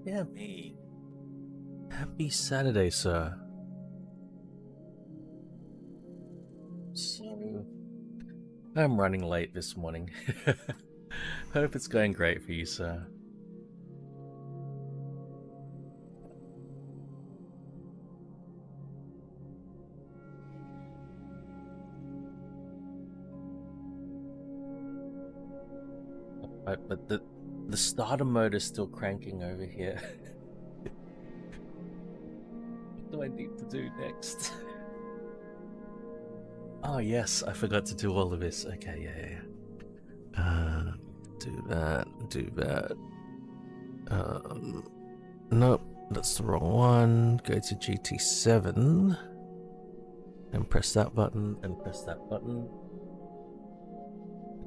Yeah, me. Happy Saturday, sir. So, I'm running late this morning. Hope it's going great for you, sir. But the starter mode is still cranking over here. What do I need to do next? Oh yes, I forgot to do all of this. Okay, yeah. Do that. Nope, that's the wrong one. Go to GT7 and press that button and press that button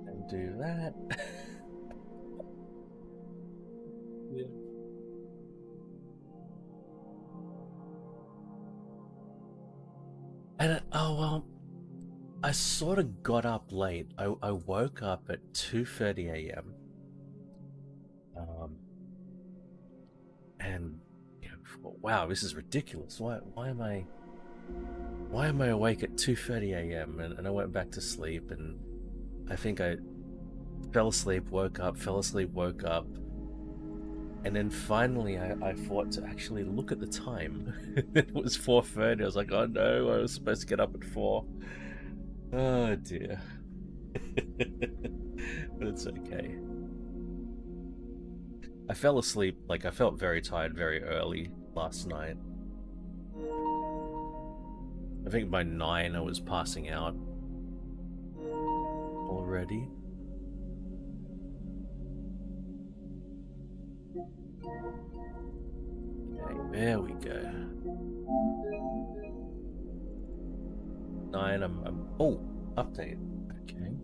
and do that. Yeah. And oh well, I sort of got up late. I woke up at 2:30 a.m. And you know, wow, this is ridiculous. Why am I awake at 2:30 a.m. And I went back to sleep, and I think I fell asleep, woke up, fell asleep, woke up, and then finally I thought to actually look at the time. It was 4:30. I was like, oh no, I was supposed to get up at 4. Oh dear. But it's okay. I fell asleep, like I felt very tired very early last night. I think by 9 I was passing out already. Okay, there we go. 9, I'm oh, update. Okay.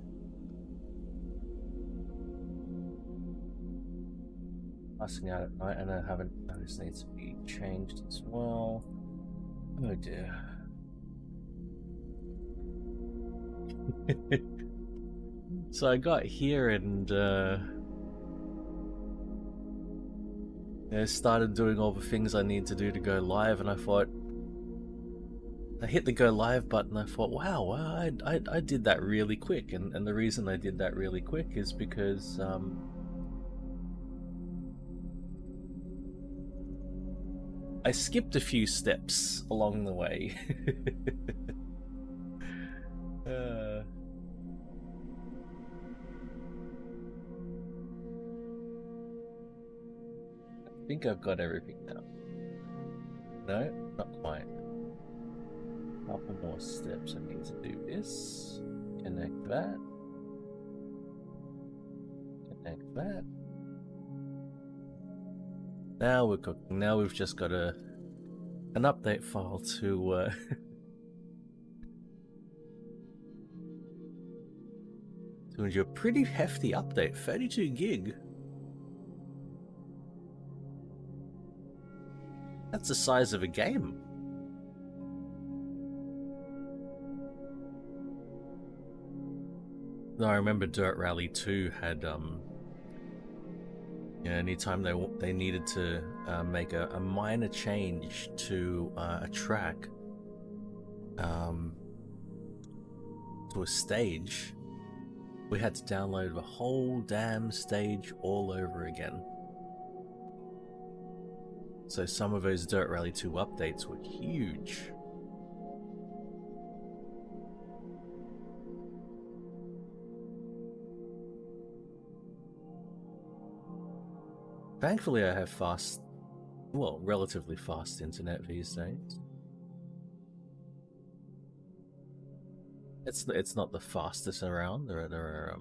Passing out at night, and I haven't. This needs to be changed as well. Oh dear. So I got here and I started doing all the things I need to do to go live, and I thought, I hit the go live button. I thought, wow, I did that really quick, and the reason I did that really quick is because I skipped a few steps along the way. I think I've got everything now. No, not quite. Couple more steps. I need to do this. Connect that. Connect that. Now we're cooking. Now we've just got an update file to to endure. Pretty hefty update, 32 gig. That's the size of a game. No, I remember Dirt Rally 2 had you know, anytime they needed to make a minor change to a track, to a stage, we had to download the whole damn stage all over again. So some of those Dirt Rally 2 updates were huge. Thankfully I have fast, well, relatively fast internet these days. It's not the fastest around. There are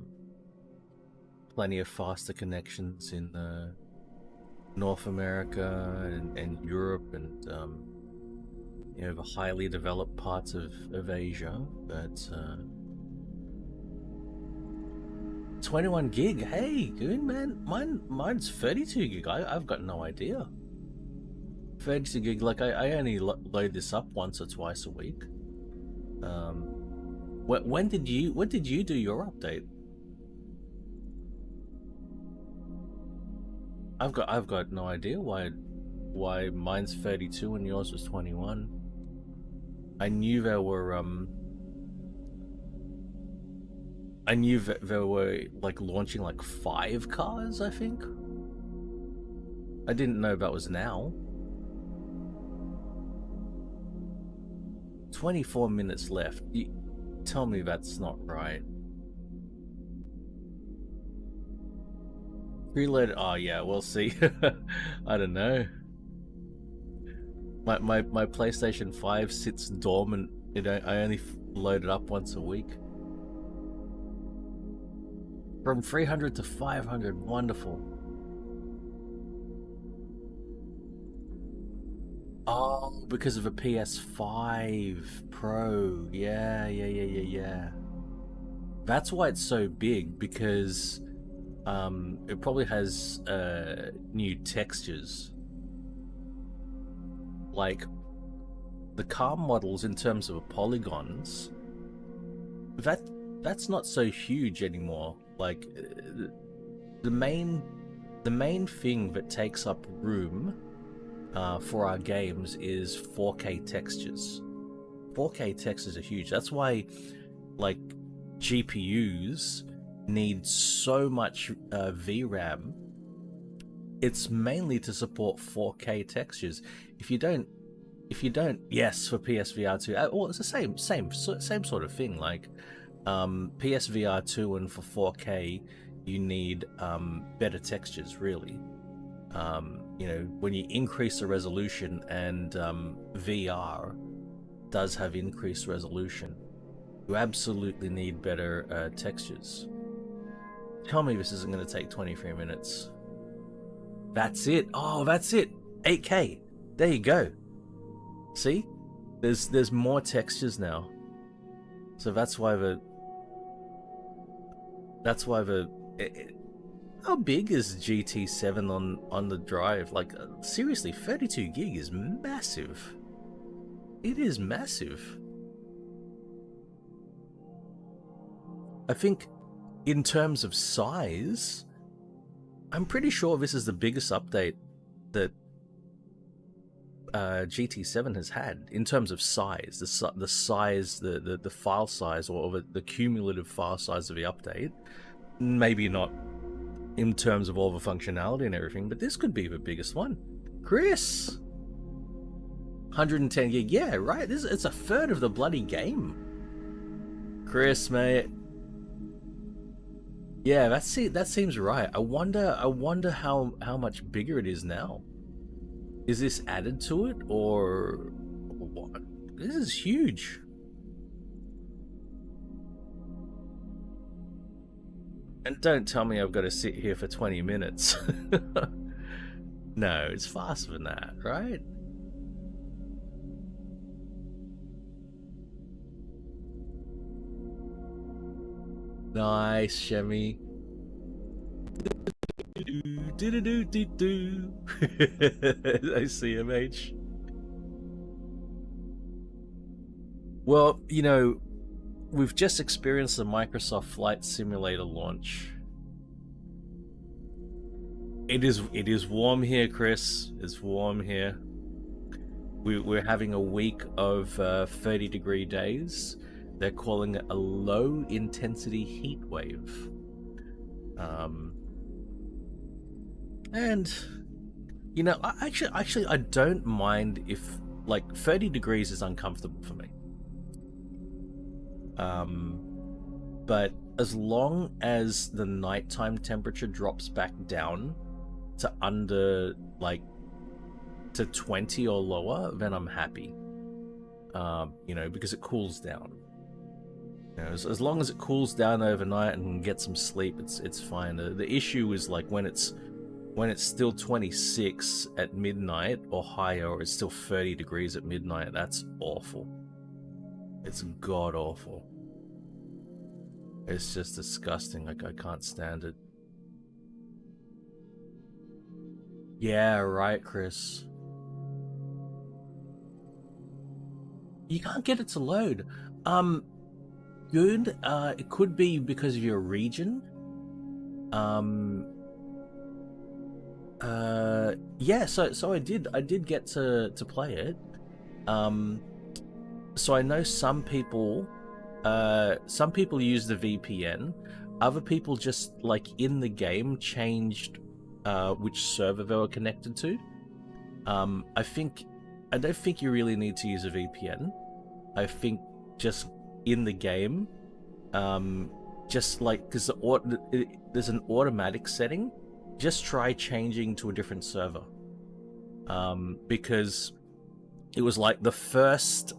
plenty of faster connections in North America and Europe and you know, the highly developed parts of Asia, but 21 gig. Hey, good man. Mine's 32 gig. I've got no idea. 32 gig. Like I only load this up once or twice a week. When did you do your update? I've got no idea why mine's 32 and yours was 21. I knew there were like launching like 5 cars, I think. I didn't know that was now. 24 minutes left. You tell me that's not right. Preload. Oh yeah, we'll see. I don't know. My PlayStation 5 sits dormant. I only load it up once a week. From 300 to 500, wonderful. Oh, because of a PS5 Pro. Yeah. That's why it's so big, because it probably has new textures. Like the car models in terms of polygons, that's not so huge anymore. Like the main thing that takes up room for our games is 4K textures. 4K textures are huge. That's why like GPUs need so much VRAM. It's mainly to support 4K textures. If you don't, yes, for PSVR 2. Well, it's the same sort of thing. Like PSVR 2 and for 4K, you need better textures, really. You know, when you increase the resolution, and VR does have increased resolution, you absolutely need better textures. Tell me this isn't going to take 23 minutes. That's it. Oh, that's it. 8K. There you go. See? There's more textures now. So that's why how big is GT7 on the drive? Like seriously, 32 gig is massive. It is massive. I think in terms of size, I'm pretty sure this is the biggest update that GT7 has had in terms of size. The size, the file size, or the cumulative file size of the update. Maybe not in terms of all the functionality and everything, but this could be the biggest one. Chris, 110 gig. Yeah, right. It's a third of the bloody game. Chris, mate. Yeah, that seems right. I wonder how much bigger it is now. Is this added to it, or what? This is huge. And don't tell me I've got to sit here for 20 minutes. No, it's faster than that, right? Nice, Shemmy. ICMH. Well, you know, we've just experienced the Microsoft Flight Simulator launch. It is warm here, Chris. It's warm here. We're having a week of 30-degree days. They're calling it a low-intensity heat wave. And you know, actually, I don't mind if like 30 degrees is uncomfortable for me. But as long as the nighttime temperature drops back down to under like to 20 or lower, then I'm happy. You know, because it cools down. You know, as long as it cools down overnight and get some sleep, it's fine. The issue is like when it's still 26 at midnight or higher, or it's still 30 degrees at midnight. That's awful. It's god awful. It's just disgusting. Like, I can't stand it. Yeah, right, Chris. You can't get it to load. Good. It could be because of your region. Yeah, so I did get to play it. So I know some people use the VPN. Other people just, like, in the game changed which server they were connected to. I don't think you really need to use a VPN. I think just in the game, just like, because there's an automatic setting. Just try changing to a different server, because it was like the first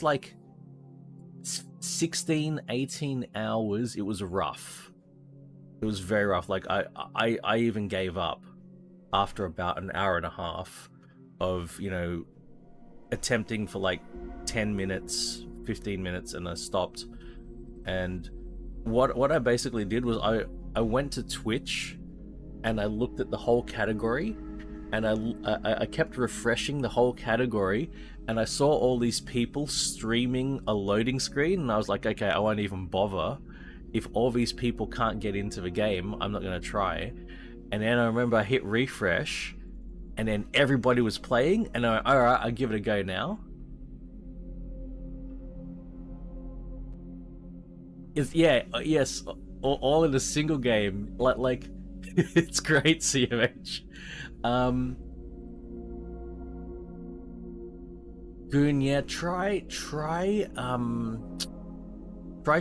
like 16, 18 hours, it was rough. It was very rough. Like, I even gave up after about an hour and a half of, attempting for like 10 minutes, 15 minutes, and I stopped. And what I basically did was I went to Twitch and I looked at the whole category, and I kept refreshing the whole category, and I saw all these people streaming a loading screen, and I was like, okay, I won't even bother. If all these people can't get into the game, I'm not going to try. And then I remember I hit refresh, and then everybody was playing, and I went, alright, I'll give it a go now. Yes, all in a single game. Like it's great, CMH. Goon, yeah, try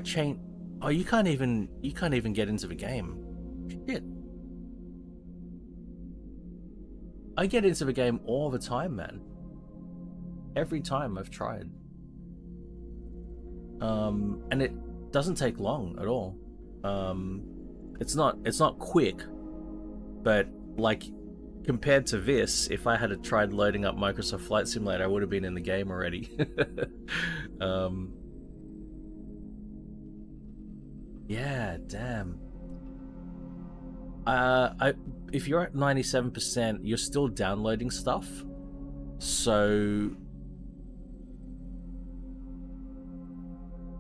change. Oh, you can't even get into the game. Shit. I get into the game all the time, man. Every time I've tried. And it doesn't take long at all. It's not quick, but like, compared to this, if I had tried loading up Microsoft Flight Simulator, I would have been in the game already. Yeah, damn. If you're at 97%, you're still downloading stuff. So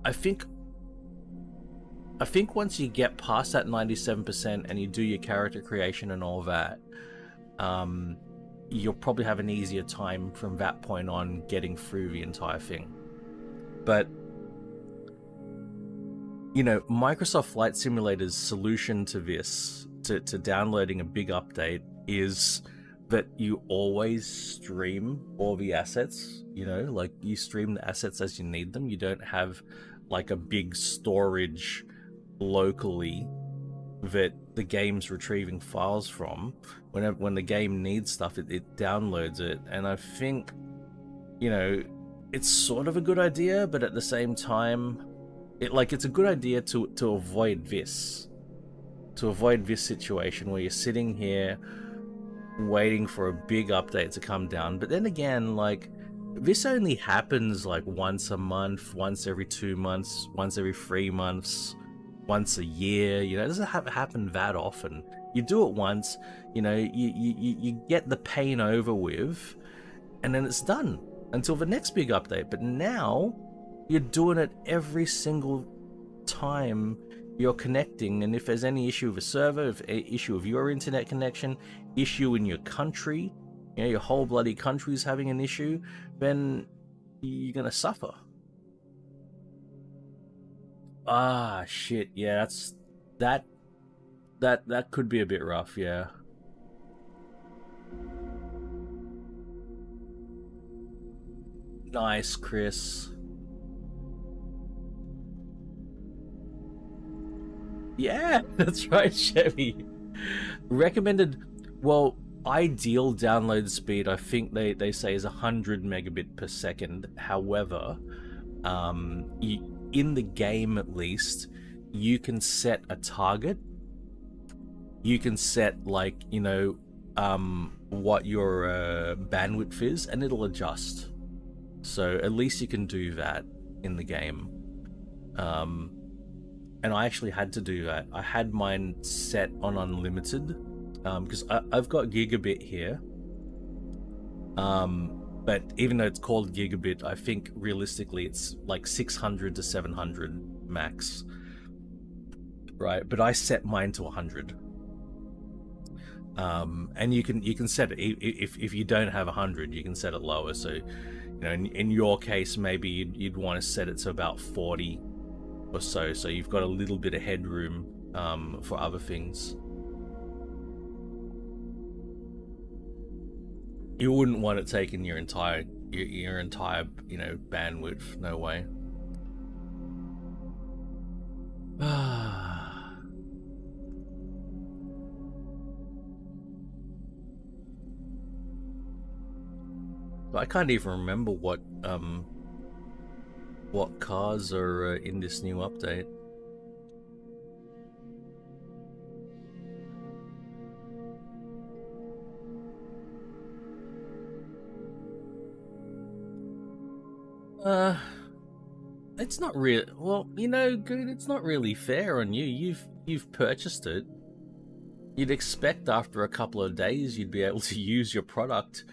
I think once you get past that 97% and you do your character creation and all that, you'll probably have an easier time from that point on getting through the entire thing. But Microsoft Flight Simulator's solution to this, to downloading a big update, is that you always stream all the assets. Like, you stream the assets as you need them. You don't have like a big storage locally that the game's retrieving files from. When the game needs stuff, it downloads it. And I think it's sort of a good idea, but at the same time, it's a good idea to avoid this situation where you're sitting here waiting for a big update to come down. But then again, like, this only happens like once a month, once every 2 months, once every 3 months, once a year. It doesn't happen that often. You do it once, you get the pain over with, and then it's done until the next big update. But now you're doing it every single time you're connecting, and if there's any issue with a server, if an issue of your internet connection, issue in your country, your whole bloody country's having an issue, then you're gonna suffer. Ah, shit, yeah, that could be a bit rough, yeah. Nice, Chris. Yeah, that's right, Chevy. Recommended, well, ideal download speed, I think they say, is 100 megabit per second. However, in the game at least, you can set a target. You can set, like, what your bandwidth is, and it'll adjust. So at least you can do that in the game. And I actually had to do that. I had mine set on unlimited, because I've got gigabit here. But even though it's called gigabit, I think realistically it's like 600 to 700 max. Right, but I set mine to 100. And you can set it if you don't have 100, you can set it lower. So, you know, in your case, maybe you'd want to set it to about 40 or so. So you've got a little bit of headroom for other things. You wouldn't want it taking your entire you know, bandwidth. No way. I can't even remember what cars are in this new update. It's not real. Well, you know, good. It's not really fair on you. You've purchased it. You'd expect after a couple of days you'd be able to use your product.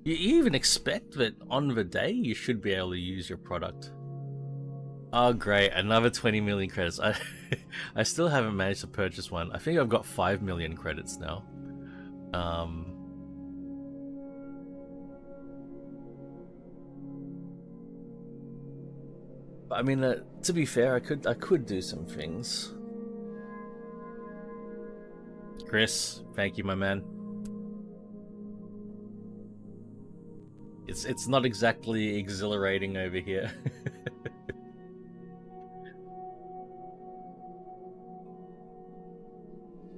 You even expect that on the day you should be able to use your product. Oh, great! Another 20 million credits. I still haven't managed to purchase one. I think I've got 5 million credits now. I mean, to be fair, I could do some things. Chris, thank you, my man. It's not exactly exhilarating over here.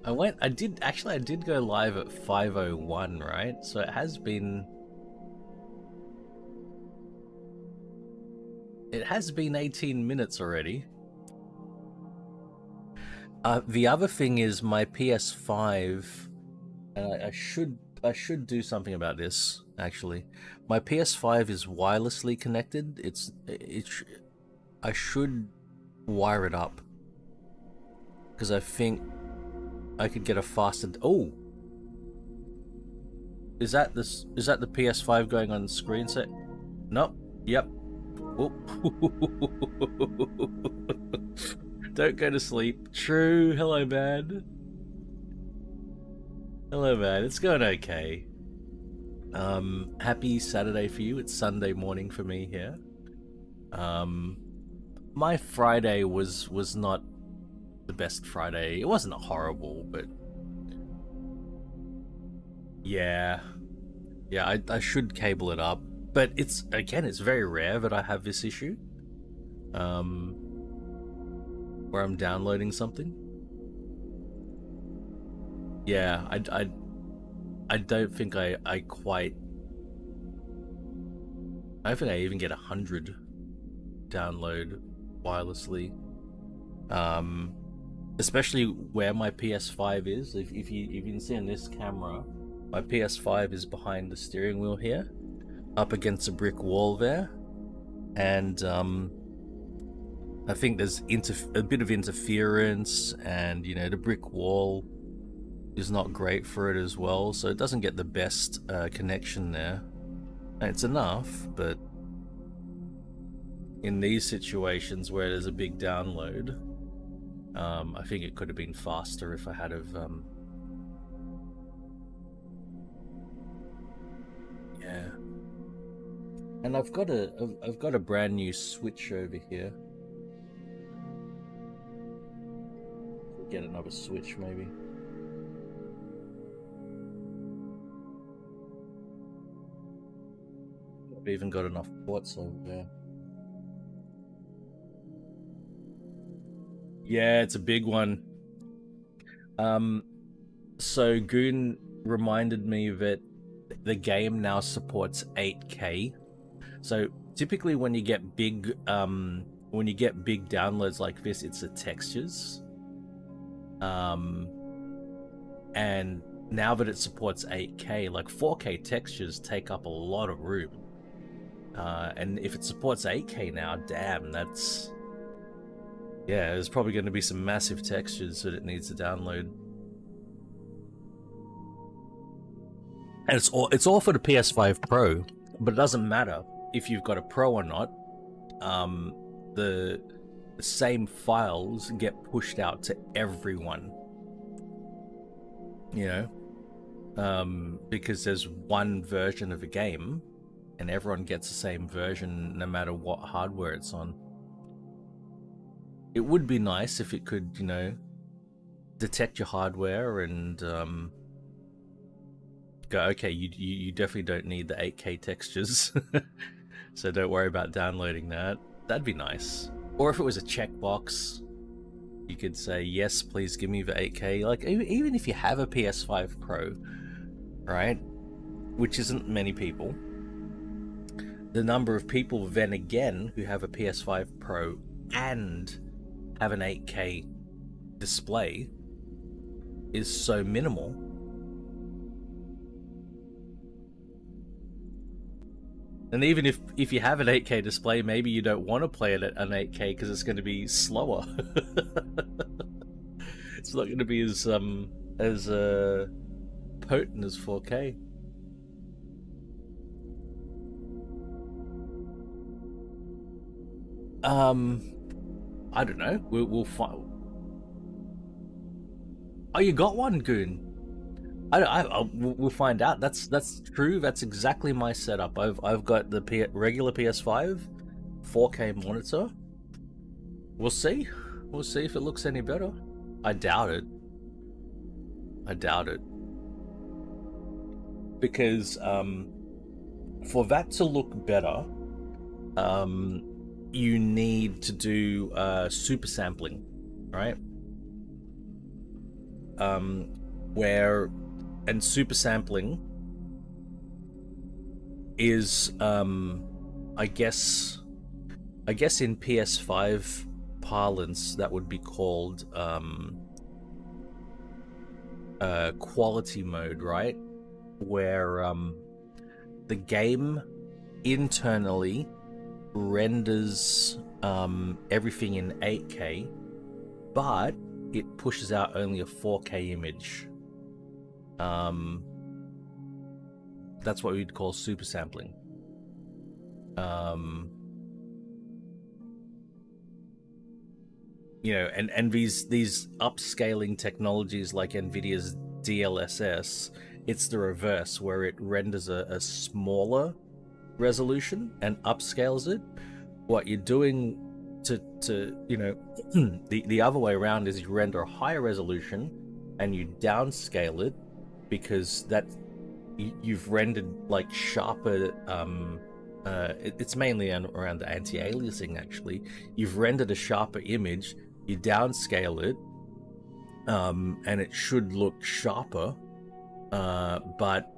I did go live at 5:01, right? So it has been 18 minutes already. The other thing is my PS5, and I should do something about this, actually. My PS5 is wirelessly connected. I should wire it up, because I think I could get a faster... Oh! Is that the PS5 going on screen set? Nope. Yep. Oh. Don't go to sleep. True. Hello, man. Hello, man. It's going okay. Happy Saturday for you. It's Sunday morning for me here. My Friday was not the best Friday. It wasn't horrible, but yeah, I should cable it up. But it's very rare that I have this issue, where I'm downloading something. Yeah, I don't think I don't think I even get 100 download wirelessly. Especially where my PS5 is. If you can see on this camera, my PS5 is behind the steering wheel here, up against a brick wall there, and I think there's a bit of interference, and you know, the brick wall is not great for it as well, so it doesn't get the best connection there. And it's enough, but in these situations where there's a big download, I think it could have been faster if I had have yeah. And I've got a brand new Switch over here. Get another Switch maybe. I've even got enough ports over there. Yeah, it's a big one. So Goon reminded me that the game now supports 8K. So typically when you get big downloads like this, it's the textures. And now that it supports 8K, like 4K textures take up a lot of room. And if it supports 8K now, damn, that's... Yeah, there's probably going to be some massive textures that it needs to download. And it's all for the PS5 Pro, but it doesn't matter if you've got a Pro or not. The same files get pushed out to everyone. You know? because there's one version of a game and everyone gets the same version no matter what hardware it's on. It would be nice if it could, you know, detect your hardware and go, okay, you definitely don't need the 8K textures, so don't worry about downloading that. That'd be nice. Or if it was a checkbox, you could say, yes, please give me the 8K. Like, even if you have a PS5 Pro, right, which isn't many people, the number of people then again who have a PS5 Pro and have an 8K display is so minimal. And even if you have an 8K display, maybe you don't want to play it at an 8K because it's going to be slower. It's not going to be as potent as 4K. I don't know. We'll find. Oh, you got one, Goon. We'll find out. That's true. That's exactly my setup. I've got the regular PS5, 4K monitor. We'll see. We'll see if it looks any better. I doubt it. I doubt it. Because for that to look better, you need to do super sampling, right? And super sampling is I guess in PS5 parlance that would be called quality mode, right? Where the game internally renders everything in 8K, but it pushes out only a 4K image. That's what we'd call super sampling. You know, and these upscaling technologies like NVIDIA's DLSS, it's the reverse, where it renders a smaller resolution and upscales it. What you're doing to you know, the other way around is you render a higher resolution and you downscale it, because that you've rendered like sharper. It's mainly around the anti-aliasing. Actually, you've rendered a sharper image. You downscale it, and it should look sharper. But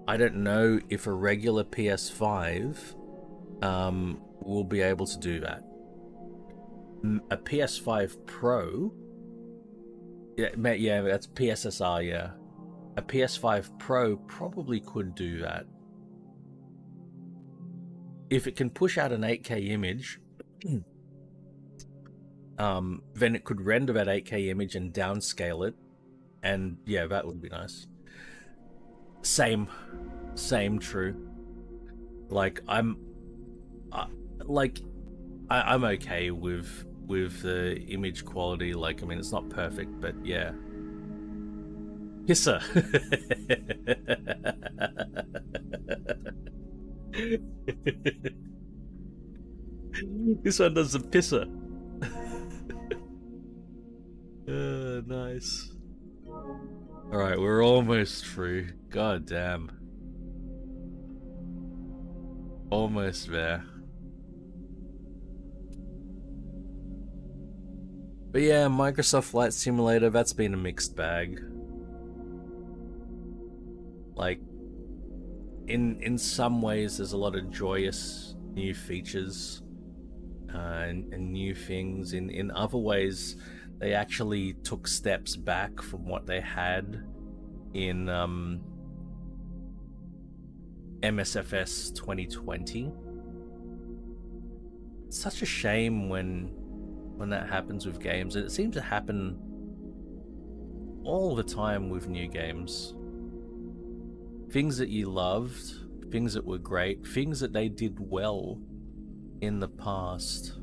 I don't know if a regular PS5 will be able to do that. A PS5 Pro, yeah, that's PSSR, yeah. A PS5 Pro probably could do that. If it can push out an 8K image, then it could render that 8K image and downscale it, and yeah, that would be nice. Same, true. Like I'm okay with the image quality. Like, I mean, it's not perfect, but yeah. Pisser. This one does the pisser. Nice. Alright, we're almost through. God damn. Almost there. But yeah, Microsoft Flight Simulator, that's been a mixed bag. Like, in some ways, there's a lot of joyous new features and new things. In other ways, they actually took steps back from what they had in MSFS 2020. It's such a shame when that happens with games. It seems to happen all the time with new games. Things that you loved, things that were great, things that they did well in the past,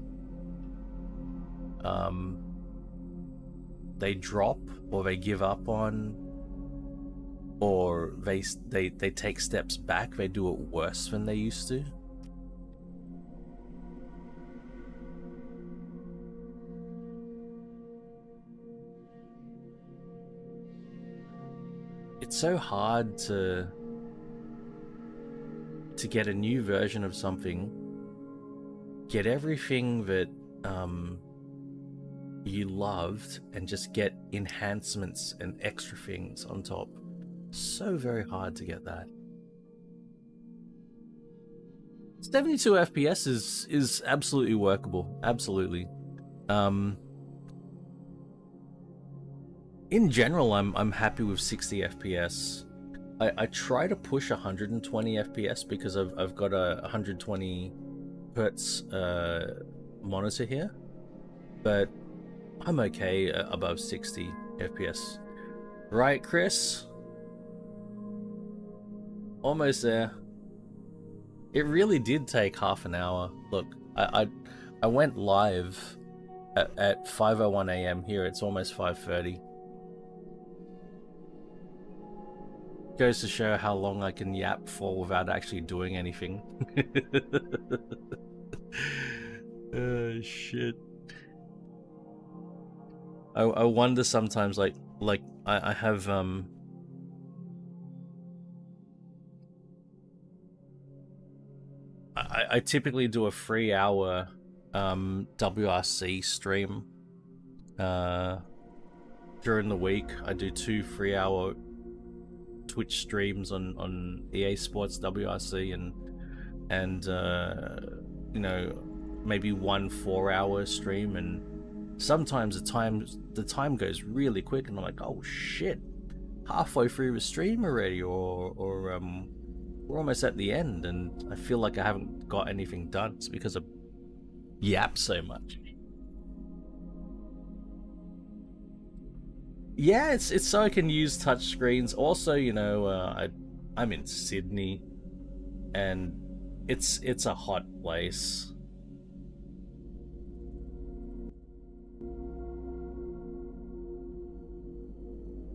they drop or they give up on or they take steps back. They do it worse than they used to. It's so hard to get a new version of something, get everything that you loved, and just get enhancements and extra things on top. So very hard to get that. 72 FPS is absolutely workable. Absolutely. In general, I'm happy with 60 FPS. I try to push 120 FPS because I've got a 120 hertz monitor here, but I'm okay above 60 FPS. Right, Chris? Almost there. It really did take half an hour. Look, I went live at 5:01 a.m. here. It's almost 5:30. Goes to show how long I can yap for without actually doing anything. Oh shit. I wonder sometimes, like I have I typically do a 3-hour WRC stream during the week. I do 2 3-hour Twitch streams on EA Sports WRC and you know, maybe 1 4-hour stream, and sometimes the time goes really quick and I'm like, oh shit, halfway through the stream already, or we're almost at the end and I feel like I haven't got anything done. It's because I yap so much. Yeah, it's so I can use touch screens. Also, you know, I'm in Sydney, and it's a hot place.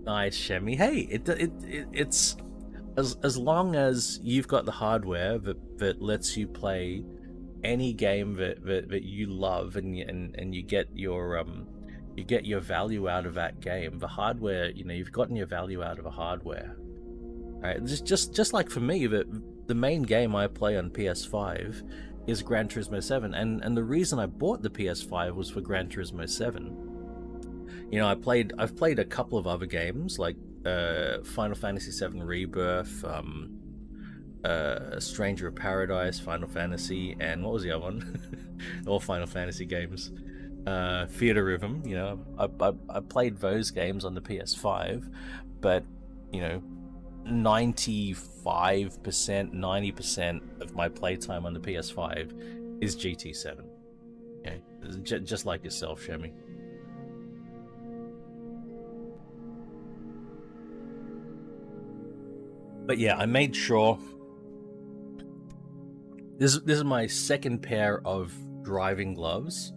Nice, Shemi. Hey, it's as long as you've got the hardware that lets you play any game that you love, and you get your value out of that game. The hardware, you know, you've gotten your value out of the hardware. Right? Just like for me, the main game I play on PS5 is Gran Turismo 7, and the reason I bought the PS5 was for Gran Turismo 7. You know, I've played a couple of other games like Final Fantasy 7 Rebirth, Stranger of Paradise, Final Fantasy, and what was the other one? All Final Fantasy games. Theater Rhythm, you know, I played those games on the PS5, but you know, 95%, 90% of my playtime on the PS5 is GT7. Okay, just like yourself, Shemi. But yeah, I made sure. This is my second pair of driving gloves,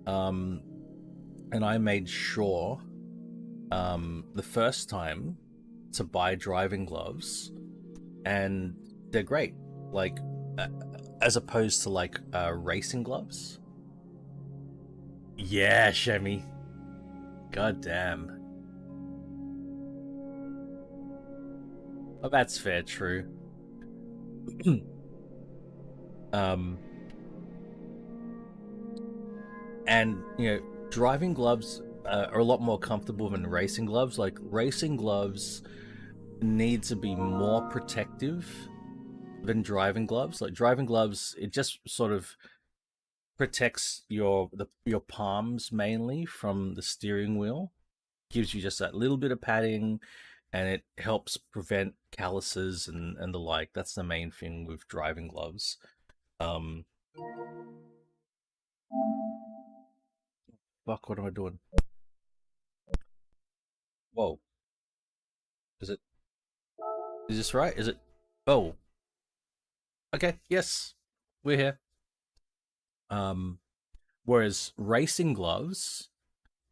and I made sure the first time to buy driving gloves, and they're great, like as opposed to like racing gloves. Yeah, Shemi. God damn. Oh, that's fair, true. And you know, driving gloves are a lot more comfortable than racing gloves. Like, racing gloves need to be more protective than driving gloves. Like, driving gloves, it just sort of protects your palms mainly from the steering wheel, gives you just that little bit of padding, and it helps prevent calluses and the like. That's the main thing with driving gloves. Fuck, what am I doing? Whoa, is it? Is this right? Is it? Oh, okay. Yes, we're here. Um, Whereas racing gloves,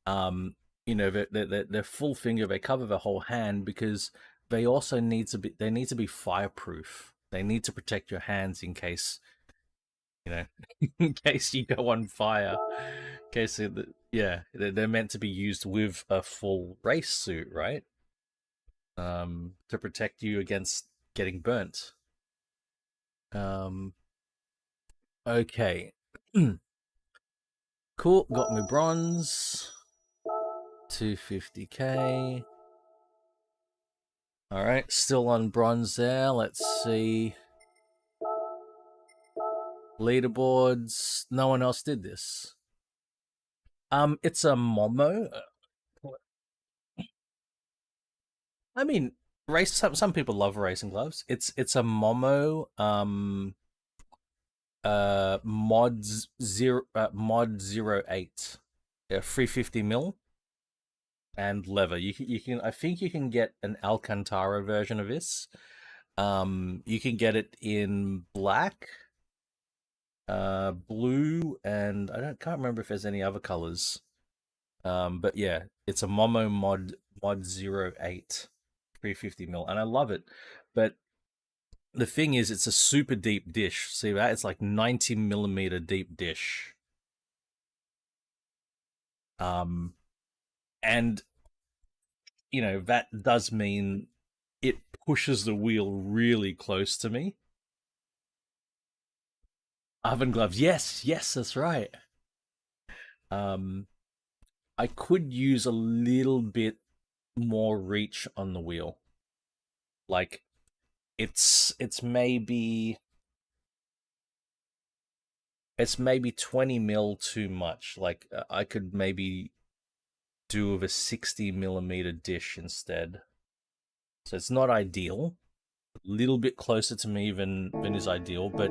um, you know, they're full finger. They cover the whole hand because they also need to be, they need to be fireproof. They need to protect your hands in case, you know, in case you go on fire. In case, yeah, they're meant to be used with a full race suit, right? To protect you against getting burnt. Okay. Cool, got my bronze. 250k. Alright, still on bronze there. Let's see. Leaderboards. No one else did this. It's a Momo. I mean, race. Some people love racing gloves. It's a Momo. Mod 08. Yeah, 350 mil and leather. You can. I think you can get an Alcantara version of this. You can get it in black, blue, and can't remember if there's any other colors. But yeah, it's a Momo mod 08, 350 mil, and I love it. But the thing is, it's a super deep dish. See that? It's like 90 millimeter deep dish. And you know that does mean it pushes the wheel really close to me. Oven gloves, yes, that's right. I could use a little bit more reach on the wheel. Like, it's maybe 20 mil too much. Like, I could maybe do with a 60 millimeter dish instead. So it's not ideal. A little bit closer to me than is ideal, but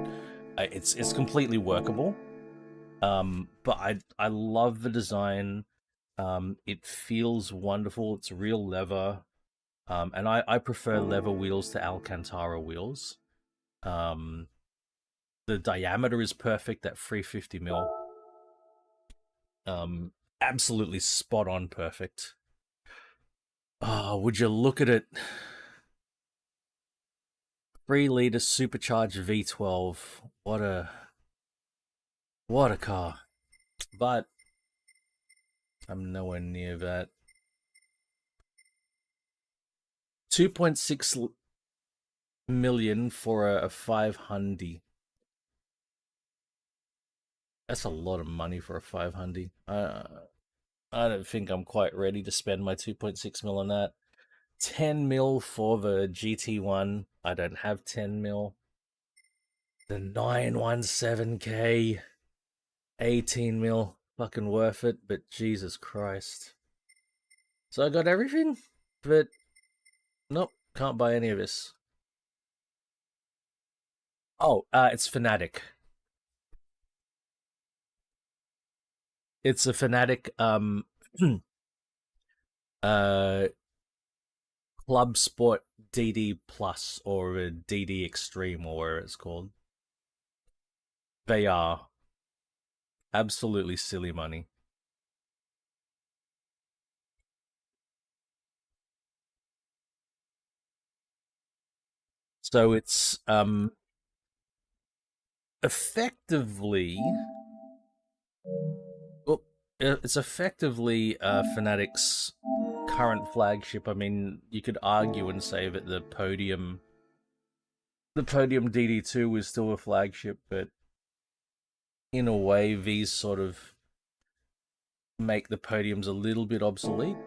it's completely workable. But I love the design. It feels wonderful. It's real leather. And I prefer leather wheels to Alcantara wheels. The diameter is perfect at 350 mil. Absolutely spot on perfect. Oh, would you look at it? 3-liter supercharged V12. What a car. But I'm nowhere near that. 2.6 million for a 500. That's a lot of money for a 500. I don't think I'm quite ready to spend my 2.6 mil on that. 10 mil for the GT1. I don't have 10 mil. The 917K. 18 mil. Fucking worth it, but Jesus Christ. So I got everything, but nope, can't buy any of this. Oh, it's Fnatic. It's a Fnatic Clubsport DD Plus or a DD Extreme or whatever it's called. They are absolutely silly money. So it's effectively, well, it's effectively Fnatic's current flagship. I mean, you could argue and say that the Podium DD2 was still a flagship, but in a way, these sort of make the Podiums a little bit obsolete.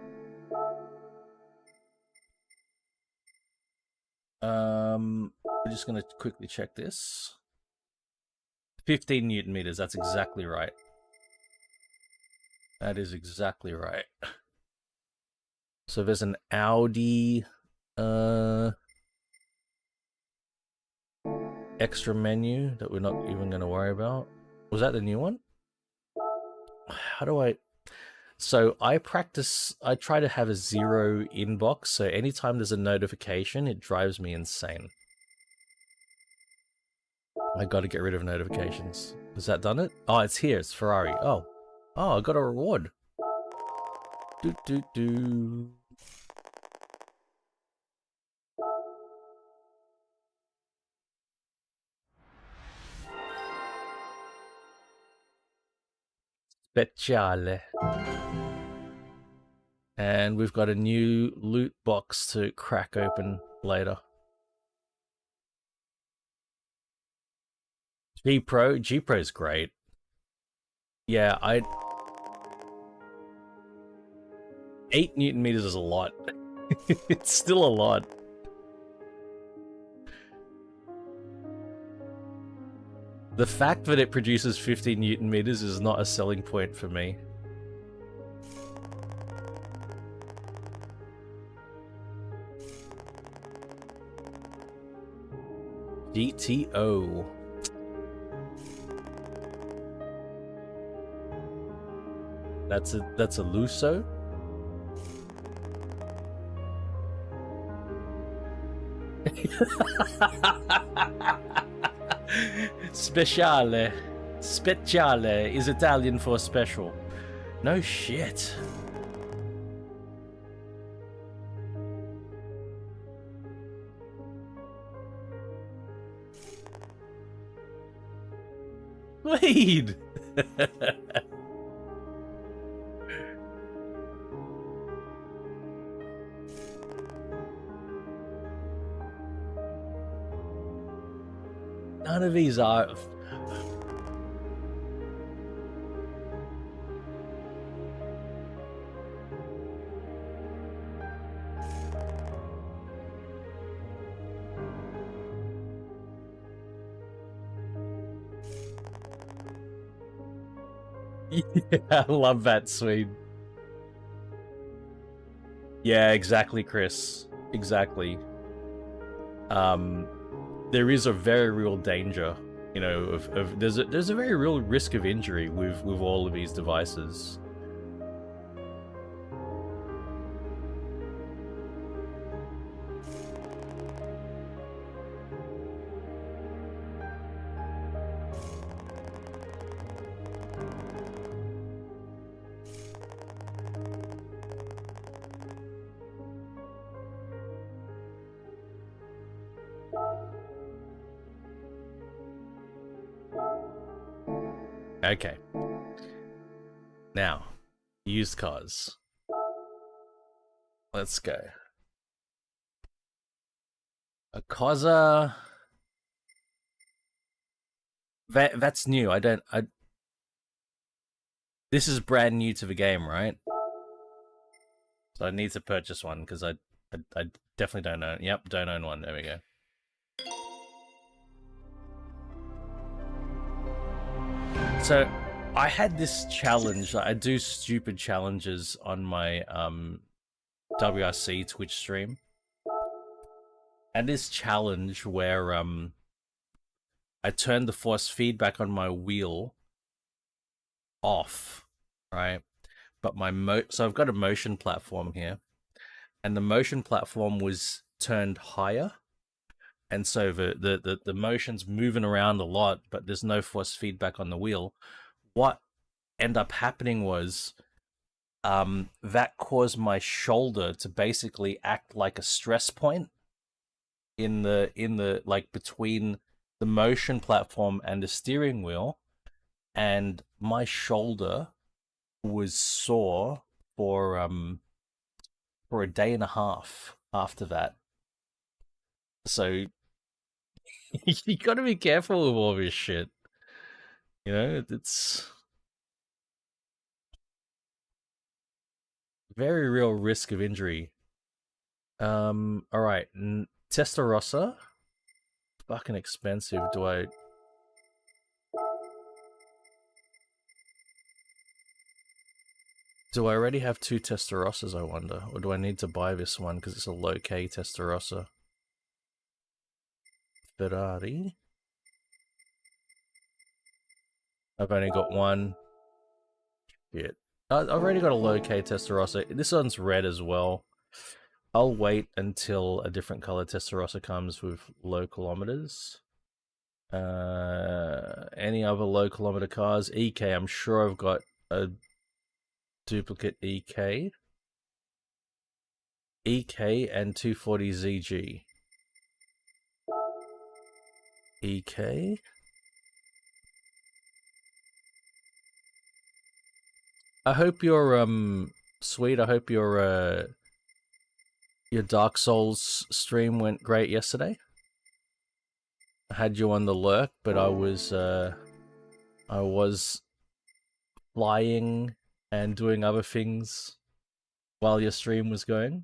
I'm just gonna quickly check this. 15 Newton meters. That's exactly right. That is exactly right. So there's an Audi extra menu that we're not even going to worry about. Was that the new one? How do I... So I try to have a 0 inbox, so anytime there's a notification, it drives me insane. I gotta get rid of notifications. Has that done it? Oh, it's here, it's Ferrari. Oh, I got a reward. Do. Speciale. And we've got a new loot box to crack open later. G-Pro's great. Yeah, 8 Newton meters is a lot. It's still a lot. The fact that it produces 50 Newton meters is not a selling point for me. GTO. That's a Luso? Speciale. Speciale is Italian for special. No shit. Wait. None of these are. Yeah, I love that, Swede. Yeah, exactly, Chris. Exactly. There is a very real danger, you know, of there's a very real risk of injury with all of these devices. Okay. Now, used cars. Let's go. A Cosa. That's new. This is brand new to the game, right? So I need to purchase one because I definitely don't own. Yep, don't own one. There we go. So I had this challenge. I do stupid challenges on my WRC Twitch stream, and this challenge where I turned the force feedback on my wheel off, right? But so I've got a motion platform here, and the motion platform was turned higher, and so the motion's moving around a lot, but there's no force feedback on the wheel. What ended up happening was that caused my shoulder to basically act like a stress point in the like between the motion platform and the steering wheel, and my shoulder was sore for a day and a half after that. So you got to be careful with all this shit. You know, it's very real risk of injury. All right, Testarossa. Fucking expensive. Do I already have 2 Testarossas, I wonder? Or do I need to buy this one because it's a low-K Testarossa? Ferrari? I've only got one. Shit. I've already got a low-K Testarossa. This one's red as well. I'll wait until a different color Testarossa comes with low kilometers. Any other low kilometer cars? EK, I'm sure I've got a duplicate EK. EK and 240ZG. EK. I hope you're sweet. I hope your Dark Souls stream went great yesterday. I had you on the lurk, but I was flying and doing other things while your stream was going.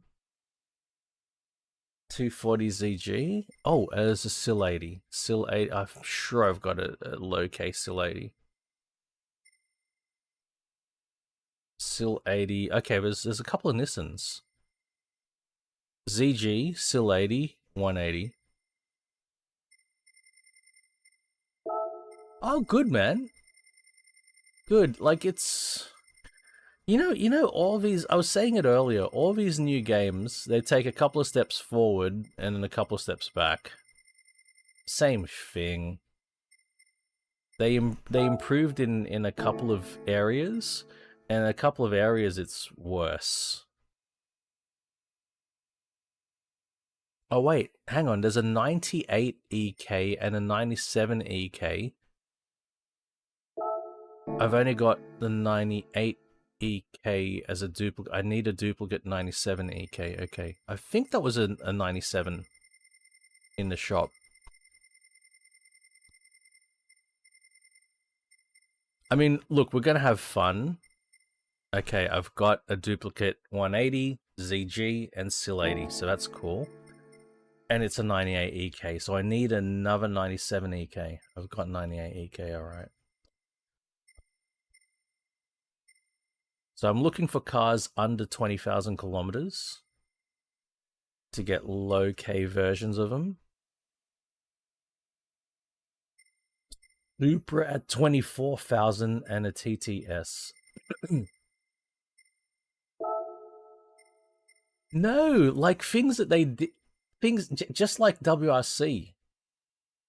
240 ZG. Oh, there's a SIL 80. SIL 80. I'm sure I've got a low case SIL 80. SIL 80. Okay, there's a couple of Nissans. ZG, SIL 80, 180. Oh, good, man. Good. Like, it's... You know, all these... I was saying it earlier. All these new games, they take a couple of steps forward and then a couple of steps back. Same thing. They improved in a couple of areas, and a couple of areas it's worse. Oh wait, hang on. There's a 98 EK and a 97 EK. I've only got the 98 EK as a duplicate. I need a duplicate 97 EK. Okay, I think that was a 97 in the shop. I mean, look, we're gonna have fun. Okay, I've got a duplicate 180, ZG, and SIL 80, so that's cool. And it's a 98 EK, so I need another 97 EK. I've got 98 EK, alright. So I'm looking for cars under 20,000 kilometers to get low K versions of them. Supra at 24,000 and a TTS. No, like things that they did, things just like WRC.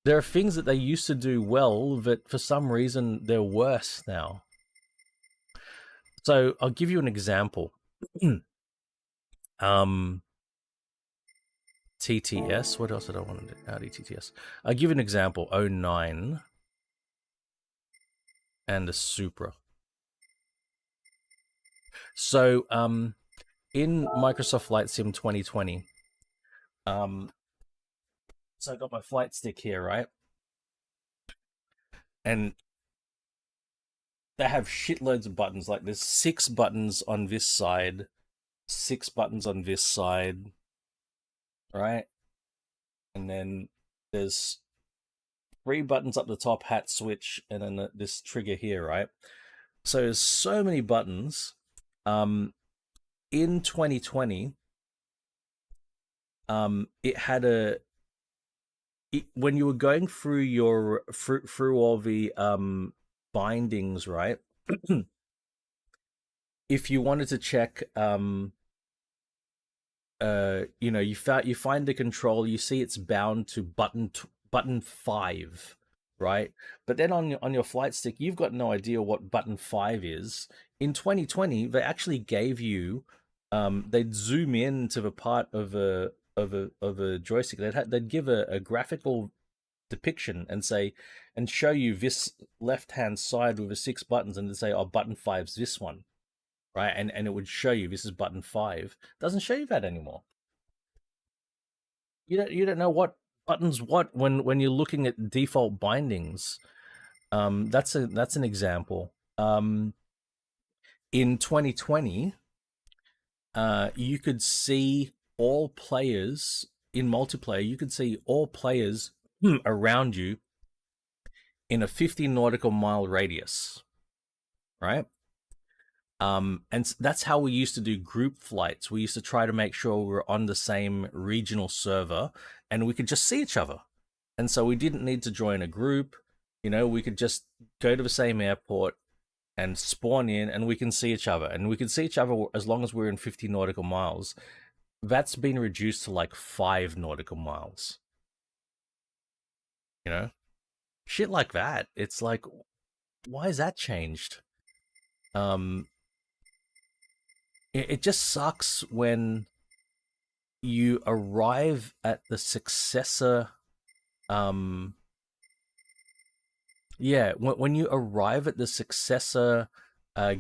There are things that they used to do well that for some reason they're worse now. So I'll give you an example. TTS. What else did I want to do? Audi TTS. I'll give you an example. 09 and the Supra. So in Microsoft Flight Sim 2020, so I got my flight stick here, right? And they have shitloads of buttons. Like there's 6 buttons on this side, 6 buttons on this side, right? And then there's 3 buttons up the top, hat switch, and then this trigger here, right? So there's so many buttons. In 2020, it had when you were going through your through all the bindings, right? If you wanted to check, you know, you find the control, you see it's bound to button 5, right? But then on your flight stick, you've got no idea what button 5 is. In 2020, they actually gave you, they'd zoom in to the part of a joystick. They'd give a graphical depiction and say, and show you this left hand side with the 6 buttons, and they'd say, oh, button 5's this one, right? And it would show you this is button 5. It doesn't show you that anymore. You don't know what buttons what when you're looking at default bindings. That's an example. In 2020, you could see all players in multiplayer. You could see all players around you in a 50 nautical mile radius, right? And that's how we used to do group flights. We used to try to make sure we were on the same regional server and we could just see each other. And so we didn't need to join a group. You know, we could just go to the same airport and spawn in and we can see each other. And we can see each other as long as we're in 50 nautical miles. That's been reduced to like 5 nautical miles. You know? Shit like that. It's like, why is that changed? It just sucks when you arrive at the successor. Yeah, when you arrive at the successor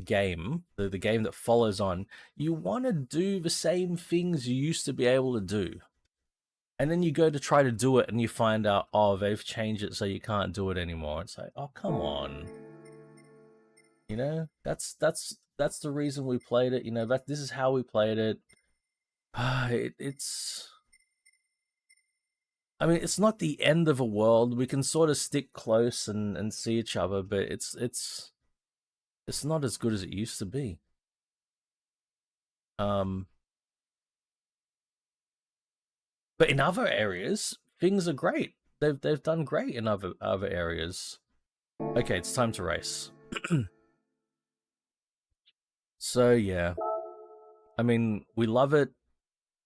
game, the game that follows on, you want to do the same things you used to be able to do. And then you go to try to do it and you find out, oh, they've changed it so you can't do it anymore. It's like, oh, come on. You know, that's the reason we played it. You know, this is how we played it. It's I mean, it's not the end of the world. We can sort of stick close and see each other, but it's not as good as it used to be. But in other areas, things are great. They've done great in other areas. Okay, it's time to race. So yeah, I mean, we love it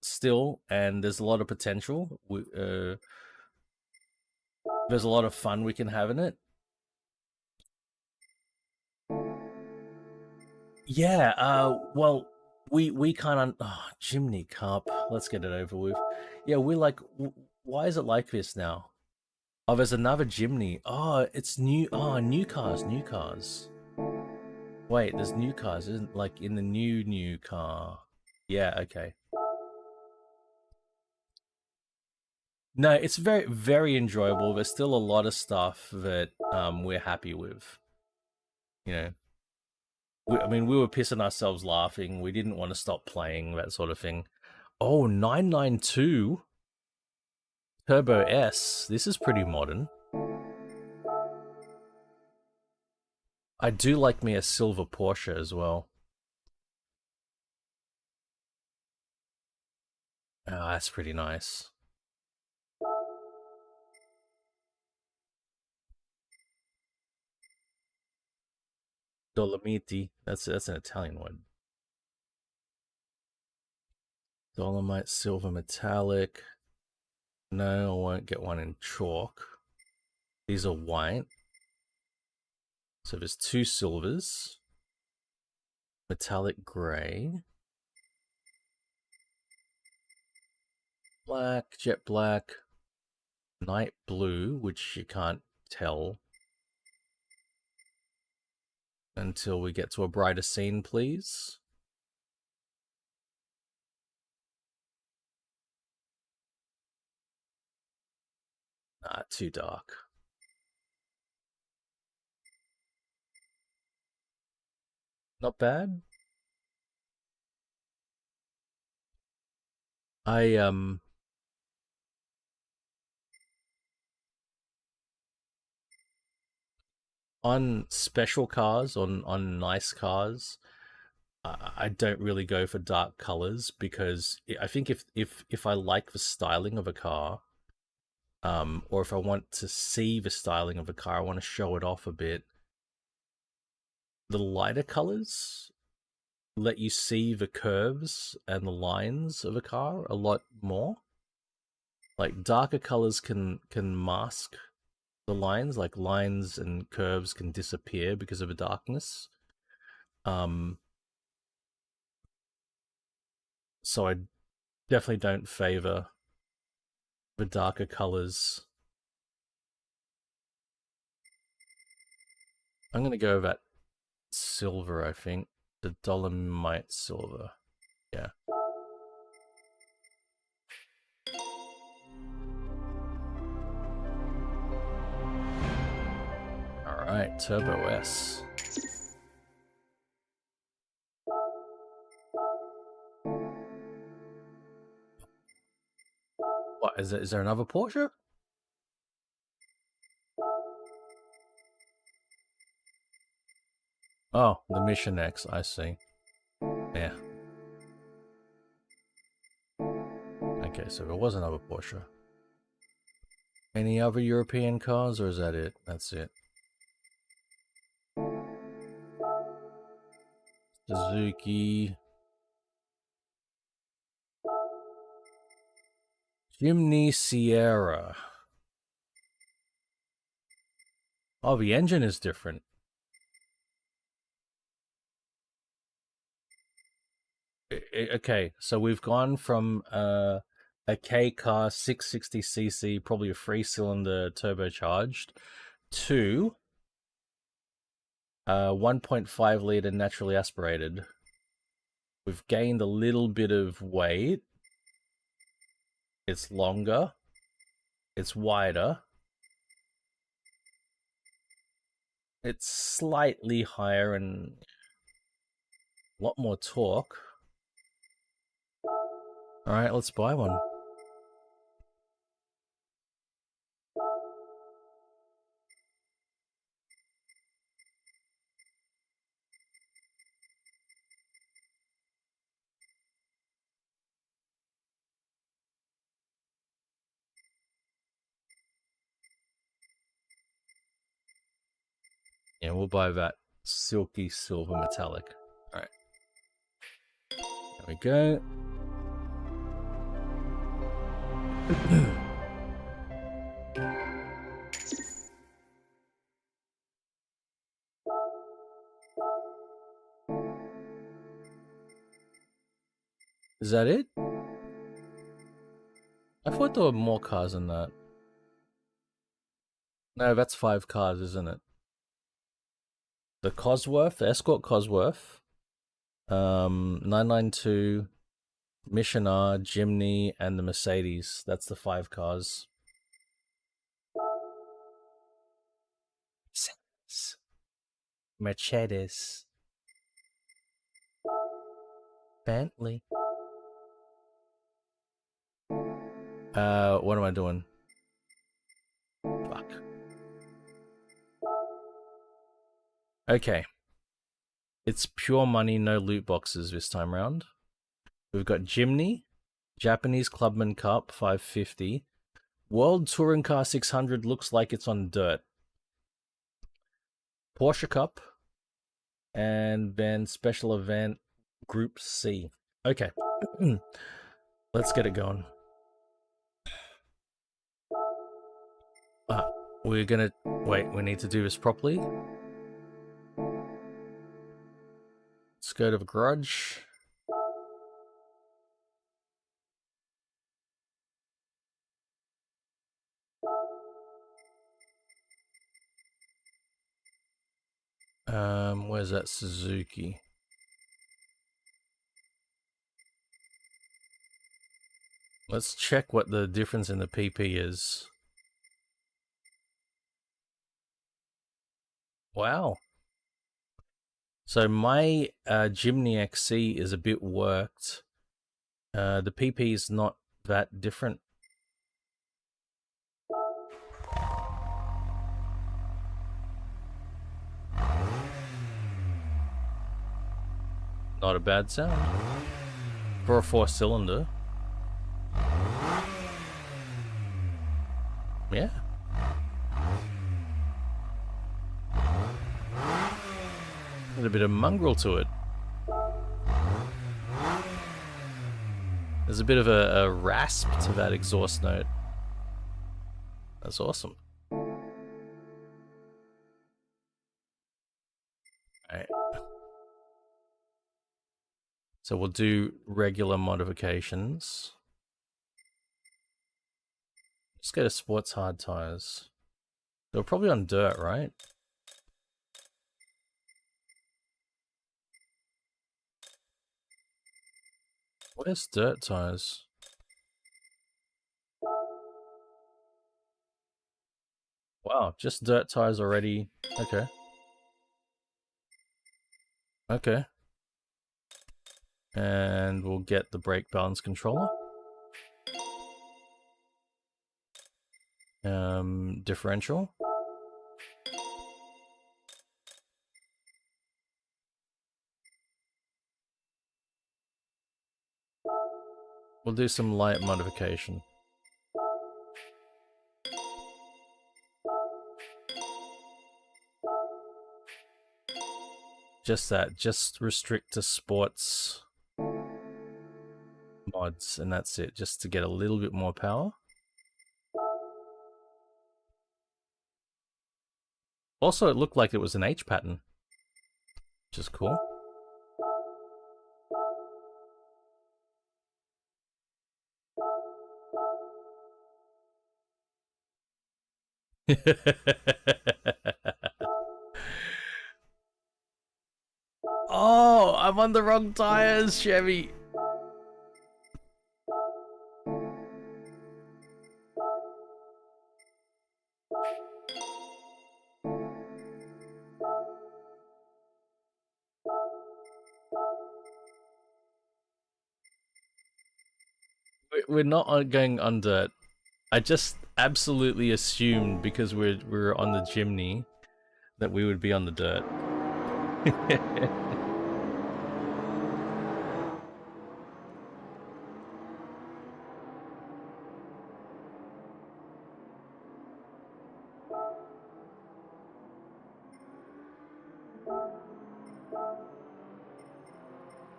still, and there's a lot of potential. There's a lot of fun we can have in it. Yeah. Well, we kind of Jimny Cup. Let's get it over with. Yeah, we're like, why is it like this now? Oh, there's another Jimny. Oh, it's new. Oh, new cars, new cars. Wait, there's new cars, isn't like in the new car? Yeah, okay. No, it's very enjoyable. There's still a lot of stuff that we're happy with. You know, I mean, we were pissing ourselves laughing. We didn't want to stop playing, that sort of thing. Oh, 992 Turbo S. This is pretty modern. I do like me a silver Porsche as well. Oh, that's pretty nice. Dolomiti. That's an Italian word. Dolomite silver metallic. No, I won't get one in chalk. These are white. So there's two silvers. Metallic grey. Black, jet black. Night blue, which you can't tell until we get to a brighter scene, please. Ah, too dark. Not bad. On special cars, on nice cars, I don't really go for dark colors because I think if I like the styling of a car, or if I want to see the styling of a car, I want to show it off a bit. The lighter colors let you see the curves and the lines of a car a lot more. Like darker colors can mask the lines, like lines and curves can disappear because of the darkness. So I definitely don't favor the darker colors. I'm gonna go with that silver, I think. The Dolomite silver. Yeah. Alright, Turbo S. What, is there another Porsche? Oh, the Mission X, I see. Yeah. Okay, so there was another Porsche. Any other European cars, or is that it? That's it. Suzuki. Jimny Sierra. Oh, the engine is different. Okay, so we've gone from a K car 660cc, probably a 3-cylinder turbocharged, to 1.5 liter naturally aspirated. We've gained a little bit of weight. It's longer. It's wider. It's slightly higher and a lot more torque. Alright, let's buy one. Yeah, we'll buy that silky silver metallic. Alright. There we go. Is that it? I thought there were more cars than that. No, that's 5 cars, isn't it? The Cosworth, the Escort Cosworth, 992, Mission R, Jimny, and the Mercedes. That's the 5 cars. Mercedes. Bentley. What am I doing? Fuck. Okay. It's pure money, no loot boxes this time round. We've got Jimny, Japanese Clubman Cup 550, World Touring Car 600 looks like it's on dirt, Porsche Cup, and then Special Event Group C. Okay, let's get it going. We're gonna... Wait, we need to do this properly. Let's go to the garage. Where's that Suzuki? Let's check what the difference in the PP is. Wow. So my Jimny XC is a bit worked. The PP is not that different. Not a bad sound for a 4-cylinder. Yeah. Got a bit of mongrel to it. There's a bit of a rasp to that exhaust note. That's awesome. Alright. So we'll do regular modifications. Let's go to sports hard tires. They're probably on dirt, right? Where's dirt tires? Wow, just dirt tires already. Okay. Okay. And we'll get the brake balance controller. Differential. We'll do some light modification. Just that, just restrict to sports mods, and that's it, just to get a little bit more power. Also, it looked like it was an H pattern, which is cool. I'm on the wrong tires, Chevy. We're not going on dirt. I just absolutely assumed because we're on the chimney that we would be on the dirt.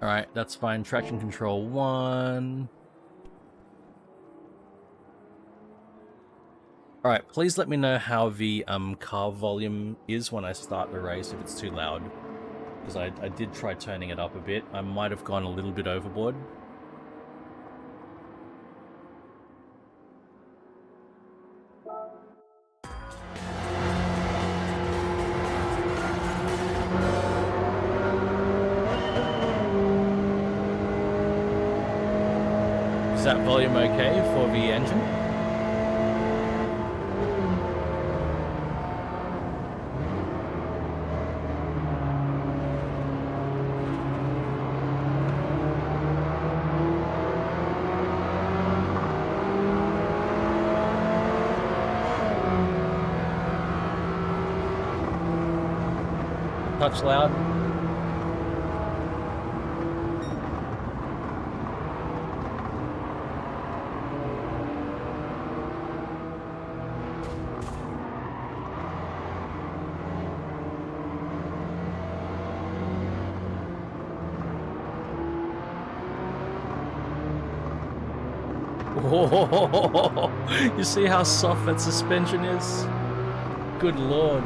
Alright, that's fine. Traction control 1. Alright, please let me know how the car volume is when I start the race, if it's too loud. Because I did try turning it up a bit. I might have gone a little bit overboard. Is that volume okay for the engine? Touch loud. Whoa. You see how soft that suspension is? Good lord.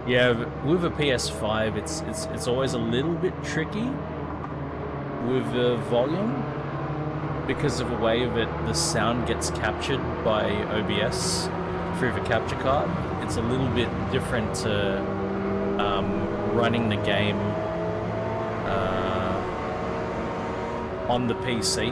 Yeah, with a PS5, it's always a little bit tricky with the volume because of the way that the sound gets captured by OBS through the capture card. It's a little bit different to running the game on the PC.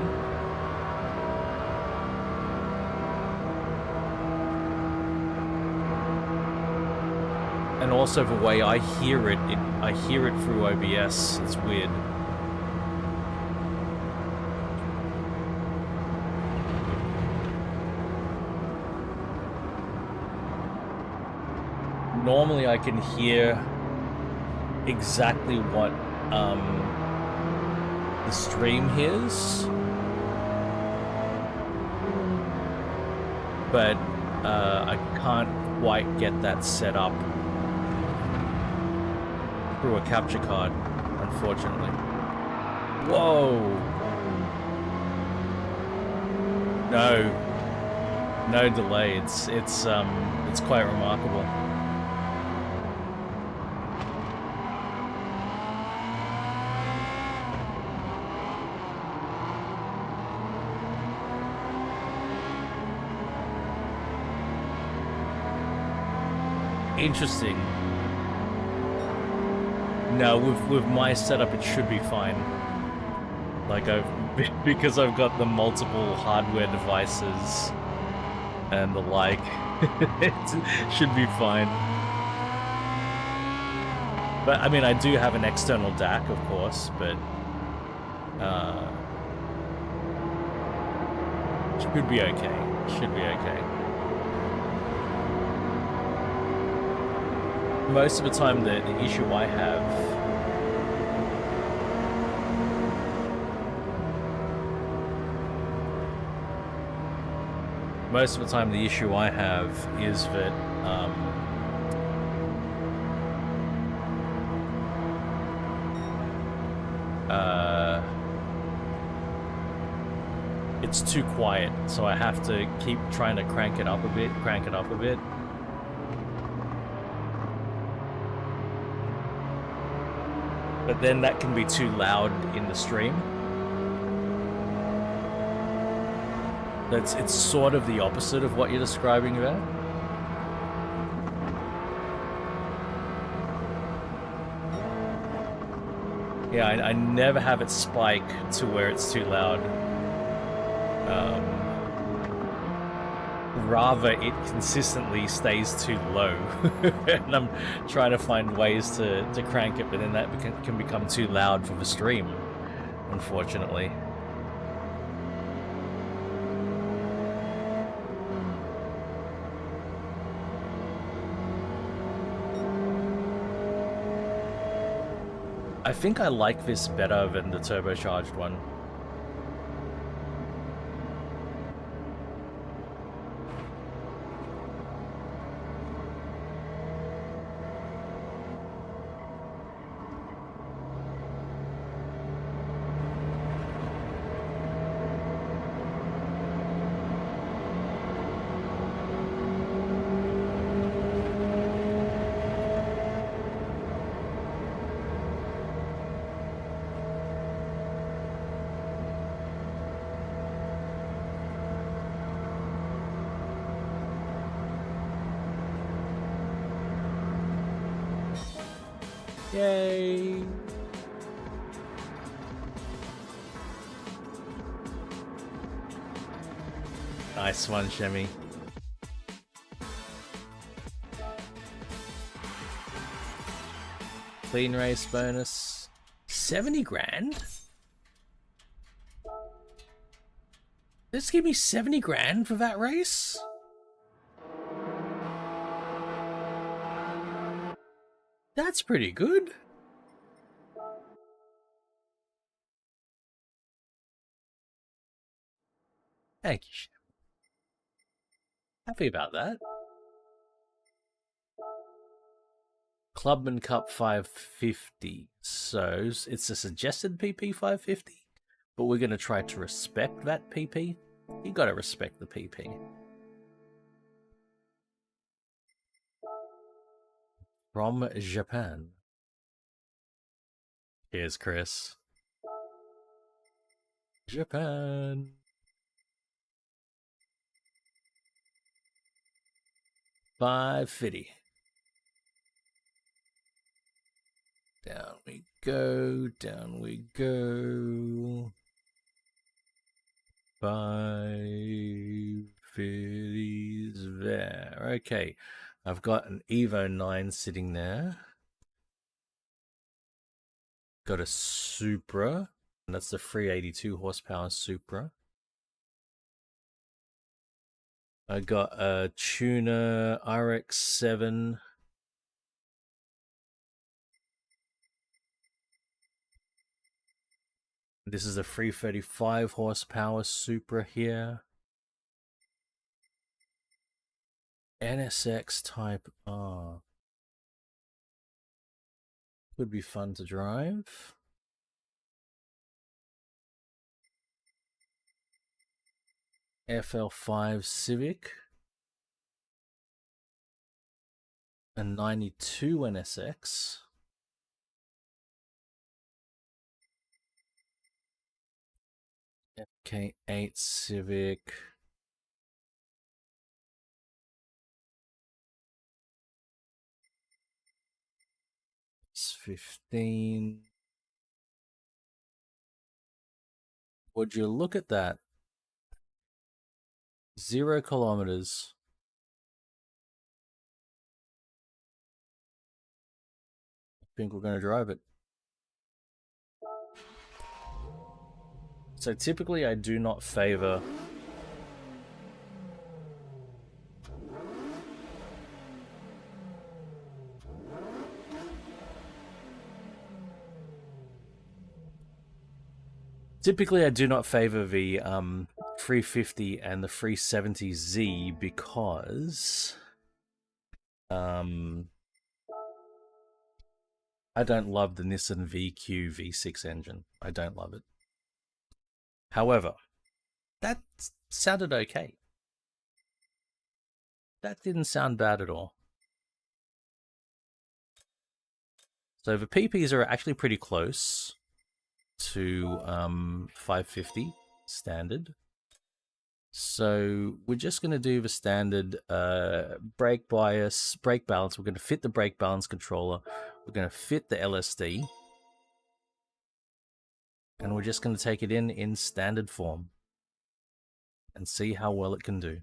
And also the way I hear it, I hear it through OBS. It's weird. Normally I can hear exactly what the stream hears, but I can't quite get that set up through a capture card, unfortunately. Whoa! No delay. It's quite remarkable. Interesting. No, with my setup, it should be fine. Like because I've got the multiple hardware devices and the like, it should be fine. But I mean, I do have an external DAC, of course, but should be okay. Should be okay. Most of the time, the issue I have is that it's too quiet, so I have to keep trying to crank it up a bit. but then that can be too loud in the stream. It's sort of the opposite of what you're describing there. Yeah, I never have it spike to where it's too loud. Rather, it consistently stays too low. And I'm trying to find ways to crank it, but then that can become too loud for the stream, unfortunately. I think I like this better than the turbocharged one. Yay! Nice one, Shemmy. Clean race bonus. 70 grand? Just give me 70 grand for that race? That's pretty good. Thank you, Shem. Happy about that. Clubman Cup 550. So it's a suggested PP 550, but we're going to try to respect that PP. You got to respect the PP. From Japan. Here's Chris. Japan. $550. Down we go, down we go. 550s there. Okay, I've got an Evo 9 sitting there. Got a Supra, and that's the 382 horsepower Supra. I got a Tuner RX-7. This is a 335 horsepower Supra here. NSX Type R. Would be fun to drive. FL5 Civic. A 92 NSX. FK8 Civic. It's 15. Would you look at that? 0 kilometers. I think we're going to drive it. So typically I do not favor the 350 and the 370Z because I don't love the Nissan VQ V6 engine. I don't love it. However, that sounded okay. That didn't sound bad at all. So the PPs are actually pretty close to 550 standard. So we're just going to do the standard brake bias, brake balance. We're going to fit the brake balance controller. We're going to fit the LSD. And we're just going to take it in standard form and see how well it can do.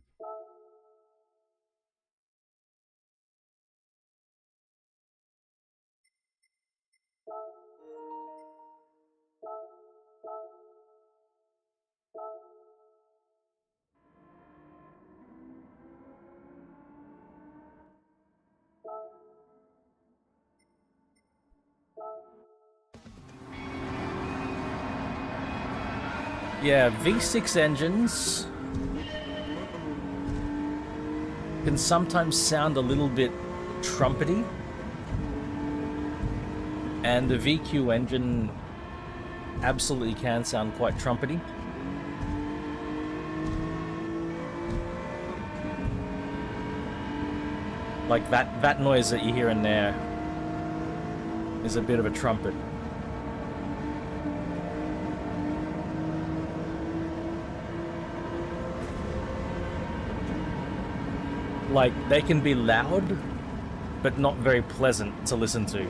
Yeah, V6 engines can sometimes sound a little bit trumpety, and the VQ engine absolutely can sound quite trumpety. Like that noise that you hear in there is a bit of a trumpet. Like, they can be loud, but not very pleasant to listen to.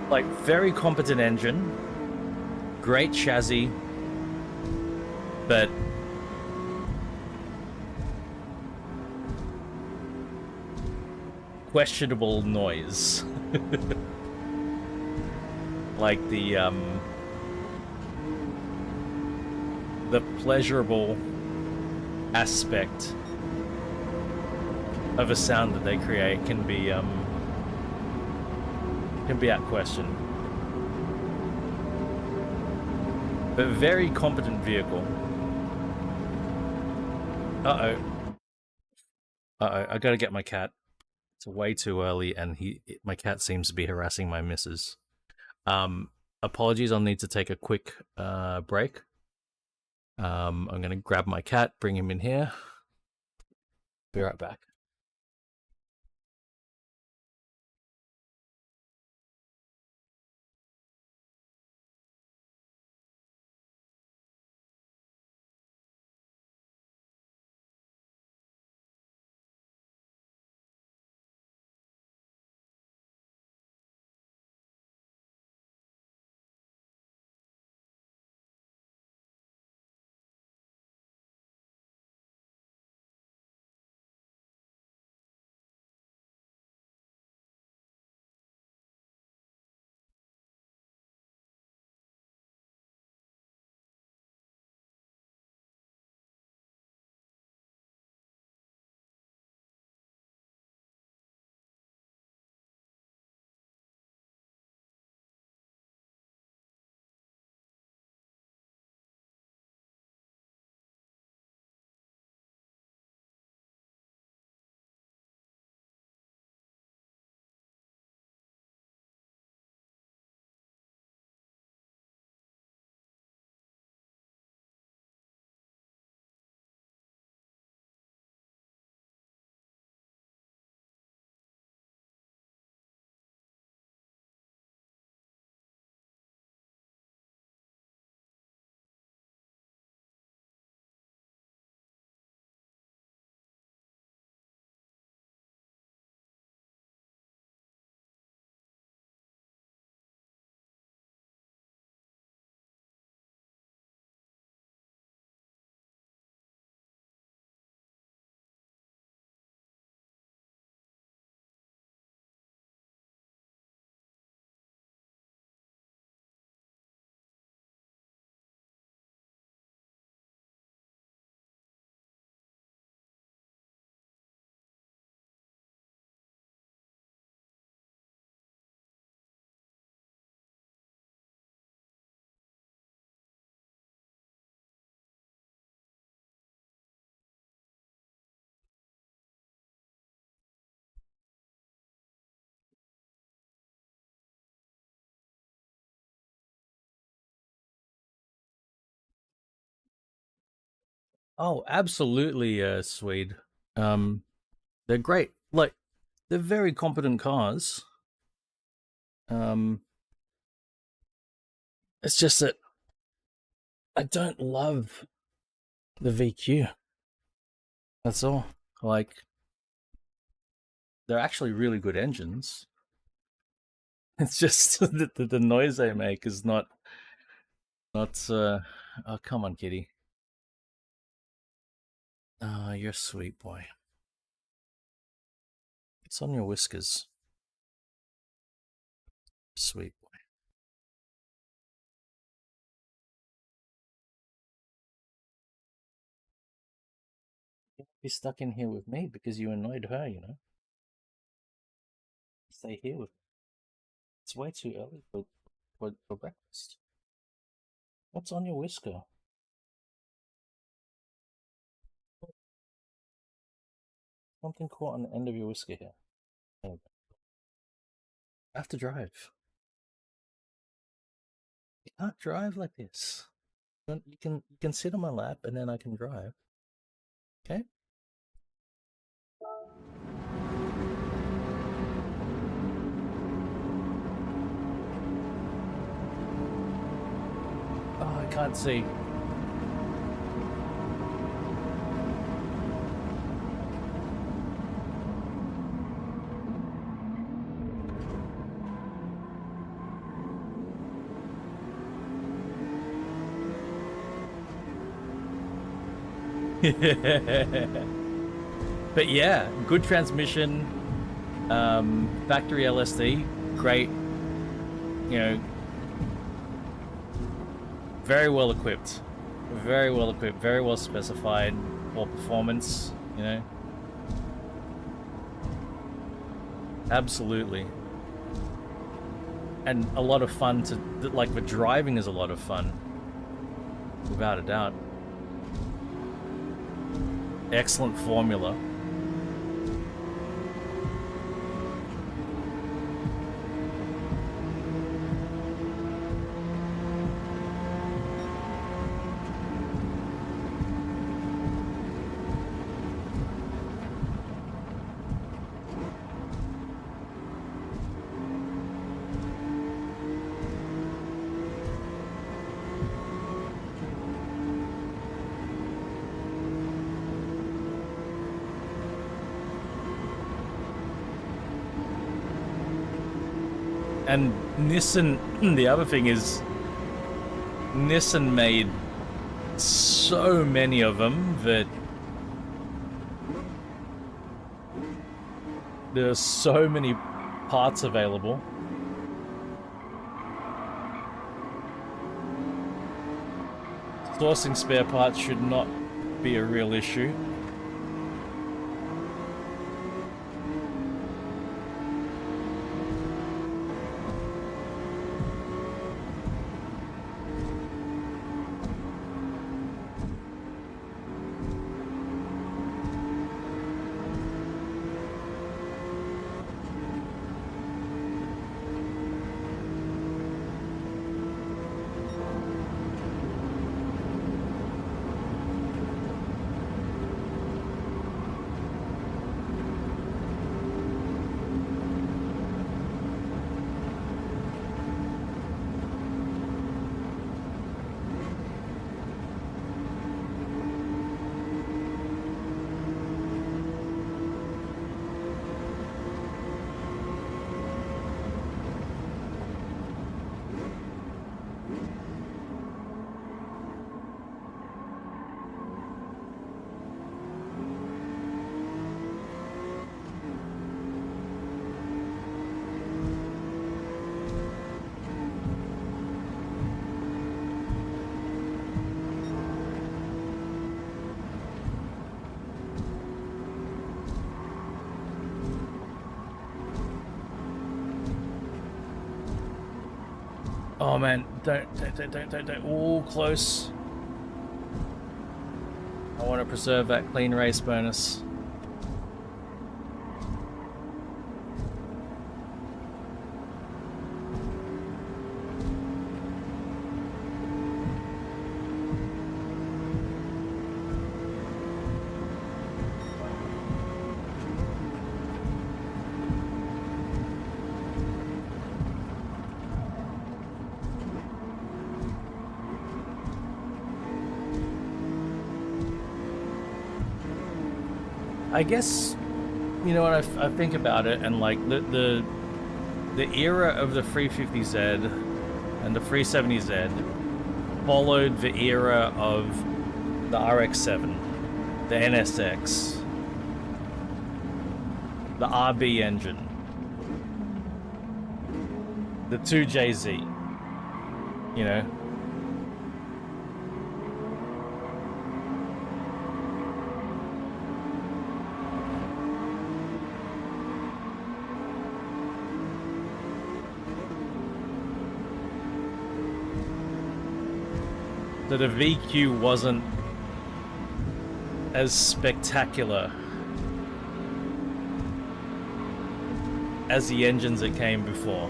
Like, very competent engine, great chassis, but questionable noise. Like the pleasurable aspect of a sound that they create can be at question. But very competent vehicle. Uh-oh. I gotta get my cat. It's way too early, and my cat seems to be harassing my missus. Apologies, I'll need to take a quick break. I'm gonna grab my cat, bring him in here. Be right back. Oh, absolutely, Swede. They're great. Like, they're very competent cars. Um, it's just that I don't love the VQ. That's all. Like, they're actually really good engines. It's just that the noise they make is not. Oh, come on, kitty. Ah, you're a sweet boy. It's on your whiskers, sweet boy. You're stuck in here with me because you annoyed her. Stay here with me. It's way too early for breakfast. What's on your whisker? Something caught on the end of your whisker here. I have to drive. You can't drive like this. You can sit on my lap and then I can drive. Okay? Oh, I can't see. But yeah, good transmission, factory LSD, great, very well equipped, very well specified for performance. Absolutely. And a lot of fun like, the driving is a lot of fun, without a doubt. Excellent formula. And Nissan, the other thing is, Nissan made so many of them that there are so many parts available. Sourcing spare parts should not be a real issue. Oh man, don't. All close. I want to preserve that clean race bonus. I guess, you know, when I think about it, and like the era of the 350Z and the 370Z followed the era of the RX-7, the NSX, the RB engine, the 2JZ, you know. So the VQ wasn't as spectacular as the engines that came before.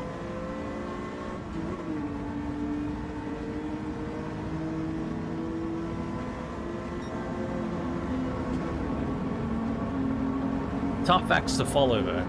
Tough acts to follow, though.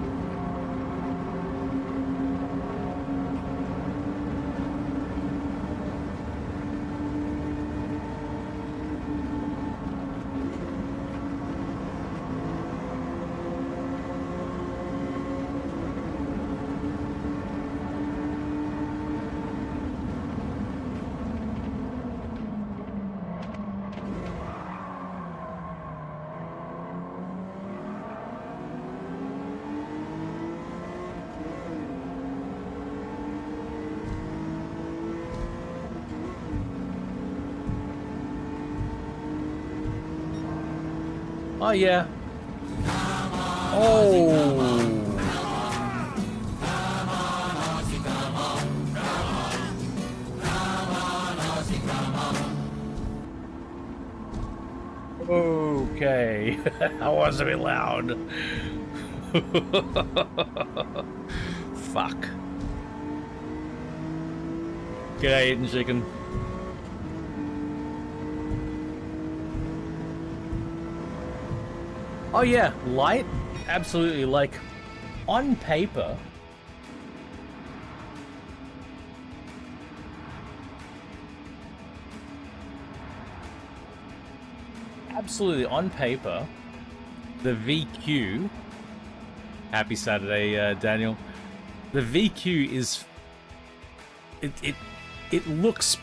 Oh, yeah. Oh. Okay. I was a bit loud. Fuck. G'day, eating chicken. Oh yeah, light? Absolutely, like, on paper... Absolutely, on paper, the VQ... Happy Saturday, Daniel. The VQ is... It looks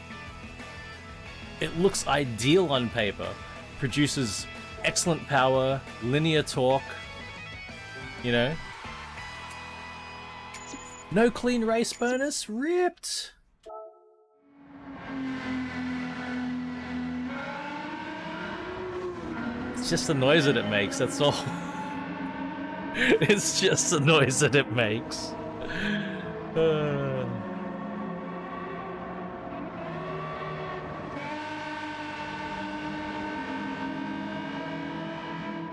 ideal on paper. Produces excellent power, linear torque, you know. No clean race bonus? Ripped! It's just the noise that it makes, that's all. It's just the noise that it makes.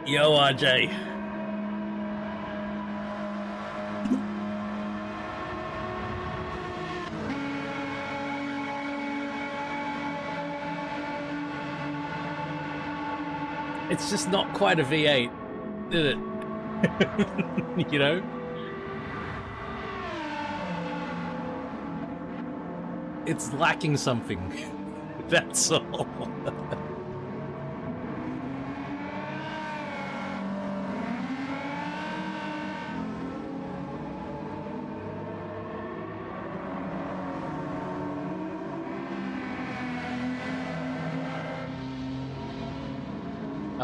Yo, RJ. It's just not quite a V8, is it? You know? It's lacking something. That's all.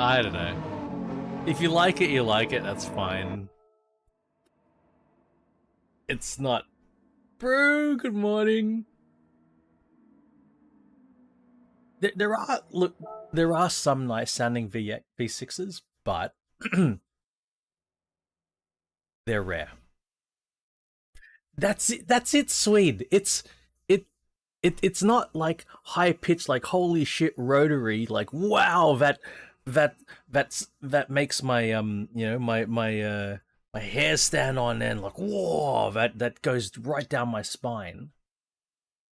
I don't know. If you like it, you like it, that's fine. It's not... Bro, good morning. There are... Look, there are some nice sounding V6s, but... they're rare. That's it, Swede. It's not like high pitched, like holy shit rotary, like wow, that makes my you know, my hair stand on end, like whoa, that goes right down my spine.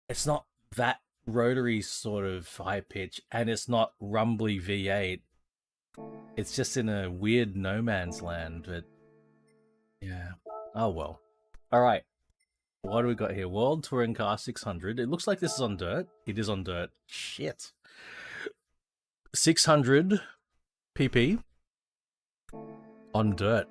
It's not that rotary sort of high pitch, and it's not rumbly V8. It's just in a weird no man's land, but yeah. Oh well. All right. What do we got here? World Touring Car 600. It looks like this is on dirt. It is on dirt. Shit. 600 PP. On dirt.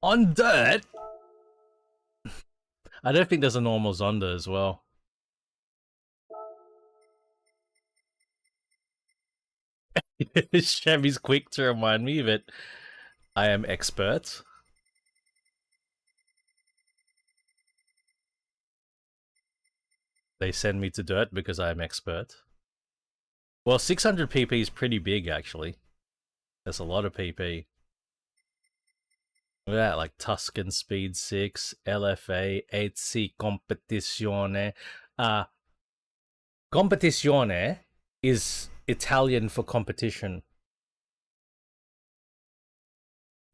On dirt? I don't think there's a normal Zonda as well. Chevy's quick to remind me that I am expert. They send me to dirt because I am expert. Well, 600 pp is pretty big, actually. That's a lot of pp. Look at that, like Tuscan Speed 6, LFA, 8C Competizione. Competizione is Italian for competition.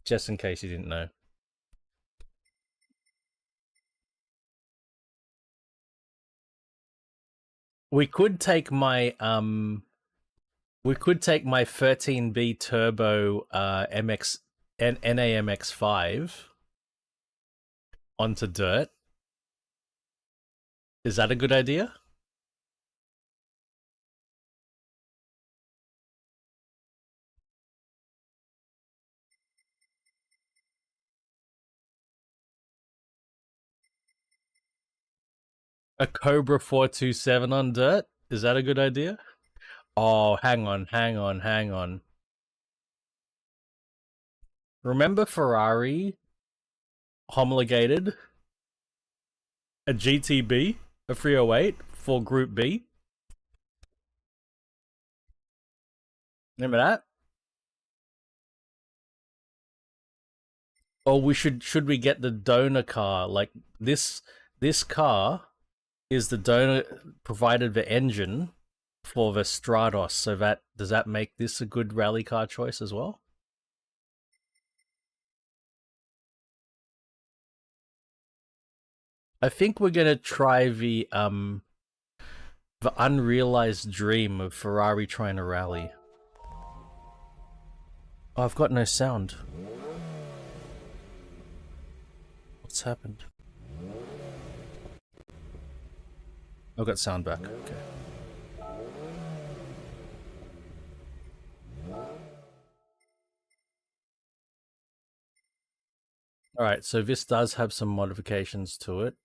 Just in case you didn't know. We could take my 13B Turbo MX NAMX5 onto dirt. Is that a good idea? A Cobra 427 on dirt? Is that a good idea? Oh, hang on. Remember Ferrari homologated a GTB, a 308 for Group B? Remember that? Or should we get the donor car? Like this car is the donor provided the engine for the Stratos, so does that make this a good rally car choice as well? I think we're gonna try the unrealized dream of Ferrari trying to rally. Oh, I've got no sound. What's happened? I've got sound back. Okay. Alright, so this does have some modifications to it.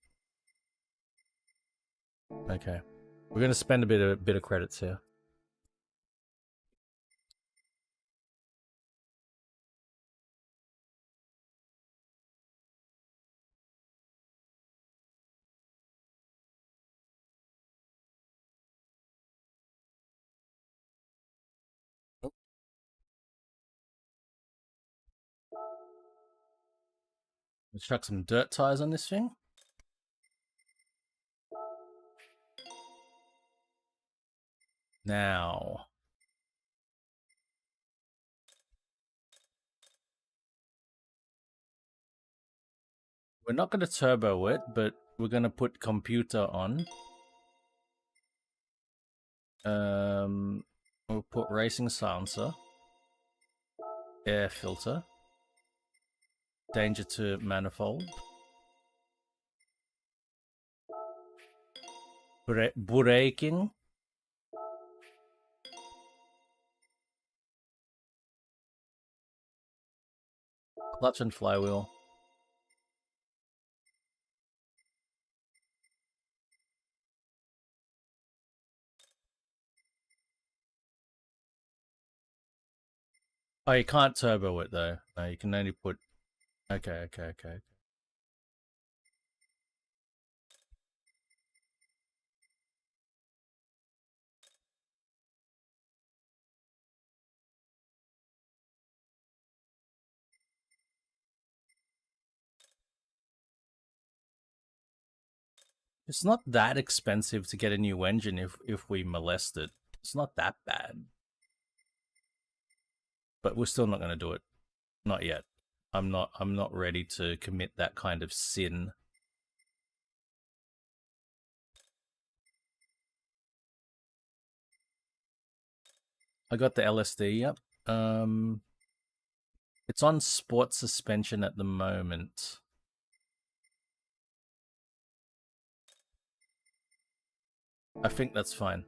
Okay. We're gonna spend a bit of credits here. Let's chuck some dirt tires on this thing. Now. We're not going to turbo it, but we're going to put computer on. We'll put racing silencer. Air filter. Danger to manifold. Braking. Clutch and flywheel. Oh, you can't turbo it though. No, you can only put... Okay. It's not that expensive to get a new engine if we molest it. It's not that bad. But we're still not going to do it. Not yet. I'm not ready to commit that kind of sin. I got the LSD, yep. It's on sport suspension at the moment. I think that's fine.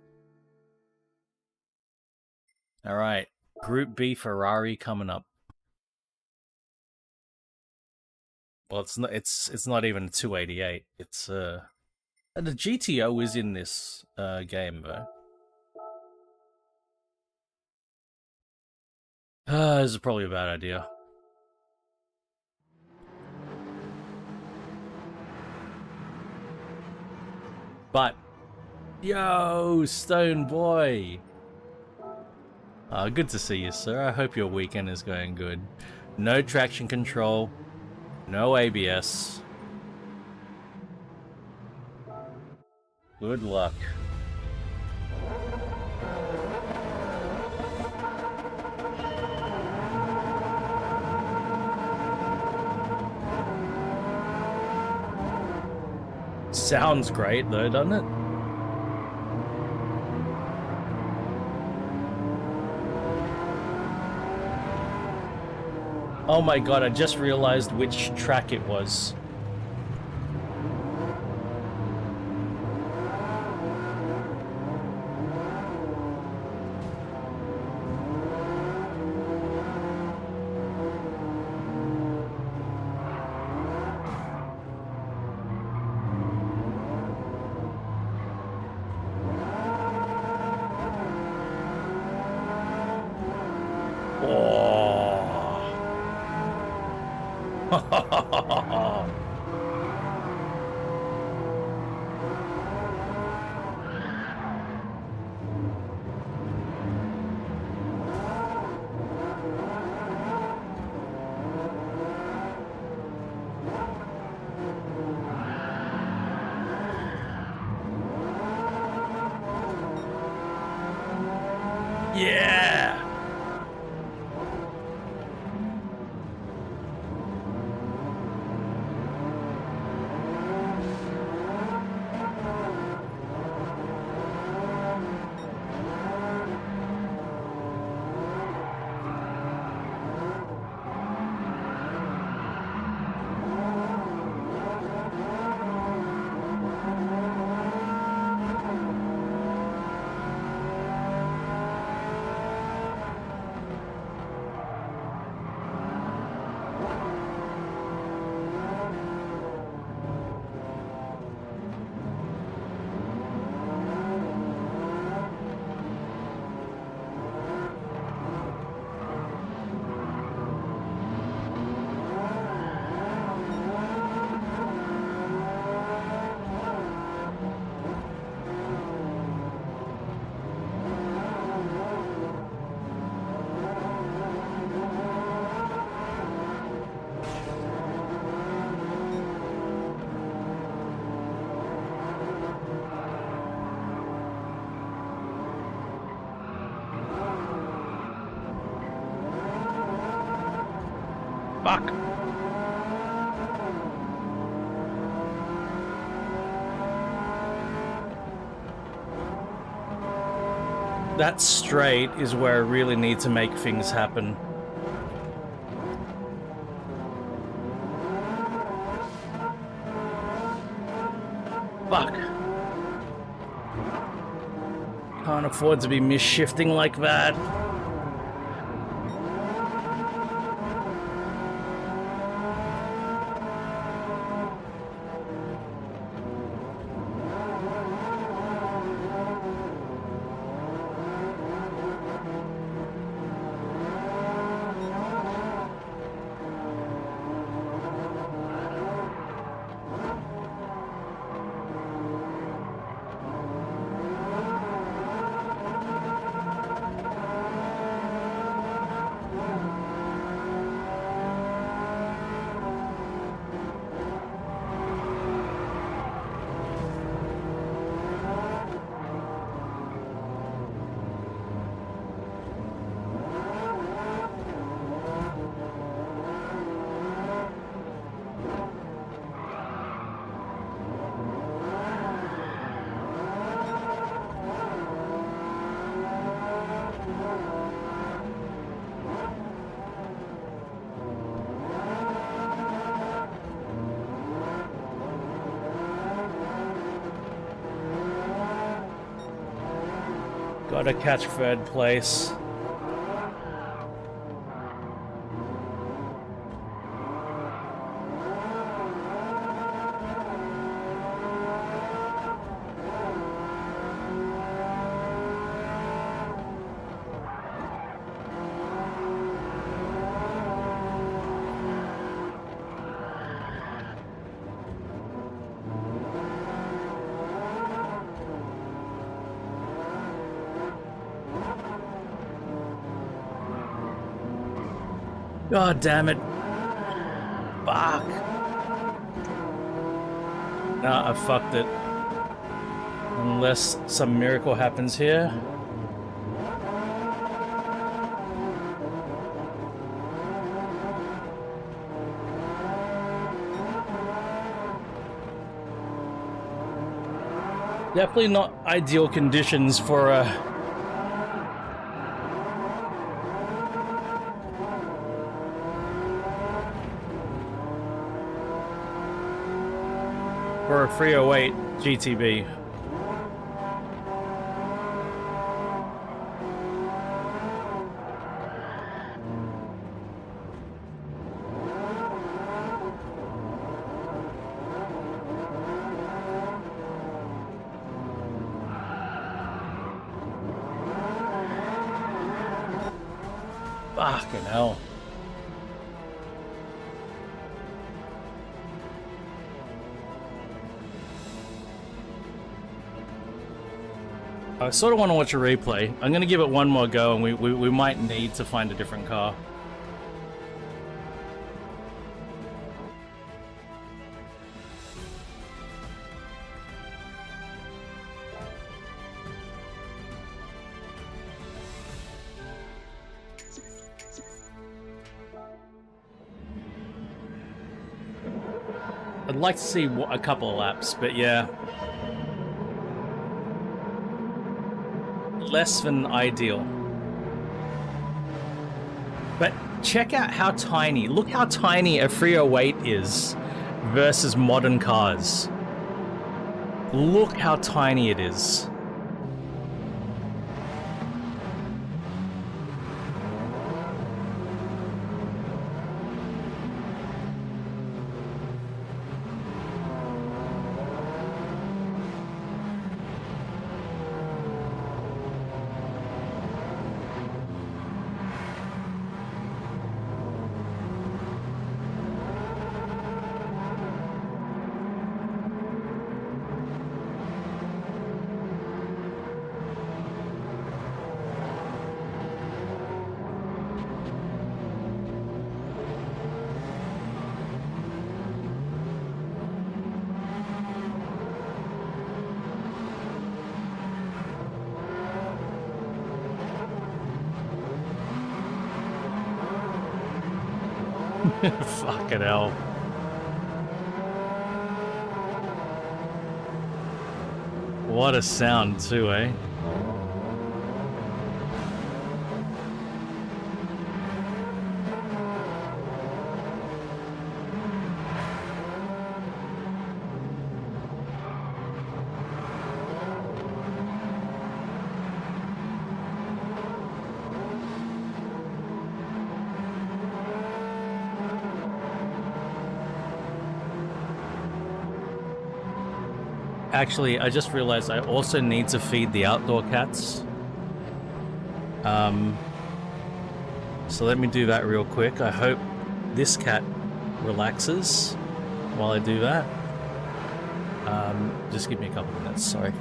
All right, Group B Ferrari coming up. Well, it's not. It's not even a 288. It's the GTO is in this game though. This is probably a bad idea. But, yo, Stone Boy. Good to see you, sir. I hope your weekend is going good. No traction control, no ABS. Good luck. Sounds great though, doesn't it? Oh my god, I just realized which track it was. Yeah! Fuck. That straight is where I really need to make things happen. Fuck. Can't afford to be misshifting like that. to catch third place. God damn it. Fuck. Nah, I fucked it. Unless some miracle happens here. Definitely not ideal conditions for a for a 308 GTB. Fucking hell. I sort of want to watch a replay. I'm going to give it one more go, and we might need to find a different car. I'd like to see a couple of laps, but yeah. Less than ideal. But check out how tiny, look how tiny a 308 is versus modern cars. Look how tiny it is. Fucking hell. What a sound too, eh? Actually, I just realized I also need to feed the outdoor cats. So let me do that real quick. I hope this cat relaxes while I do that. Just give me a couple of minutes, sorry.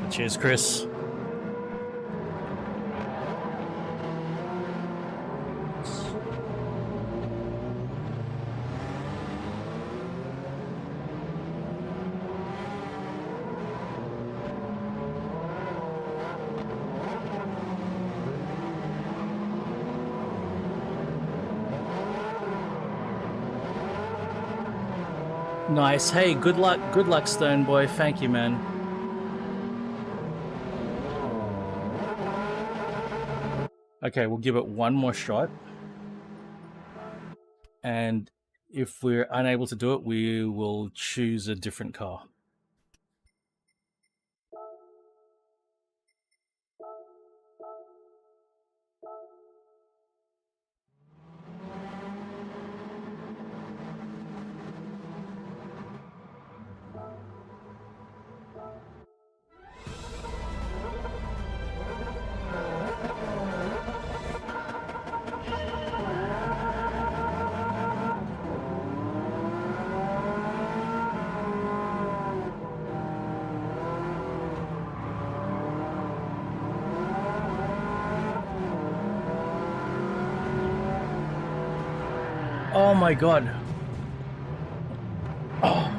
Cheers, Chris. Nice. Hey, good luck, Stone Boy. Thank you, man. Okay, we'll give it one more shot. And if we're unable to do it, we will choose a different car. Oh my god. Oh.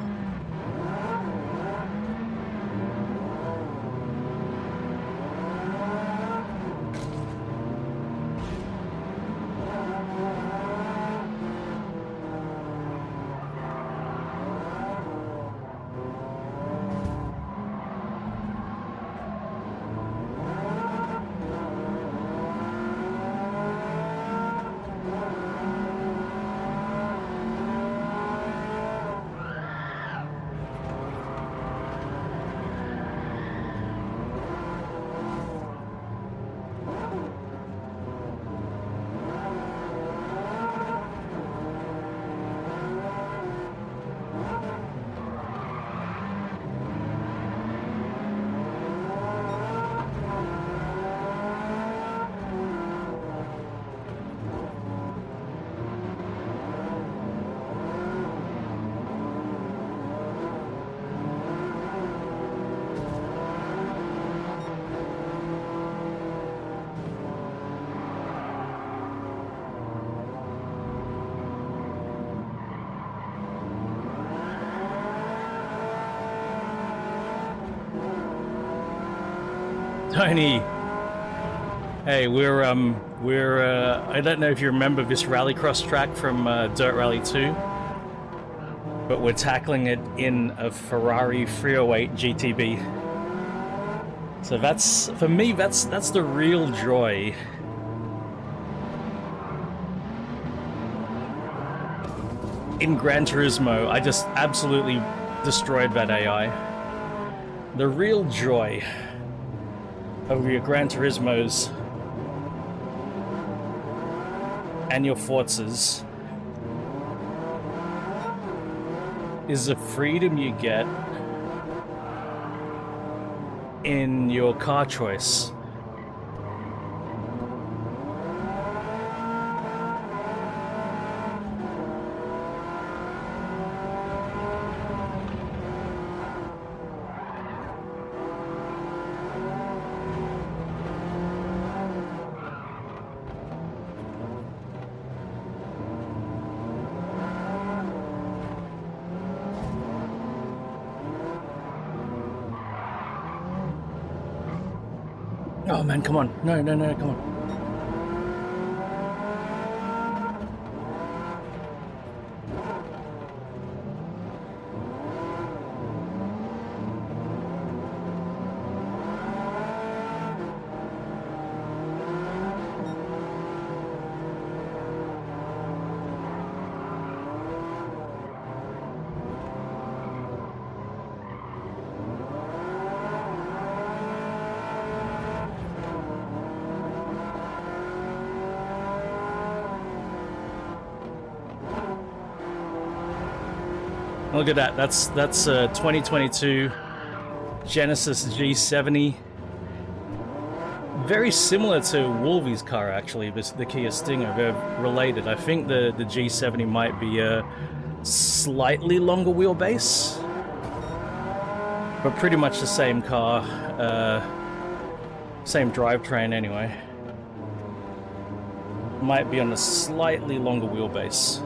Tony, hey, we're I don't know if you remember this rallycross track from Dirt Rally 2, but we're tackling it in a Ferrari 308 GTB. So that's, for me, that's the real joy. In Gran Turismo, I just absolutely destroyed that AI. The real joy of your Gran Turismos and your Forzas is the freedom you get in your car choice. Oh man, come on. No, come on. Look at that. That's 2022 Genesis G70. Very similar to Wolvie's car, actually, the Kia Stinger. They're related. I think the G70 might be a slightly longer wheelbase. but pretty much the same car, same drivetrain anyway. Might be on a slightly longer wheelbase.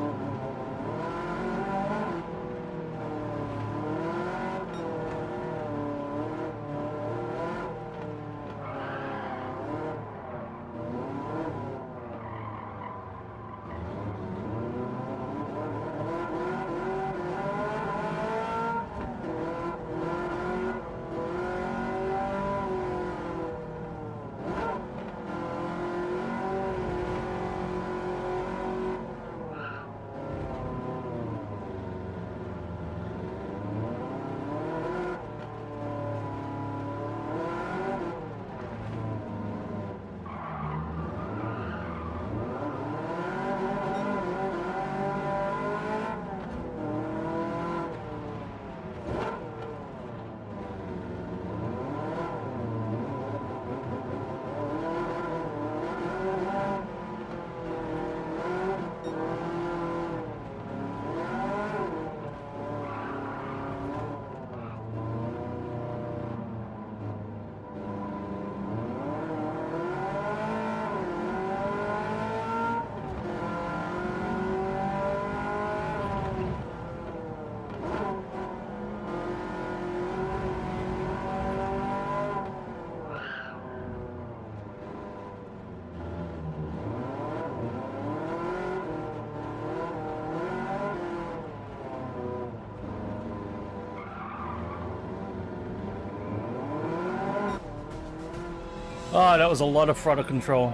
Oh, that was a lot of throttle control.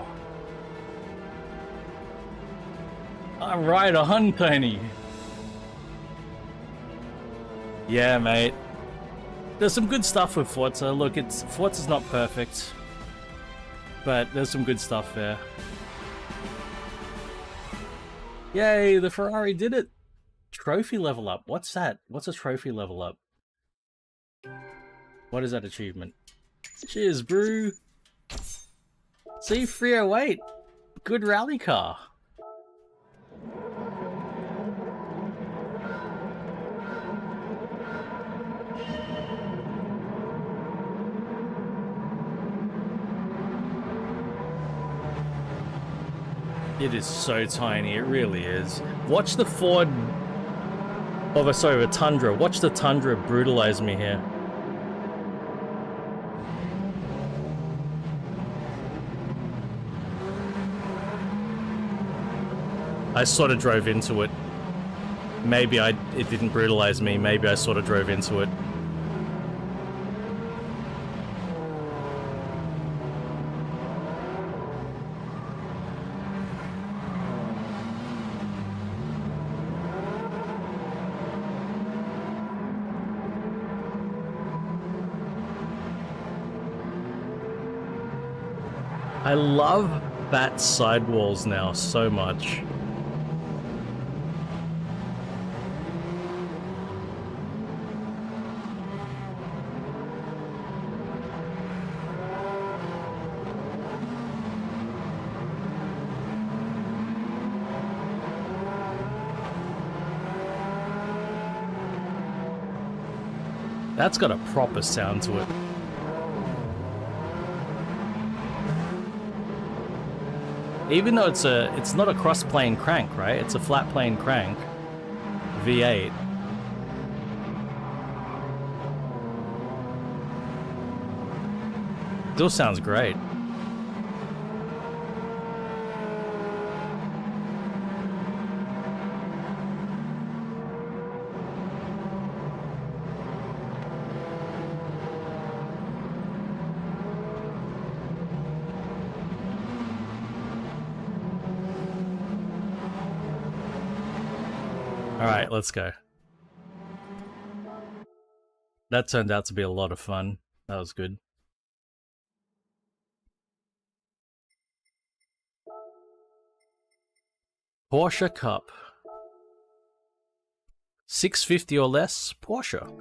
All right, a hun, Tony. Yeah, mate. There's some good stuff with Forza. Look, Forza's not perfect, but there's some good stuff there. Yay, the Ferrari did it. Trophy level up. What's that? What's a trophy level up? What is that achievement? Cheers, brew. See, 308. Good rally car. It is so tiny, it really is. Watch the Ford... Oh, sorry, the Tundra. Watch the Tundra brutalize me here. I sort of drove into it. Maybe it didn't brutalize me, maybe I sort of drove into it. I love that sidewalls now so much. That's got a proper sound to it. Even though it's not a cross-plane crank, right? It's a flat-plane crank. V8. Still sounds great. Alright, let's go. That turned out to be a lot of fun. That was good. Porsche Cup. 650 or less, Porsche.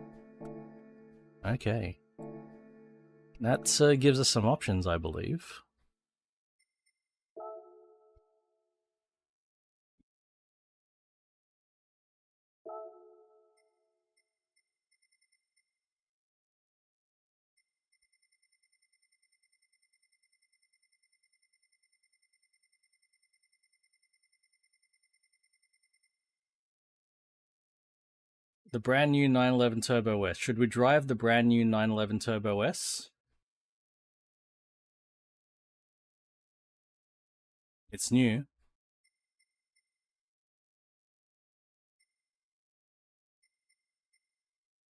Okay. That gives us some options, I believe. The brand new 911 Turbo S. Should we drive the brand new 911 Turbo S? It's new.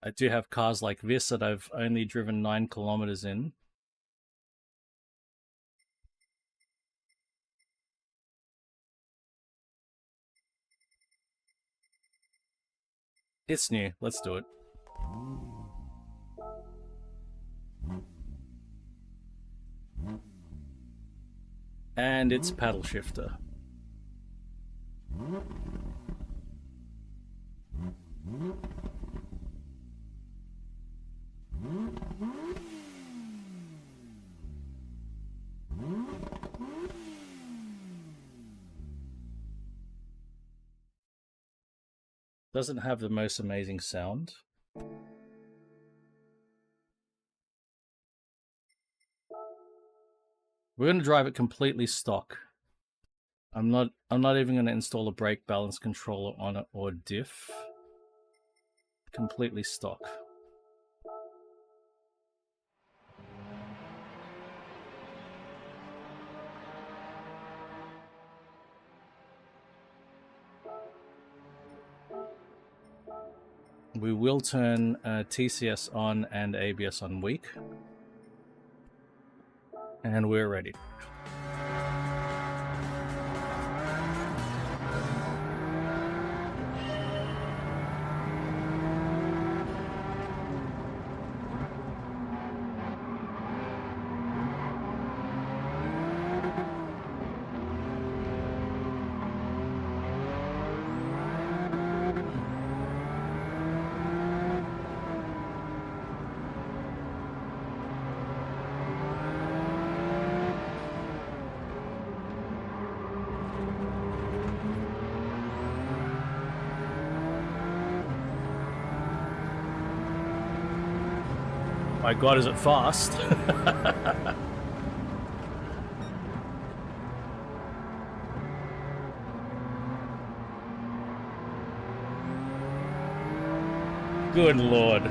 I do have cars like this that I've only driven 9 kilometers in. It's new. Let's do it. And it's paddle shifter. Doesn't have the most amazing sound. We're going to drive it completely stock. I'm not even going to install a brake balance controller on it or diff. Completely stock. We will turn TCS on and ABS on weak. And we're ready. My God, is it fast? Good Lord.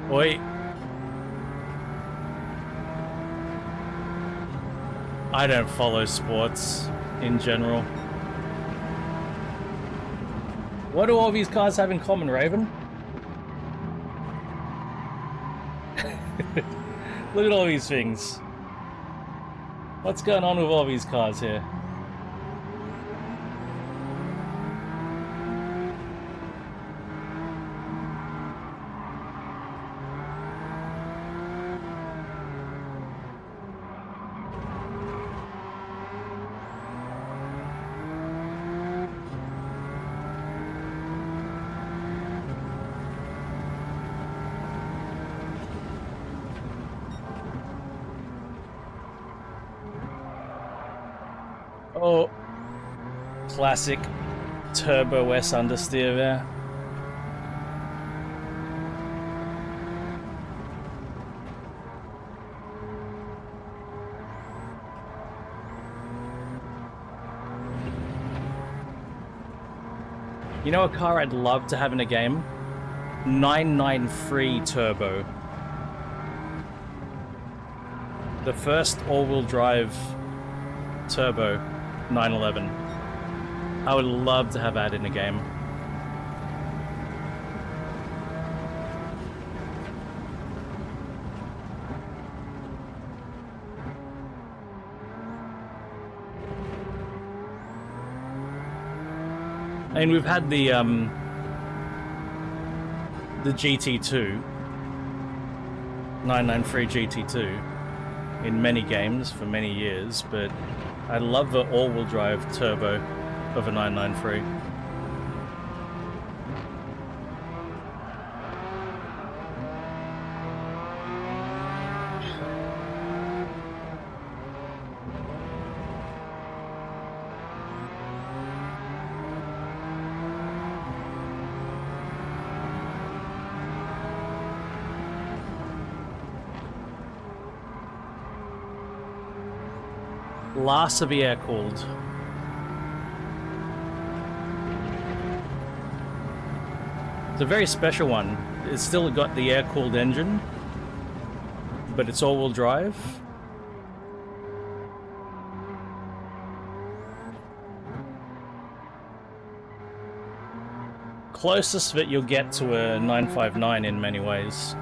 Oi. I don't follow sports in general. What do all these cars have in common, Raven? Look at all these things. What's going on with all these cars here? Oh, classic Turbo S understeer there. You know a car I'd love to have in a game? 993 Turbo. The first all-wheel drive turbo 911. I would love to have that in a game. I mean, we've had the GT2, 993 GT2, in many games for many years, but I love the all-wheel drive turbo of a 993. Last of the air cooled. It's a very special one. It's still got the air cooled engine, but it's all-wheel drive. Closest that you'll get to a 959 in many ways.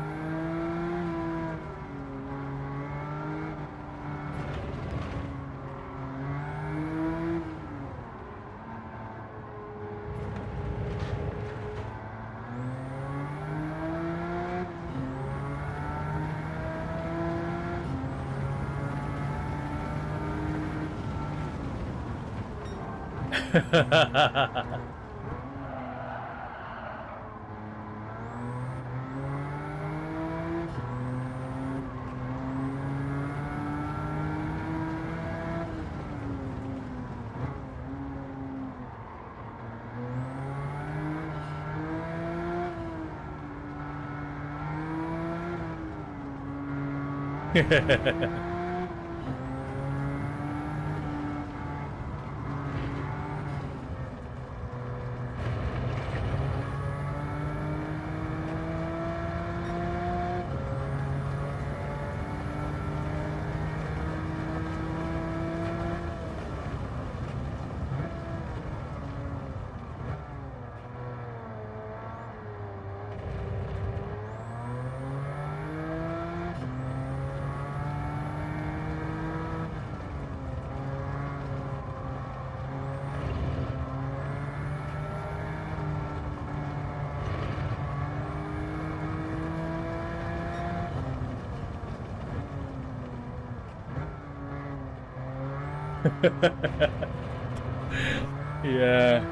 Yeah.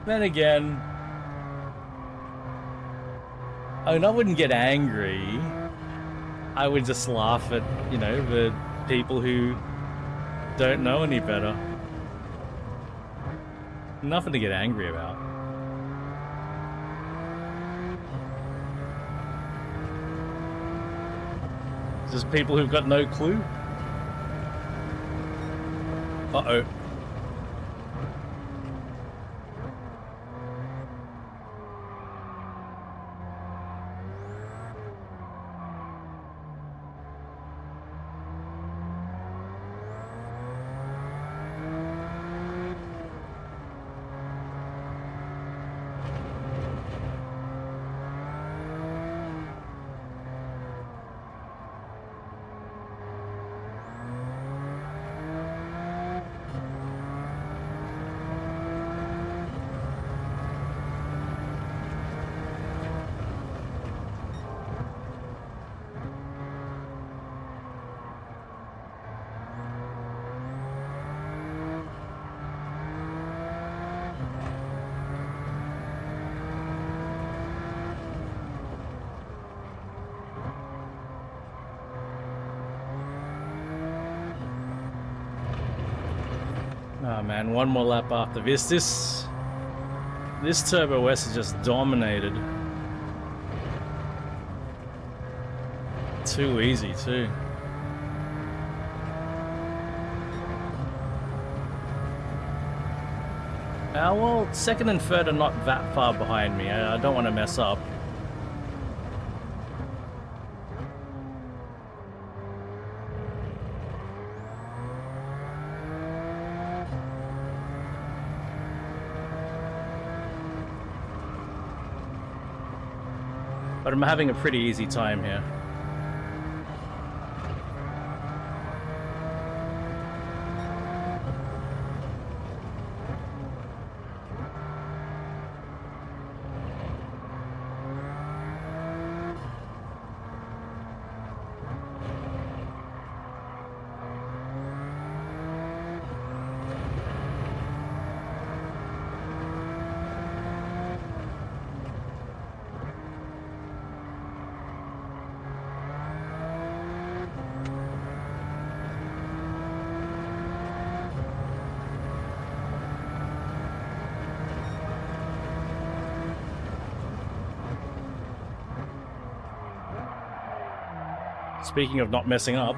Then again, I mean, I wouldn't get angry. I would just laugh at, you know, the people who don't know any better. Nothing to get angry about. Just people who've got no clue. Uh-oh. Oh man, one more lap after this. This Turbo S is just dominated. Too easy too. Well, second and third are not that far behind me. I don't want to mess up. But I'm having a pretty easy time here. Speaking of not messing up.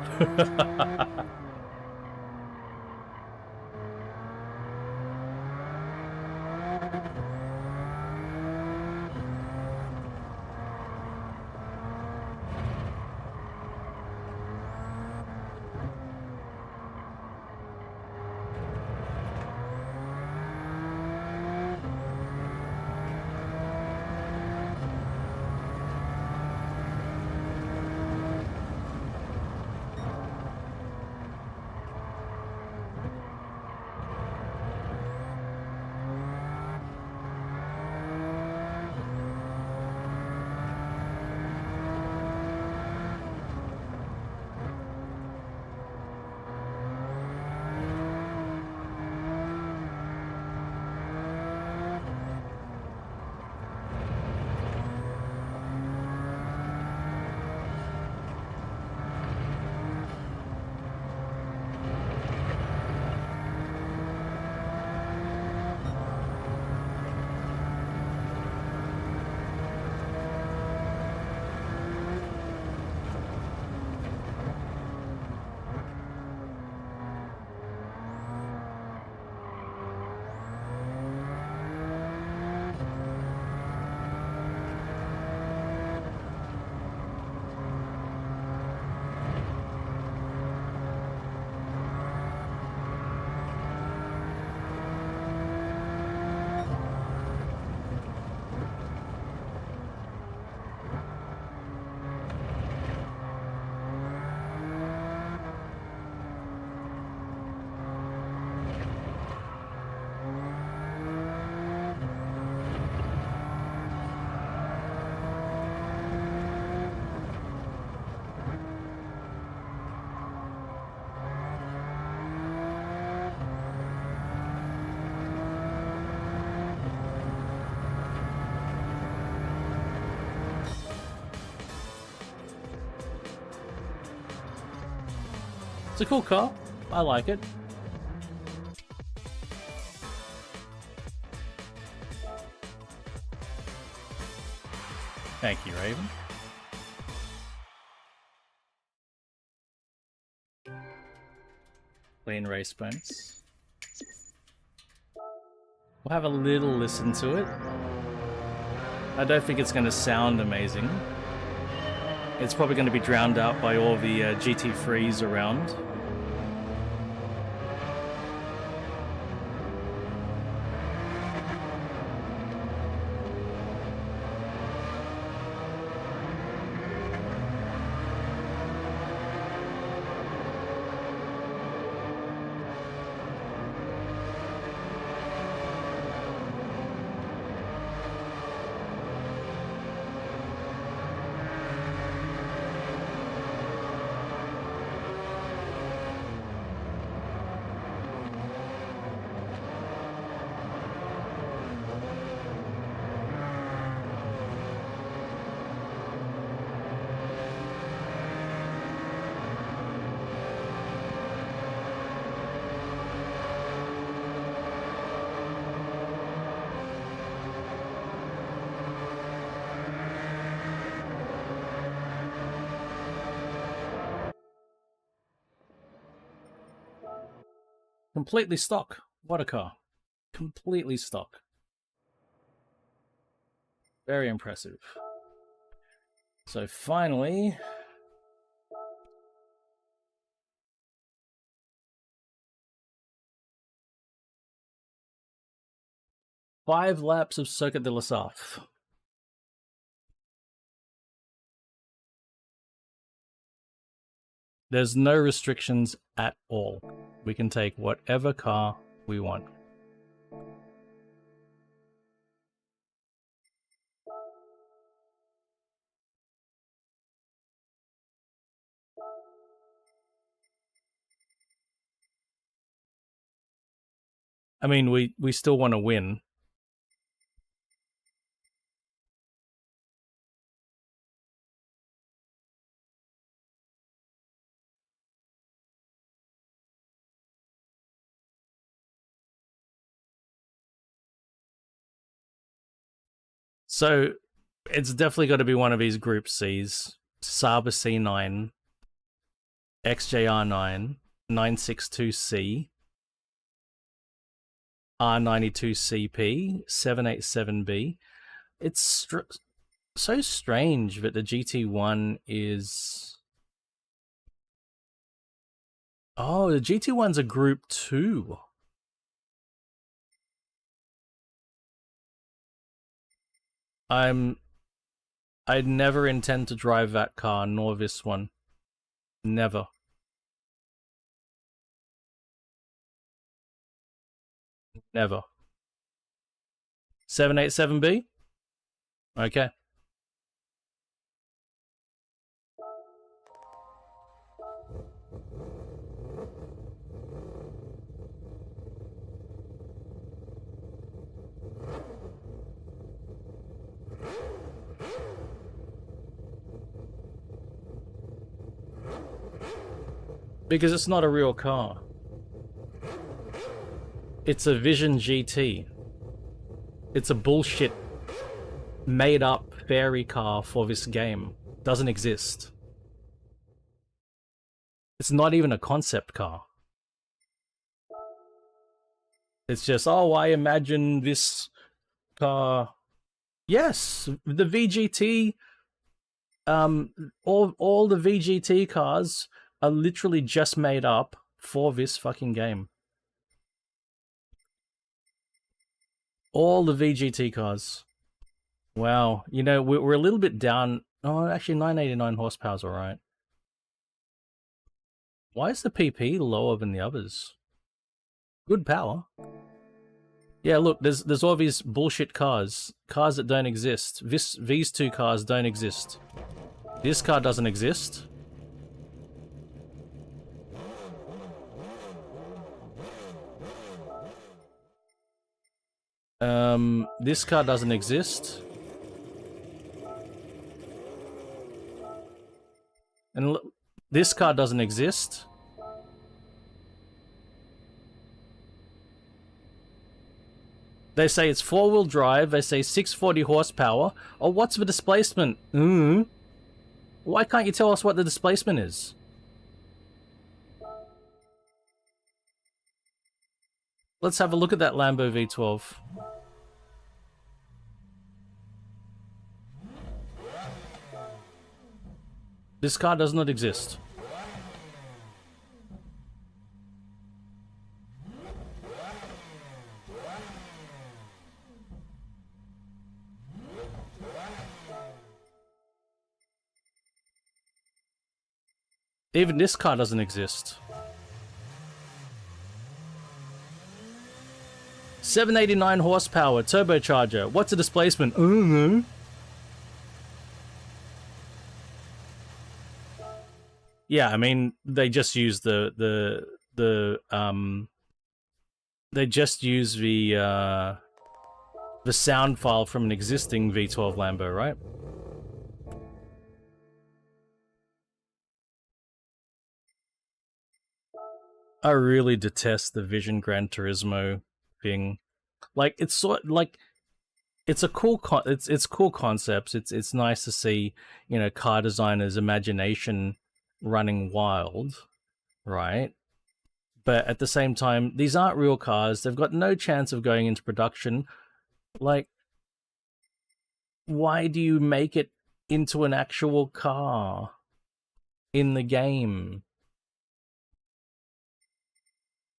It's a cool car. I like it. Thank you, Raven. Clean race points. We'll have a little listen to it. I don't think it's going to sound amazing. It's probably going to be drowned out by all the GT3s around. Completely stock. What a car. Completely stock. Very impressive. So finally, five laps of Circuit de la Sarthe. There's no restrictions at all. We can take whatever car we want. I mean, we still want to win. So it's definitely got to be one of these Group C's. Saber C9, XJR9, 962C, R92CP, 787B. It's so strange that the GT1 is... Oh, the GT1's a Group 2. I'd never intend to drive that car, nor this one. Never. Never. 787B? Okay. Because it's not a real car. It's a Vision GT. It's a bullshit made up fairy car for this game. Doesn't exist. It's not even a concept car. It's just, oh, I imagine this car. Yes, the VGT, all the VGT cars are literally just made up for this fucking game. All the VGT cars. Wow, you know, we're a little bit down. Oh, actually 989 horsepower's alright. Why is the PP lower than the others? Good power. Yeah, look, there's all these bullshit cars that don't exist. These two cars don't exist. This car doesn't exist. This car doesn't exist. And this car doesn't exist. They say it's four-wheel drive, they say 640 horsepower. Oh, what's the displacement? Why can't you tell us what the displacement is? Let's have a look at that Lambo V12. This car does not exist. Even this car doesn't exist. 789 horsepower, turbocharger. What's the displacement? I don't know. Yeah, I mean, they just use they just use the sound file from an existing V12 Lambo, right? I really detest the Vision Gran Turismo thing. Like, it's sort like it's a cool it's cool concepts. It's nice to see, you know, car designers' imagination running wild, right? But at the same time, these aren't real cars. They've got no chance of going into production. Like, why do you make it into an actual car in the game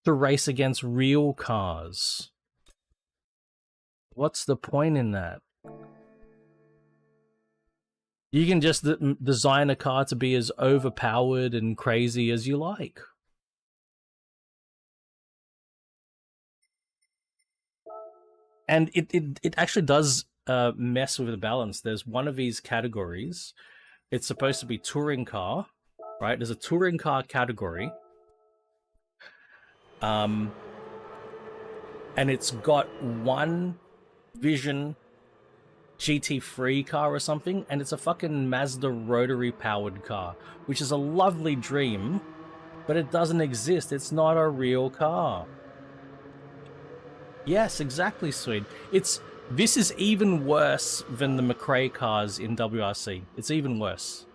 to race against real cars? What's the point in that? You can just design a car to be as overpowered and crazy as you like. And it actually does mess with the balance. There's one of these categories. It's supposed to be touring car, right? There's a touring car category. And it's got one Vision GT3 car or something, and it's a fucking Mazda rotary powered car, which is a lovely dream, but it doesn't exist. It's not a real car. Yes, exactly, Swede. This is even worse than the McRae cars in WRC. It's even worse.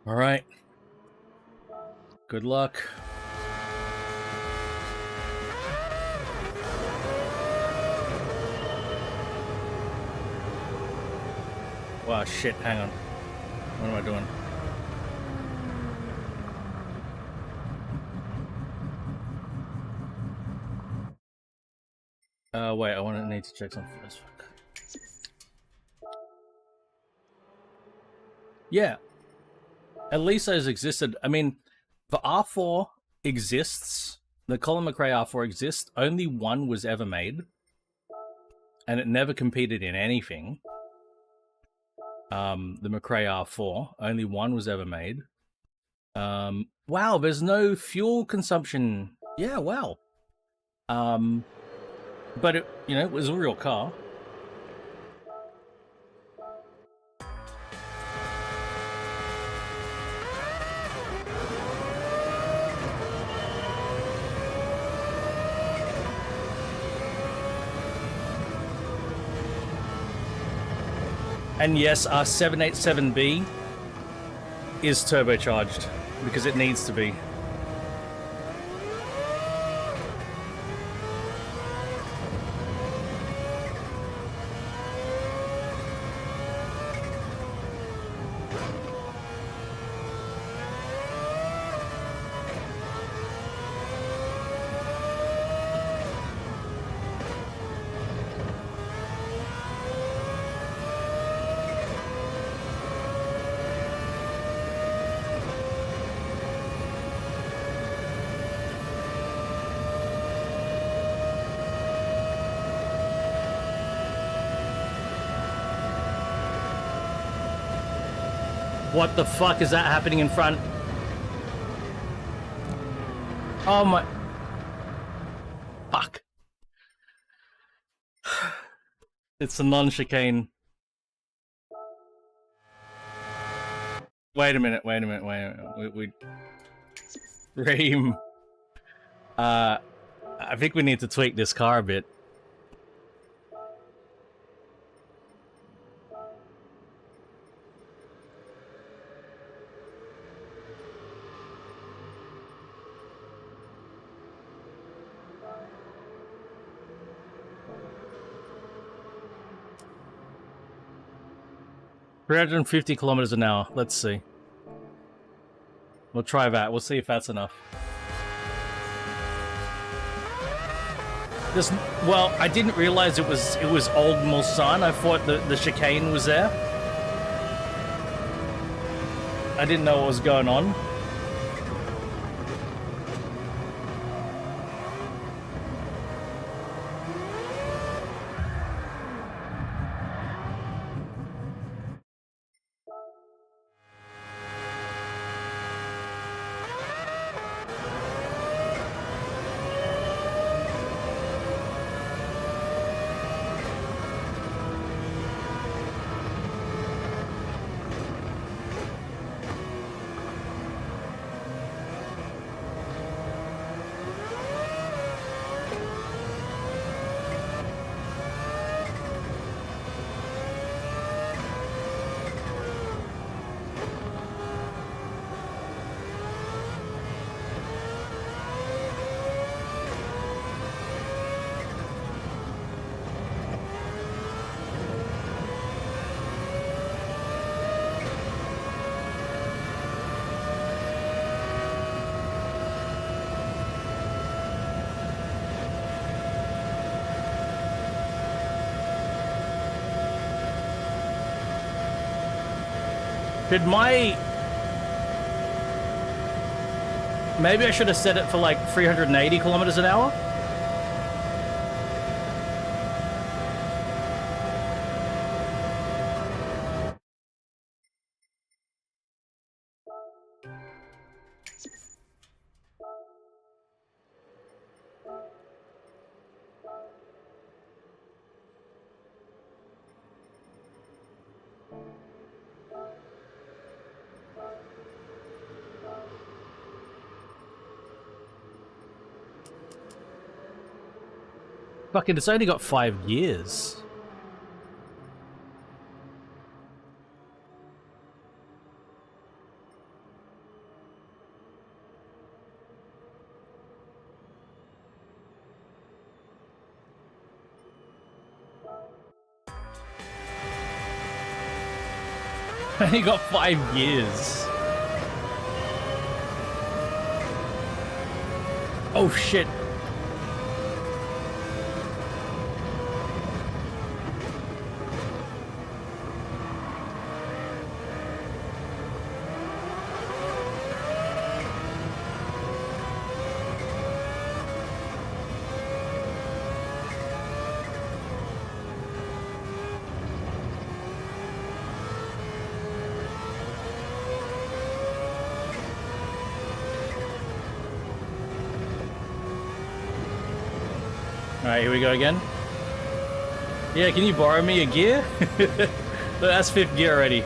All right. Good luck. Wow, shit, hang on. What am I doing? Wait, I need to check something first. Yeah. At least those existed. I mean, the R4 exists. The Colin McRae R4 exists. Only one was ever made. And it never competed in anything. The McRae R4. Only one was ever made. Wow, there's no fuel consumption. Yeah, wow. But it, you know, it was a real car. And yes, our 787B is turbocharged because it needs to be. What the fuck is that happening in front? Oh my... Fuck. It's a non-chicane. Wait a minute. Reem. I think we need to tweak this car a bit. $350 kilometers an hour. Let's see. We'll try that. We'll see if that's enough. Well, I didn't realize it was Old Mulsanne. I thought the chicane was there. I didn't know what was going on. Should my... Maybe I should have set it for like 380 kilometers an hour? Fucking, it's only got 5 years. Only got 5 years. Oh shit. Alright, here we go again. Yeah, can you borrow me a gear? That's 5th gear already.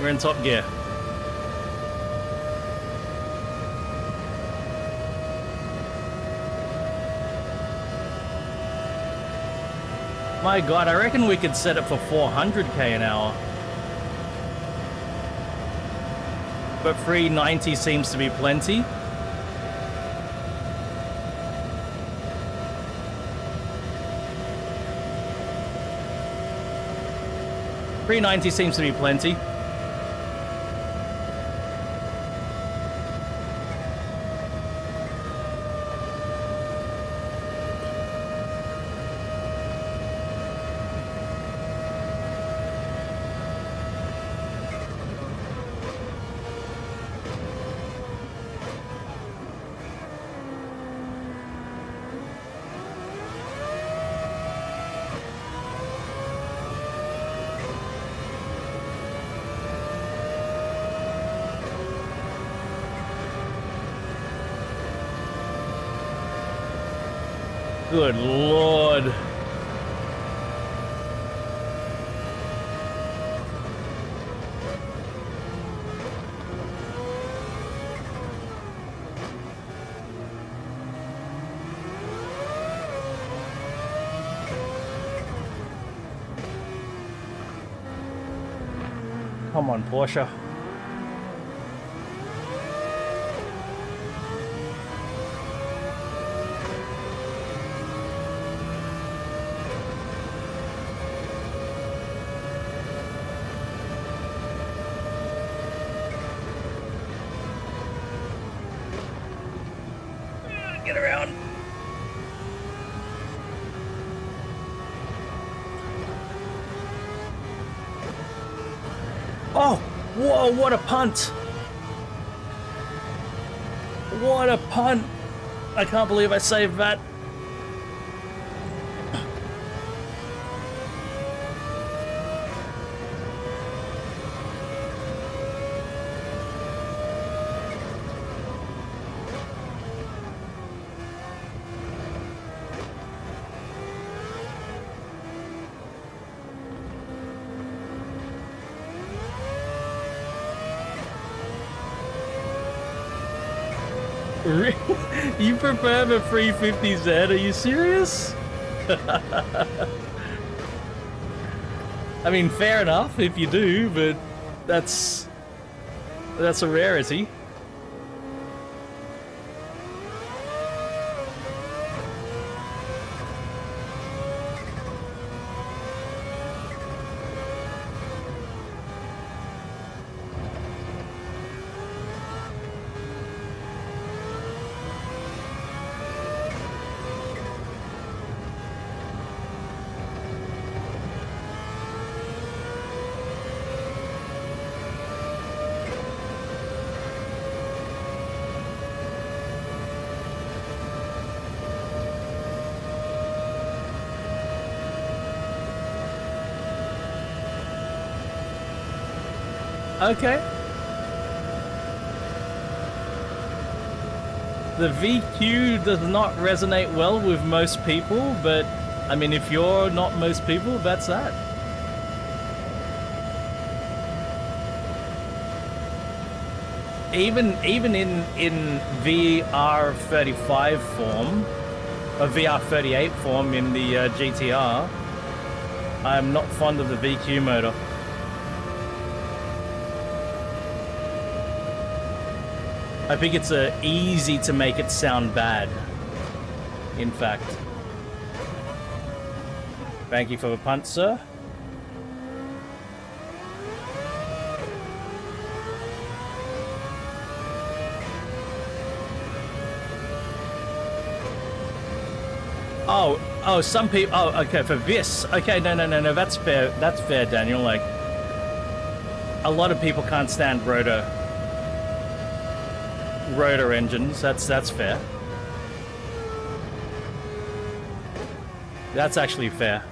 We're in top gear. My god, I reckon we could set it for 400k an hour. But 390 seems to be plenty. $390 seems to be plenty. Good lord. Come on, Porsche. Get around. Oh, whoa, what a punt. What a punt. I can't believe I saved that. You prefer the 350Z? Are you serious? I mean, fair enough if you do, but that's a rarity. Okay. The VQ does not resonate well with most people, but I mean, if you're not most people, that's that. Even in VR35 form, or VR38 form in the GTR, I'm not fond of the VQ motor. I think it's easy to make it sound bad, in fact. Thank you for the punt, sir. Oh, some people. Oh, okay, for this. Okay, no, that's fair. That's fair, Daniel. Like, a lot of people can't stand rotor engines. That's fair. That's actually fair.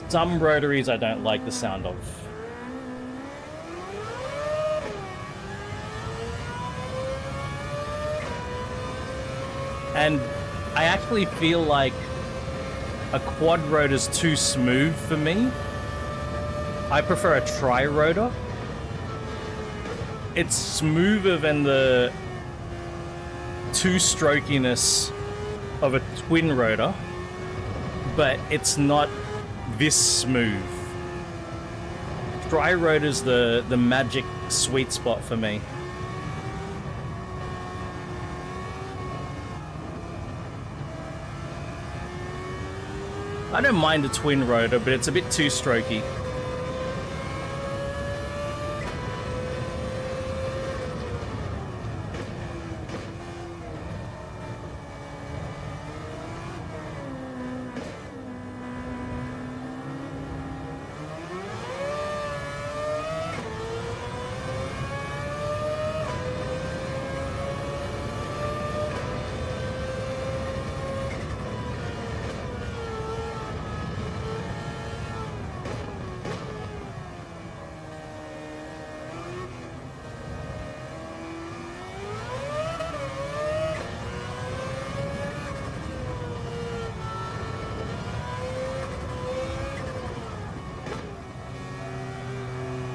Some rotaries I don't like the sound of. And I actually feel like a quad rotor's too smooth for me. I prefer a tri-rotor. It's smoother than the two-strokiness of a twin rotor, but it's not this smooth. Tri-rotor's the magic sweet spot for me. I don't mind a twin rotor, but it's a bit too strokey.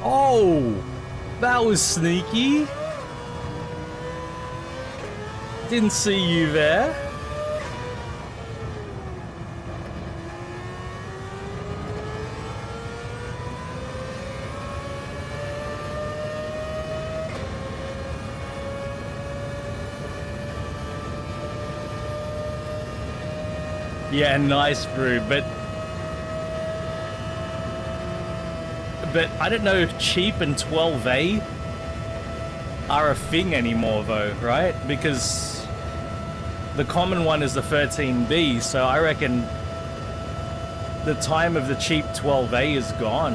Oh, that was sneaky. Didn't see you there. Yeah, nice, Brew, but I don't know if cheap and 12A are a thing anymore, though, right? Because the common one is the 13B, so I reckon the time of the cheap 12A is gone.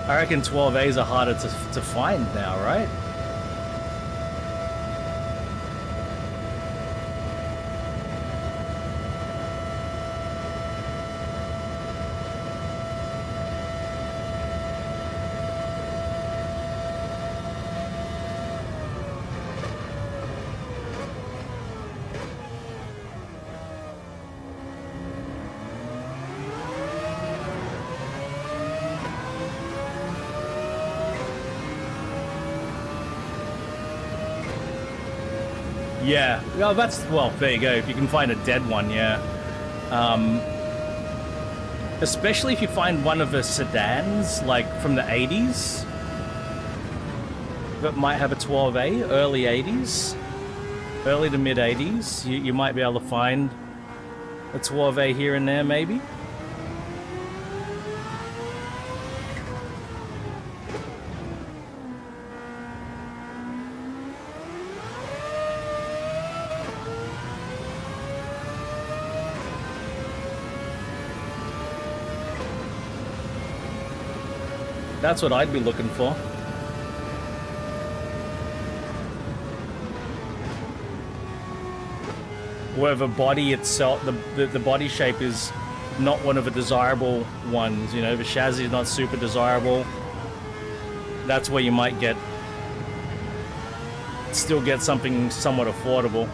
I reckon 12As are harder to find now, right? Yeah, well, there you go. If you can find a dead one, yeah. Especially if you find one of the sedans, like from the 80s, that might have a 12A, early 80s, early to mid 80s. You might be able to find a 12A here and there, maybe. That's what I'd be looking for. whether body itself, the body shape is not one of the desirable ones. You know, the chassis is not super desirable. That's where you might still get something somewhat affordable.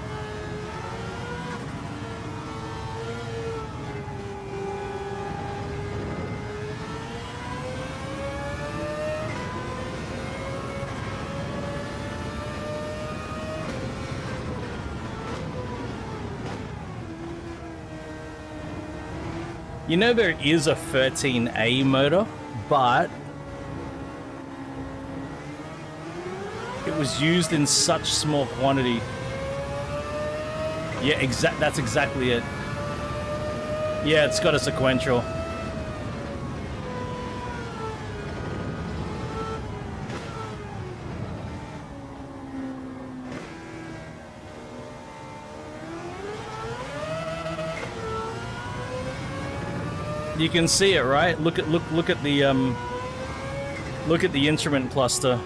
You know, there is a 13A motor, but it was used in such small quantity. Yeah, that's exactly it. Yeah, it's got a sequential. You can see it, right? Look at the instrument cluster.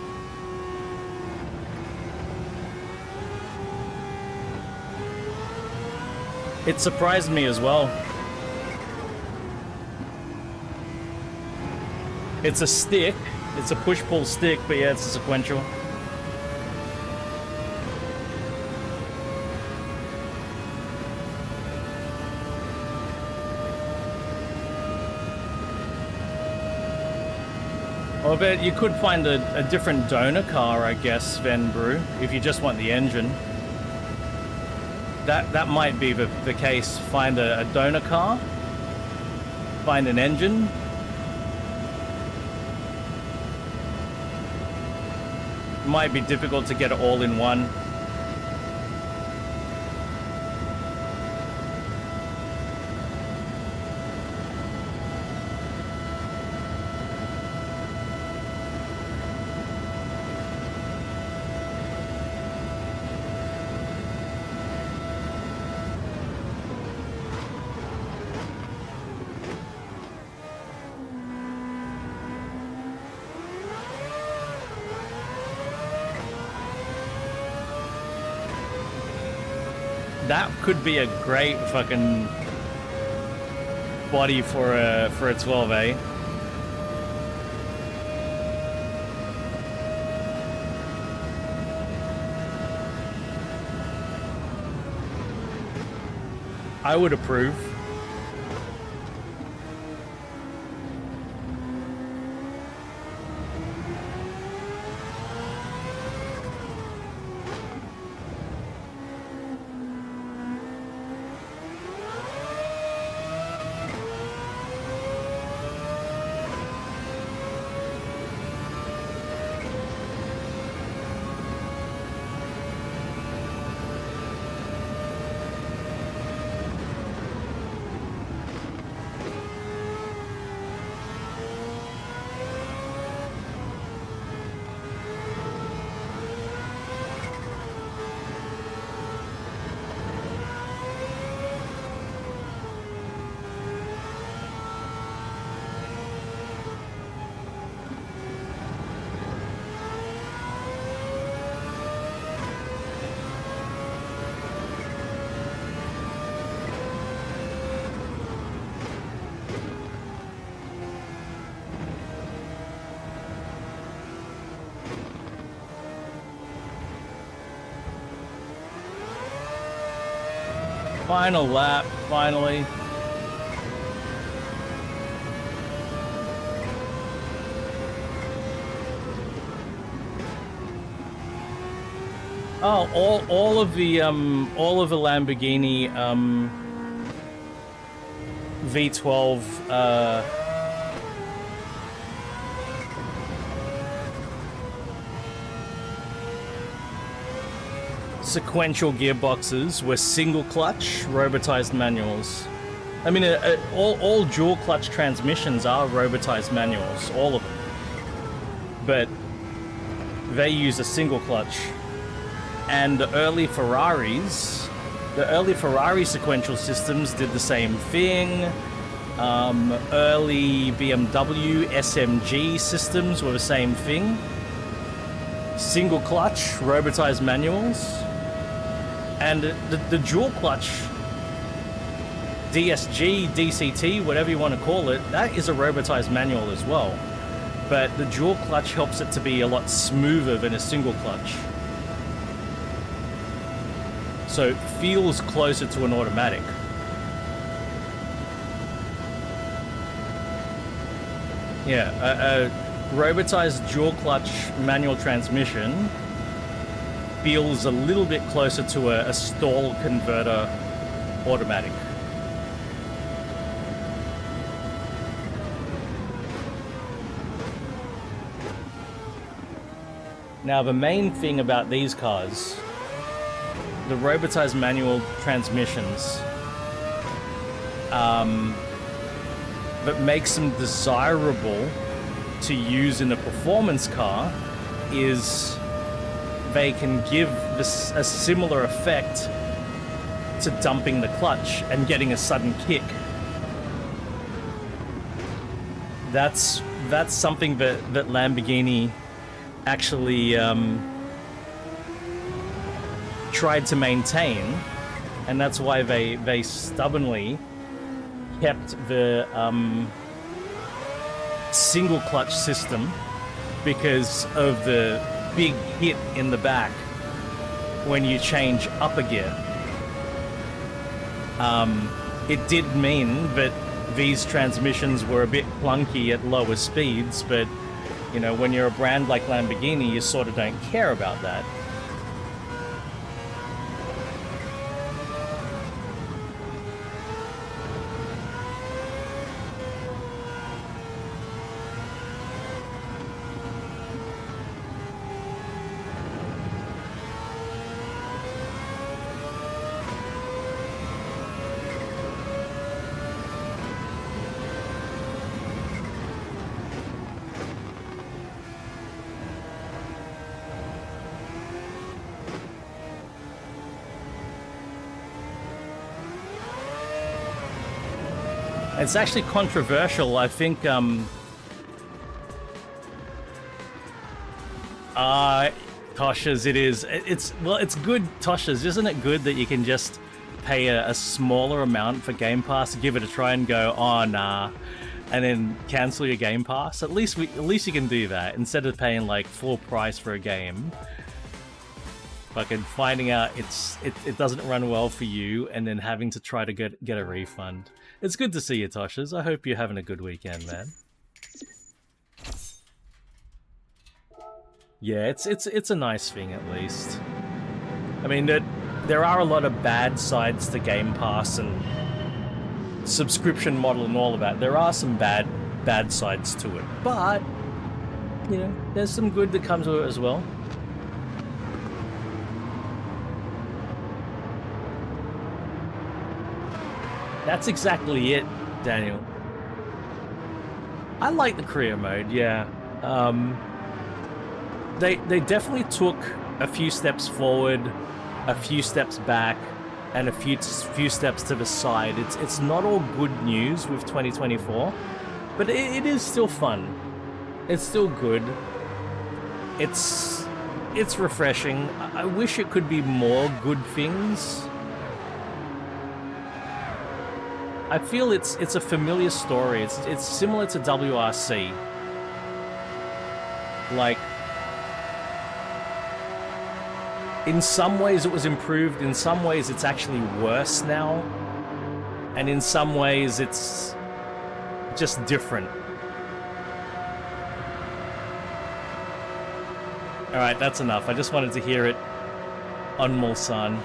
It surprised me as well. It's a stick. It's a push-pull stick, but yeah, it's a sequential. I bet you could find a different donor car, I guess, Van Brew, if you just want the engine. That might be the case. Find a donor car, find an engine. Might be difficult to get it all in one. That could be a great fucking body for a 12A. I would approve. Final lap, finally. Oh, all of the Lamborghini V12 sequential gearboxes were single clutch robotized manuals. I mean, all dual clutch transmissions are robotized manuals, all of them. But they use a single clutch. And the early Ferrari sequential systems did the same thing. Early BMW SMG systems were the same thing. Single clutch robotized manuals. And the dual clutch, DSG, DCT, whatever you want to call it, that is a robotized manual as well. But the dual clutch helps it to be a lot smoother than a single clutch. So it feels closer to an automatic. Yeah, a robotized dual clutch manual transmission feels a little bit closer to a stall converter automatic. Now, the main thing about these cars, the robotized manual transmissions, that makes them desirable to use in a performance car is they can give this a similar effect to dumping the clutch and getting a sudden kick. That's something that Lamborghini actually tried to maintain, and that's why they stubbornly kept the single clutch system, because of the big hit in the back when you change up a gear. It did mean that these transmissions were a bit clunky at lower speeds, but you know, when you're a brand like Lamborghini, you sort of don't care about that. It's actually controversial. I think Toshas, it is. It's good, Toshas. Isn't it good that you can just pay a smaller amount for Game Pass, give it a try and go, oh nah, and then cancel your Game Pass? At least you can do that instead of paying like full price for a game. Fucking finding out it doesn't run well for you and then having to try to get a refund. It's good to see you, Toshas. I hope you're having a good weekend, man. Yeah, it's a nice thing at least. I mean, there are a lot of bad sides to Game Pass and subscription model and all of that. There are some bad sides to it, but you know, there's some good that comes with it as well. That's exactly it, Daniel. I like the career mode, yeah. They definitely took a few steps forward, a few steps back, and a few steps to the side. It's not all good news with 2024, but it is still fun. It's still good. It's refreshing. I wish it could be more good things. I feel it's a familiar story. It's similar to WRC. Like, in some ways it was improved, in some ways it's actually worse now, and in some ways it's just different. Alright, that's enough. I just wanted to hear it on Mulsanne.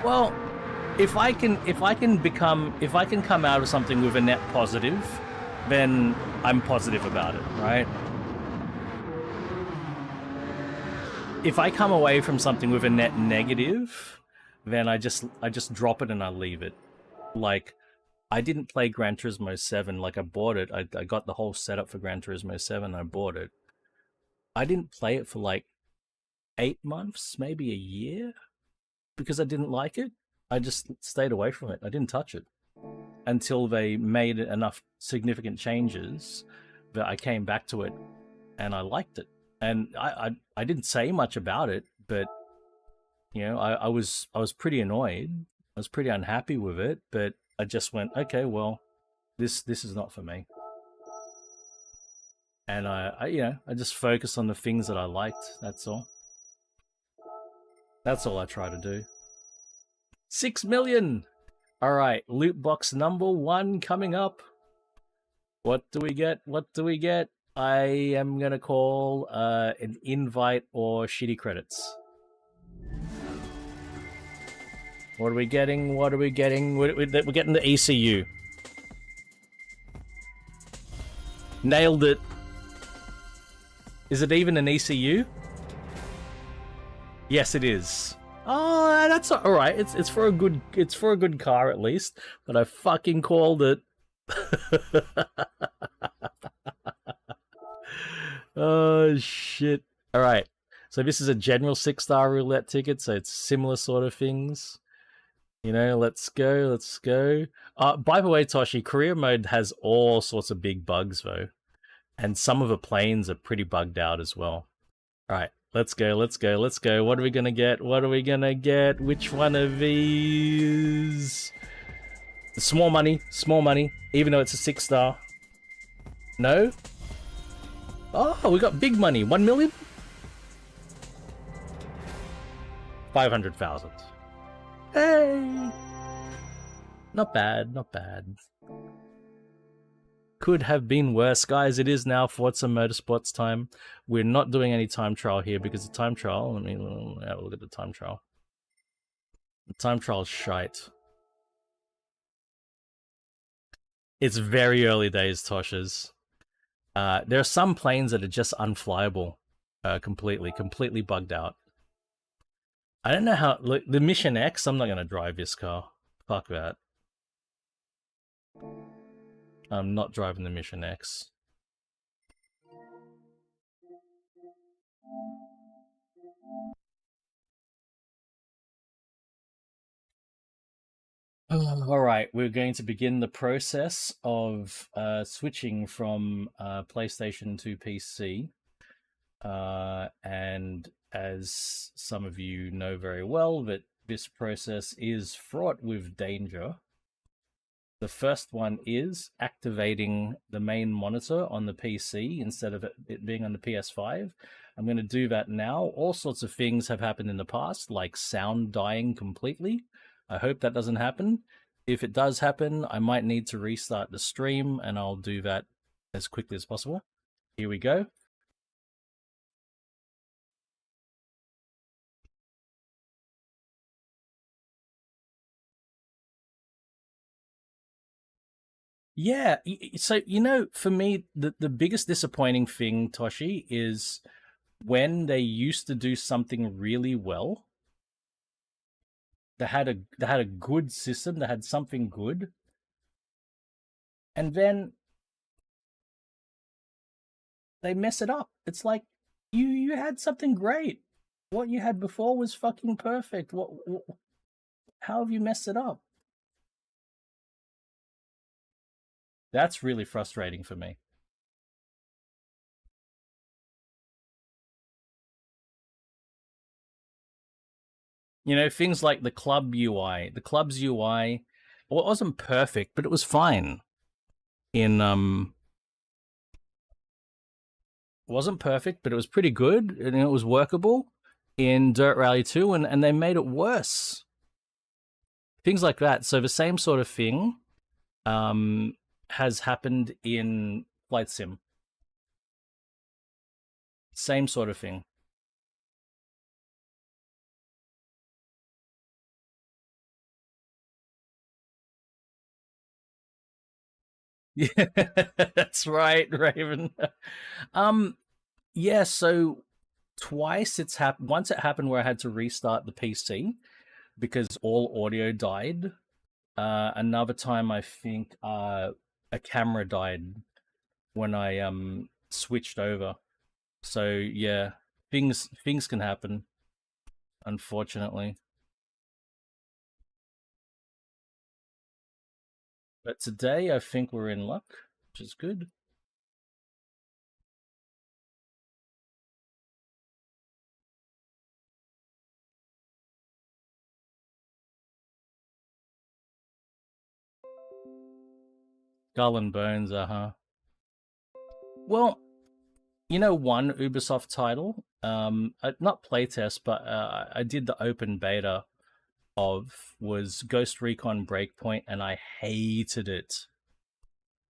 Well, if I can come out of something with a net positive, then I'm positive about it, right? If I come away from something with a net negative, then I just drop it and I leave it. Like, I didn't play Gran Turismo 7, like I bought it. I got the whole setup for Gran Turismo 7, I bought it. I didn't play it for like 8 months, maybe a year, because I didn't like it. I just stayed away from it. I didn't touch it until they made enough significant changes that I came back to it and I liked it. And I didn't say much about it, but you know, I was pretty annoyed. I was pretty unhappy with it, but I just went, okay, well, this is not for me. And I just focused on the things that I liked. That's all. That's all I try to do. 6 million. All right, loot box number 1 coming up. What do we get? What do we get? I am gonna call an invite or shitty credits. What are we getting? What are we getting? We're getting the ECU. Nailed it. Is it even an ECU? Yes, it is. Oh, that's all right. It's for a good car at least. But I fucking called it. Oh shit! All right. So this is a general 6-star roulette ticket. So it's similar sort of things. You know, let's go, let's go. By the way, Toshi, career mode has all sorts of big bugs though, and some of the planes are pretty bugged out as well. All right. Let's go, let's go, let's go. What are we gonna get? What are we gonna get? Which one of these? Small money, even though it's a 6-star. No? Oh, we got big money. 1 million? 500,000. Hey! Not bad, not bad. Could have been worse, guys. It is now Forza Motorsport's time. We're not doing any time trial here because the time trial, let me have a look at the time trial. The time trial's shite. It's very early days, Toshas. There are some planes that are just unflyable, completely bugged out. I don't know how, look, the Mission X, I'm not going to drive this car. Fuck that. I'm not driving the Mission X. Alright, we're going to begin the process of switching from PlayStation to PC. And as some of you know very well, that this process is fraught with danger. The first one is activating the main monitor on the PC instead of it being on the PS5. I'm going to do that now. All sorts of things have happened in the past, like sound dying completely. I hope that doesn't happen. If it does happen, I might need to restart the stream, and I'll do that as quickly as possible. Here we go. Yeah, so you know, for me, the biggest disappointing thing, Toshi, is when they used to do something really well. They had a good system, they had something good, and then they mess it up. It's like you had something great. What you had before was fucking perfect. How have you messed it up? That's really frustrating for me. You know, things like the club UI. The club's UI, well, it wasn't perfect, but it was fine. In it wasn't perfect, but it was pretty good, and it was workable in Dirt Rally 2, and they made it worse. Things like that. So the same sort of thing has happened in Flight Sim. Same sort of thing. Yeah, that's right, Raven. Yeah, so twice it's happened. Once it happened where I had to restart the PC because all audio died. Another time I think a camera died when I switched over. So yeah, things can happen, unfortunately. But today I think we're in luck, which is good. Skull and Bones, Well, one Ubisoft title, not playtest, but I did the open beta of was Ghost Recon Breakpoint, and I hated it.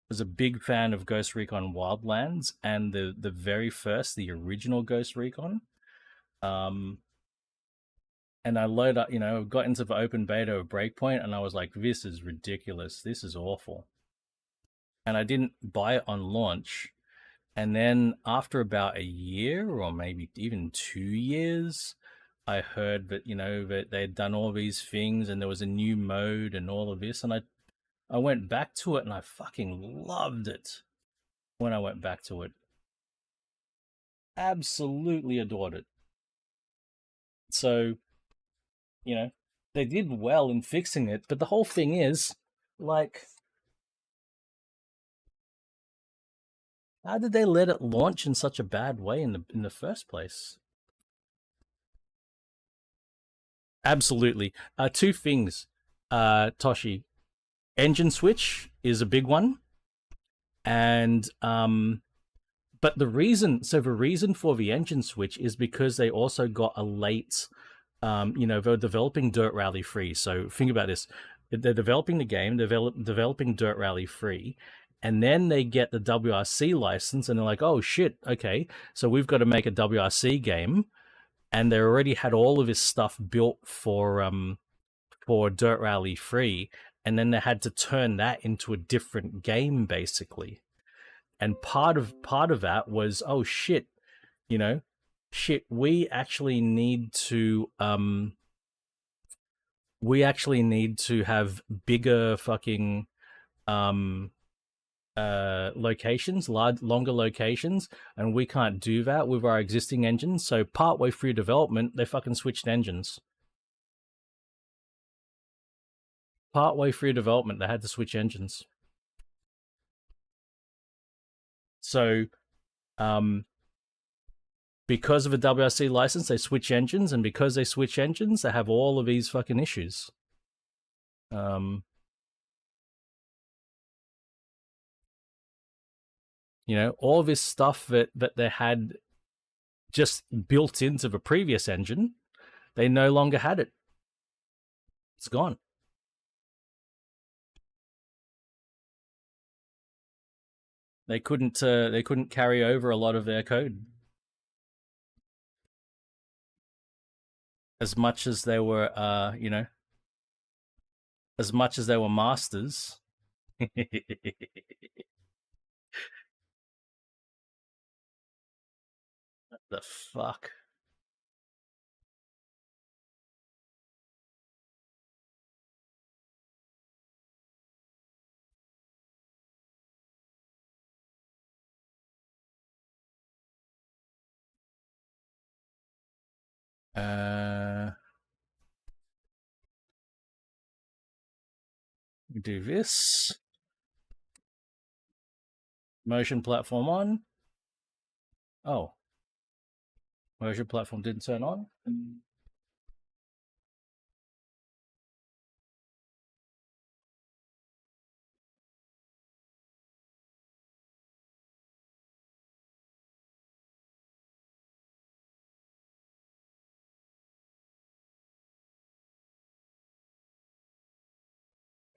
I was a big fan of Ghost Recon Wildlands and the very first, the original Ghost Recon. And I load up, got into the open beta of Breakpoint, and I was like, this is ridiculous. This is awful. And I didn't buy it on launch. And then after about a year or maybe even 2 years, I heard that, that they'd done all these things and there was a new mode and all of this. And I went back to it and I fucking loved it when I went back to it. Absolutely adored it. So, they did well in fixing it. But the whole thing is, like, how did they let it launch in such a bad way in the first place? Absolutely. Two things, Toshi. Engine switch is a big one, and but the reason for the engine switch is because they also got a late, they're developing Dirt Rally 3. So think about this: they're developing the game, developing Dirt Rally 3. And then they get the WRC license, and they're like, "Oh shit, okay, so we've got to make a WRC game." And they already had all of this stuff built for Dirt Rally 3, and then they had to turn that into a different game, basically. And part of that was, oh shit, we actually need to have bigger fucking locations, longer locations, and we can't do that with our existing engines. So partway through development, they fucking switched engines. Partway through development, they had to switch engines. So, because of a WRC license, they switch engines, and because they switch engines, they have all of these fucking issues. All this stuff that they had just built into the previous engine, they no longer had it. It's gone. They couldn't carry over a lot of their code. As much as they were as much as they were masters. What the fuck? We do this. Motion platform on. Oh. Motion platform didn't turn on.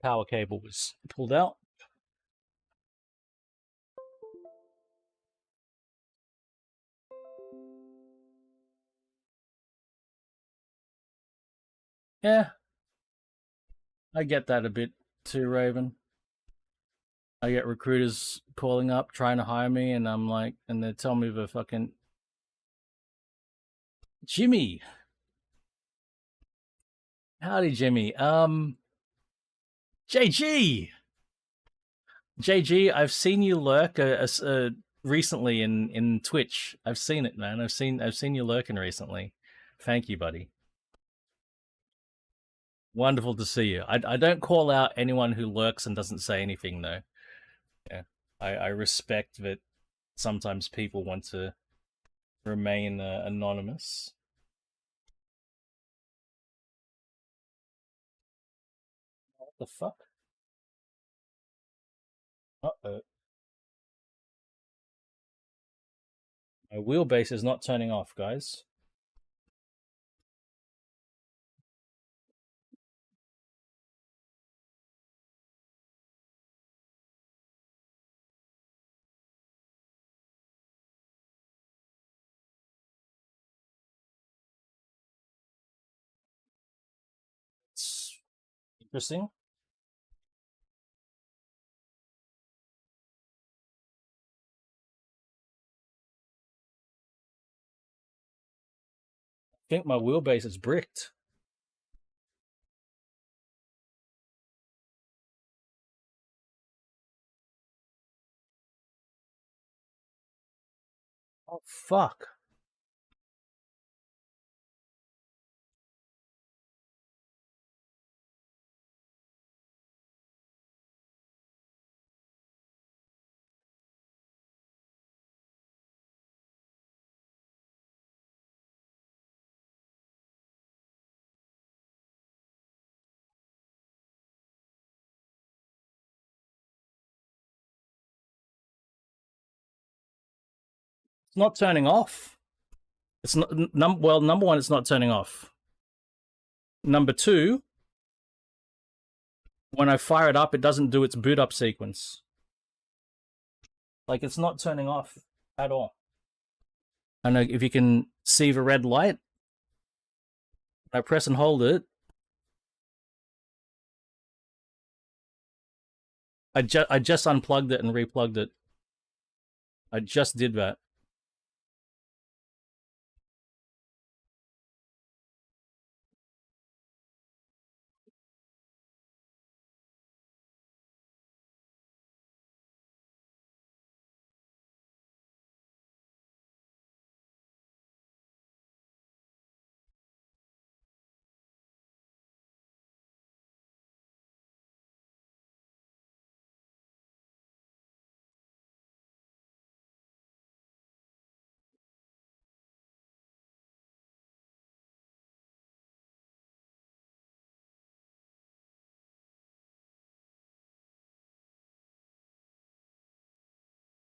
Power cable was pulled out. Yeah. I get that a bit too, Raven. I get recruiters calling up trying to hire me, and I'm like, and they tell me the fucking Jimmy. Howdy, Jimmy. JG, I've seen you lurk recently in Twitch. I've seen it, man. I've seen you lurking recently. Thank you, buddy. Wonderful to see you. I don't call out anyone who lurks and doesn't say anything, though. Yeah, I respect that sometimes people want to remain anonymous. What the fuck? Uh-oh. My wheelbase is not turning off, guys. It's interesting. I think my wheelbase is bricked. Oh, fuck. It's not turning off. It's not well. Number one, it's not turning off. Number two, when I fire it up, it doesn't do its boot up sequence. Like it's not turning off at all. I don't know if you can see the red light. I press and hold it. I just unplugged it and replugged it. I just did that.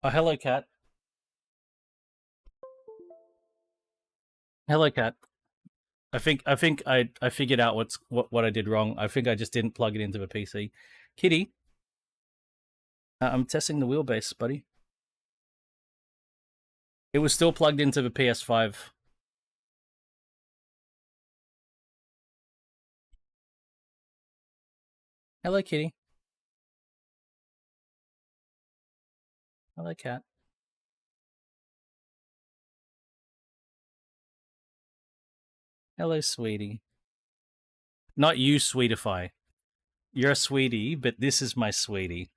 Oh, hello, cat. Hello, cat. I think I figured out what I did wrong. I think I just didn't plug it into the PC. Kitty, I'm testing the wheelbase, buddy. It was still plugged into the PS5. Hello, kitty. Hello, cat. Hello, sweetie. Not you, sweetify. You're a sweetie, but this is my sweetie.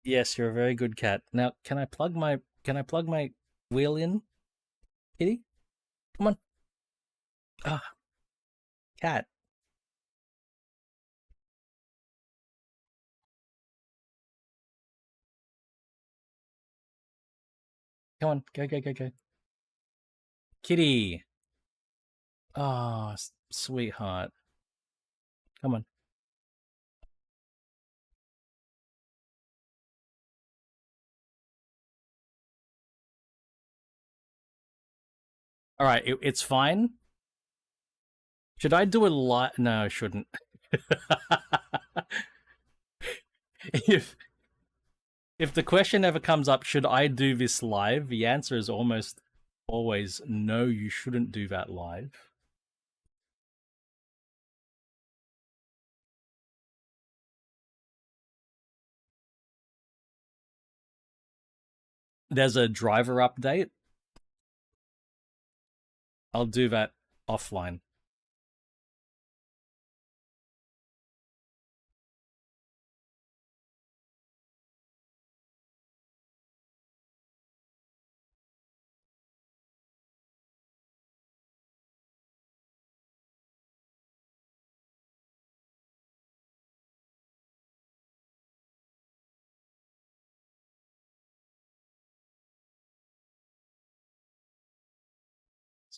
Yes, you're a very good cat. Now, can I plug my wheel in, kitty? Come on. Ah, cat. Come on, go. Kitty. Oh, sweetheart. Come on. All right, it's fine. Should I do a live? No, I shouldn't. if if the question ever comes up, should I do this live? The answer is almost always no. You shouldn't do that live. There's a driver update. I'll do that offline.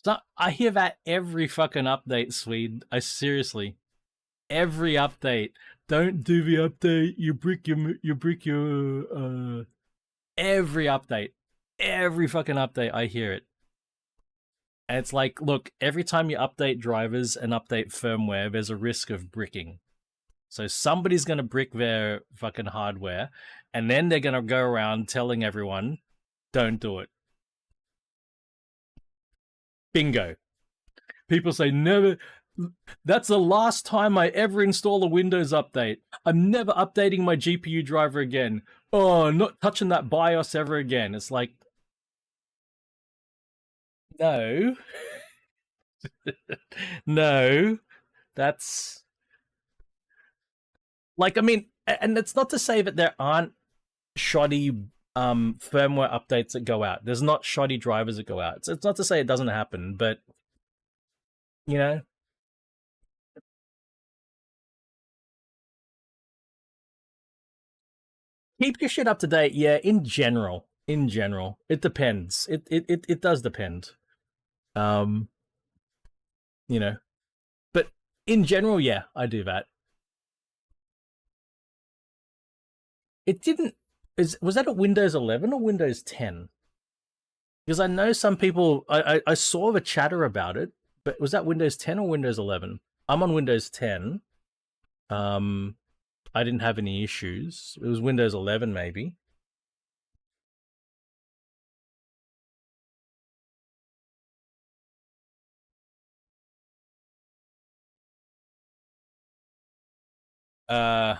So I hear that every fucking update, Swede. I seriously, every update. Don't do the update. You break your. Every update, every fucking update, I hear it. And it's like, look, every time you update drivers and update firmware, there's a risk of bricking. So somebody's gonna brick their fucking hardware, and then they're gonna go around telling everyone, "Don't do it." Bingo. People say never. That's the last time I ever install a Windows update. I'm never updating my GPU driver again. Oh, not touching that BIOS ever again. It's like, no. No. That's like, I mean, and it's not to say that there aren't shoddy firmware updates that go out. There's not shoddy drivers that go out. It's not to say it doesn't happen, but you know, keep your shit up to date. Yeah, in general, it depends. It does depend. Um, you know, but in general, yeah, I do that. It didn't. Was that a Windows 11 or Windows 10? Because I know some people. I saw the chatter about it, but was that Windows 10 or Windows 11? I'm on Windows 10. Um, I didn't have any issues. It was Windows 11, maybe. Uh,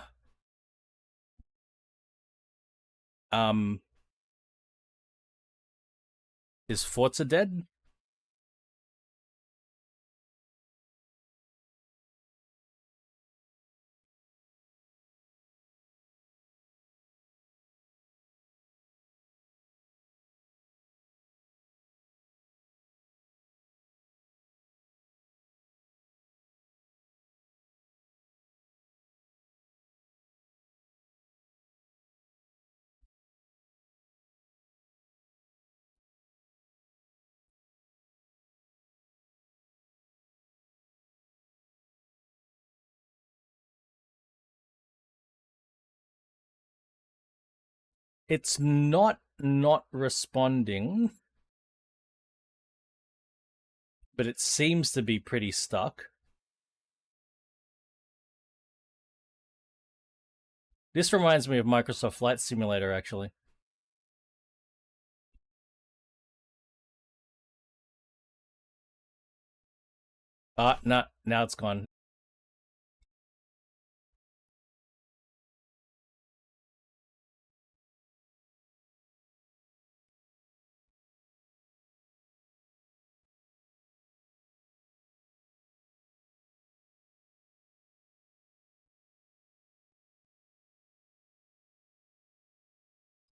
um, is Forza dead? It's not responding, but it seems to be pretty stuck. This reminds me of Microsoft Flight Simulator, actually. No, now it's gone.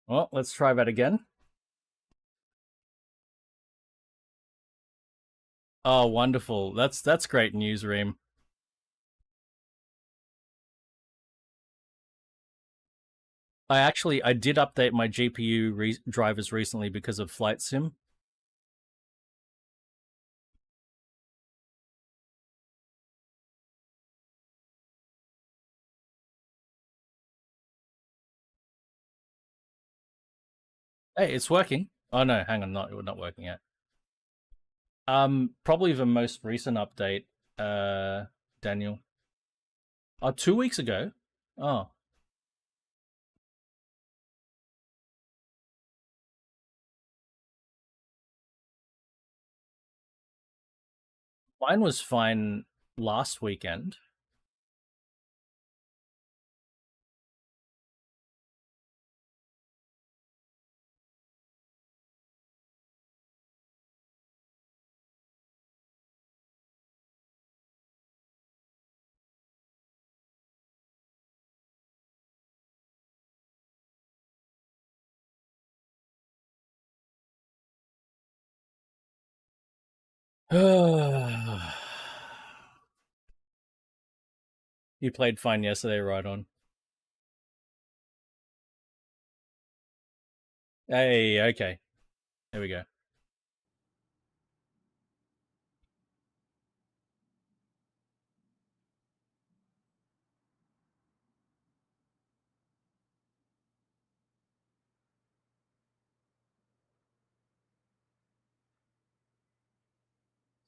Well, let's try that again. Oh, wonderful. That's great news, Reem. I did update my GPU drivers recently because of Flight Sim. Hey, it's working. Oh no, hang on, not working yet. Probably the most recent update, Daniel. Oh, 2 weeks ago. Oh, mine was fine last weekend. You played fine yesterday, right on. Hey, okay. There we go.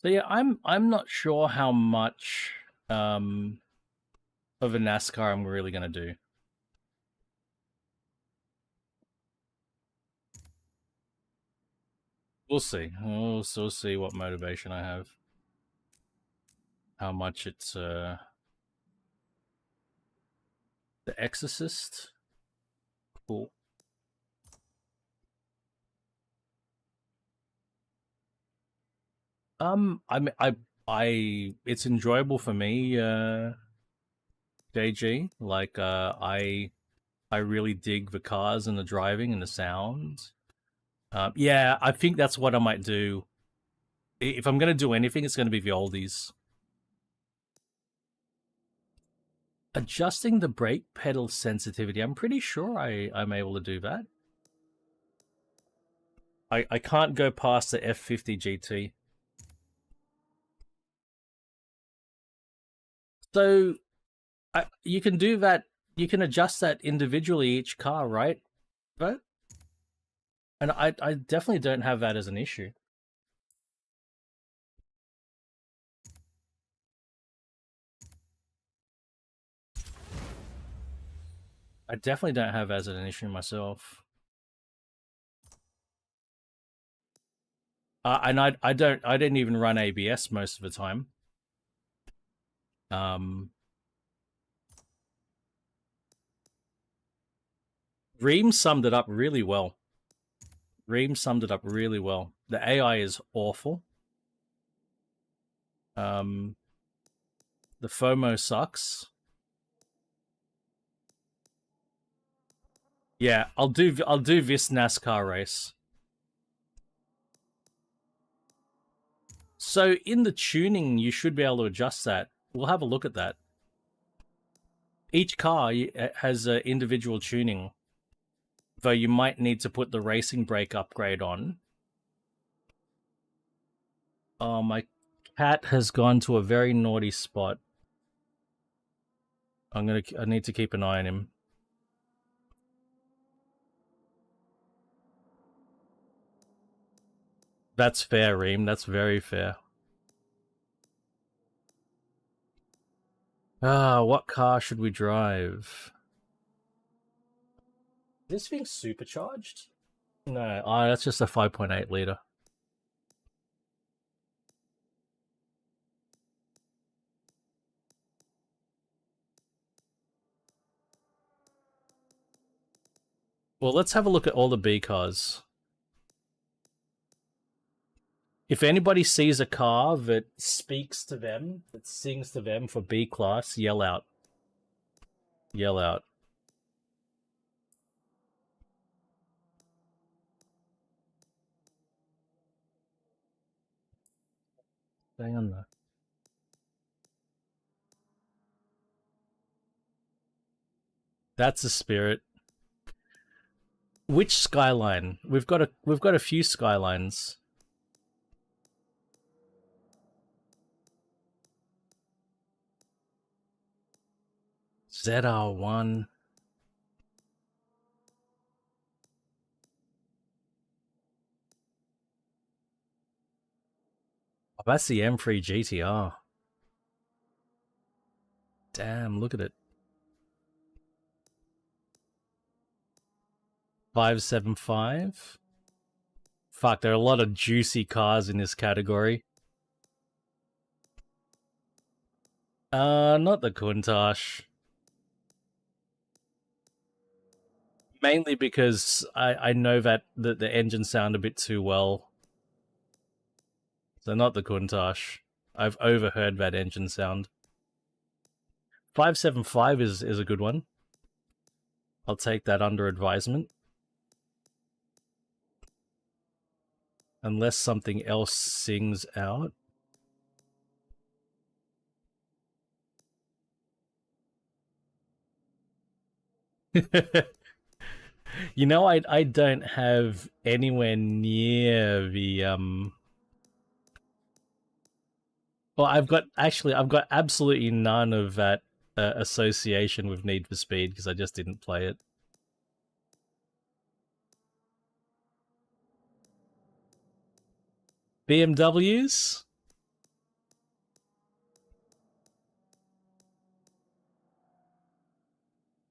So yeah, I'm not sure how much of a NASCAR I'm really gonna do. We'll see. We'll still see what motivation I have. How much it's The Exorcist. Cool. I mean, it's enjoyable for me, JG. Like, I really dig the cars and the driving and the sound. Yeah, I think that's what I might do. If I'm gonna do anything, it's gonna be the oldies. Adjusting the brake pedal sensitivity. I'm pretty sure I'm able to do that. I can't go past the F50 GT. So you can do that. You can adjust that individually each car, right? But and I definitely don't have that as an issue. I definitely don't have as an issue myself. And I didn't even run ABS most of the time. Reem summed it up really well. The AI is awful. The FOMO sucks. Yeah, I'll do this NASCAR race. So in the tuning, you should be able to adjust that. We'll have a look at that. Each car has individual tuning, though you might need to put the racing brake upgrade on. Oh, my cat has gone to a very naughty spot. I need to keep an eye on him. That's fair, Reem. That's very fair. What car should we drive? Is this thing supercharged? No, that's just a 5.8 liter. Well, let's have a look at all the B cars. If anybody sees a car that speaks to them, that sings to them for B class, yell out. Yell out. Hang on there. That's the spirit. Which skyline? We've got a few skylines. ZR1. Oh, that's the M3 GTR. Damn, look at it. 575. Fuck, there are a lot of juicy cars in this category. Not the Countach. Mainly because I know that the engines sound a bit too well. So not the Countach. I've overheard that engine sound. 575 is a good one. I'll take that under advisement. Unless something else sings out. You know, I don't have anywhere near the well, I've got absolutely none of that association with Need for Speed because I just didn't play it. BMWs?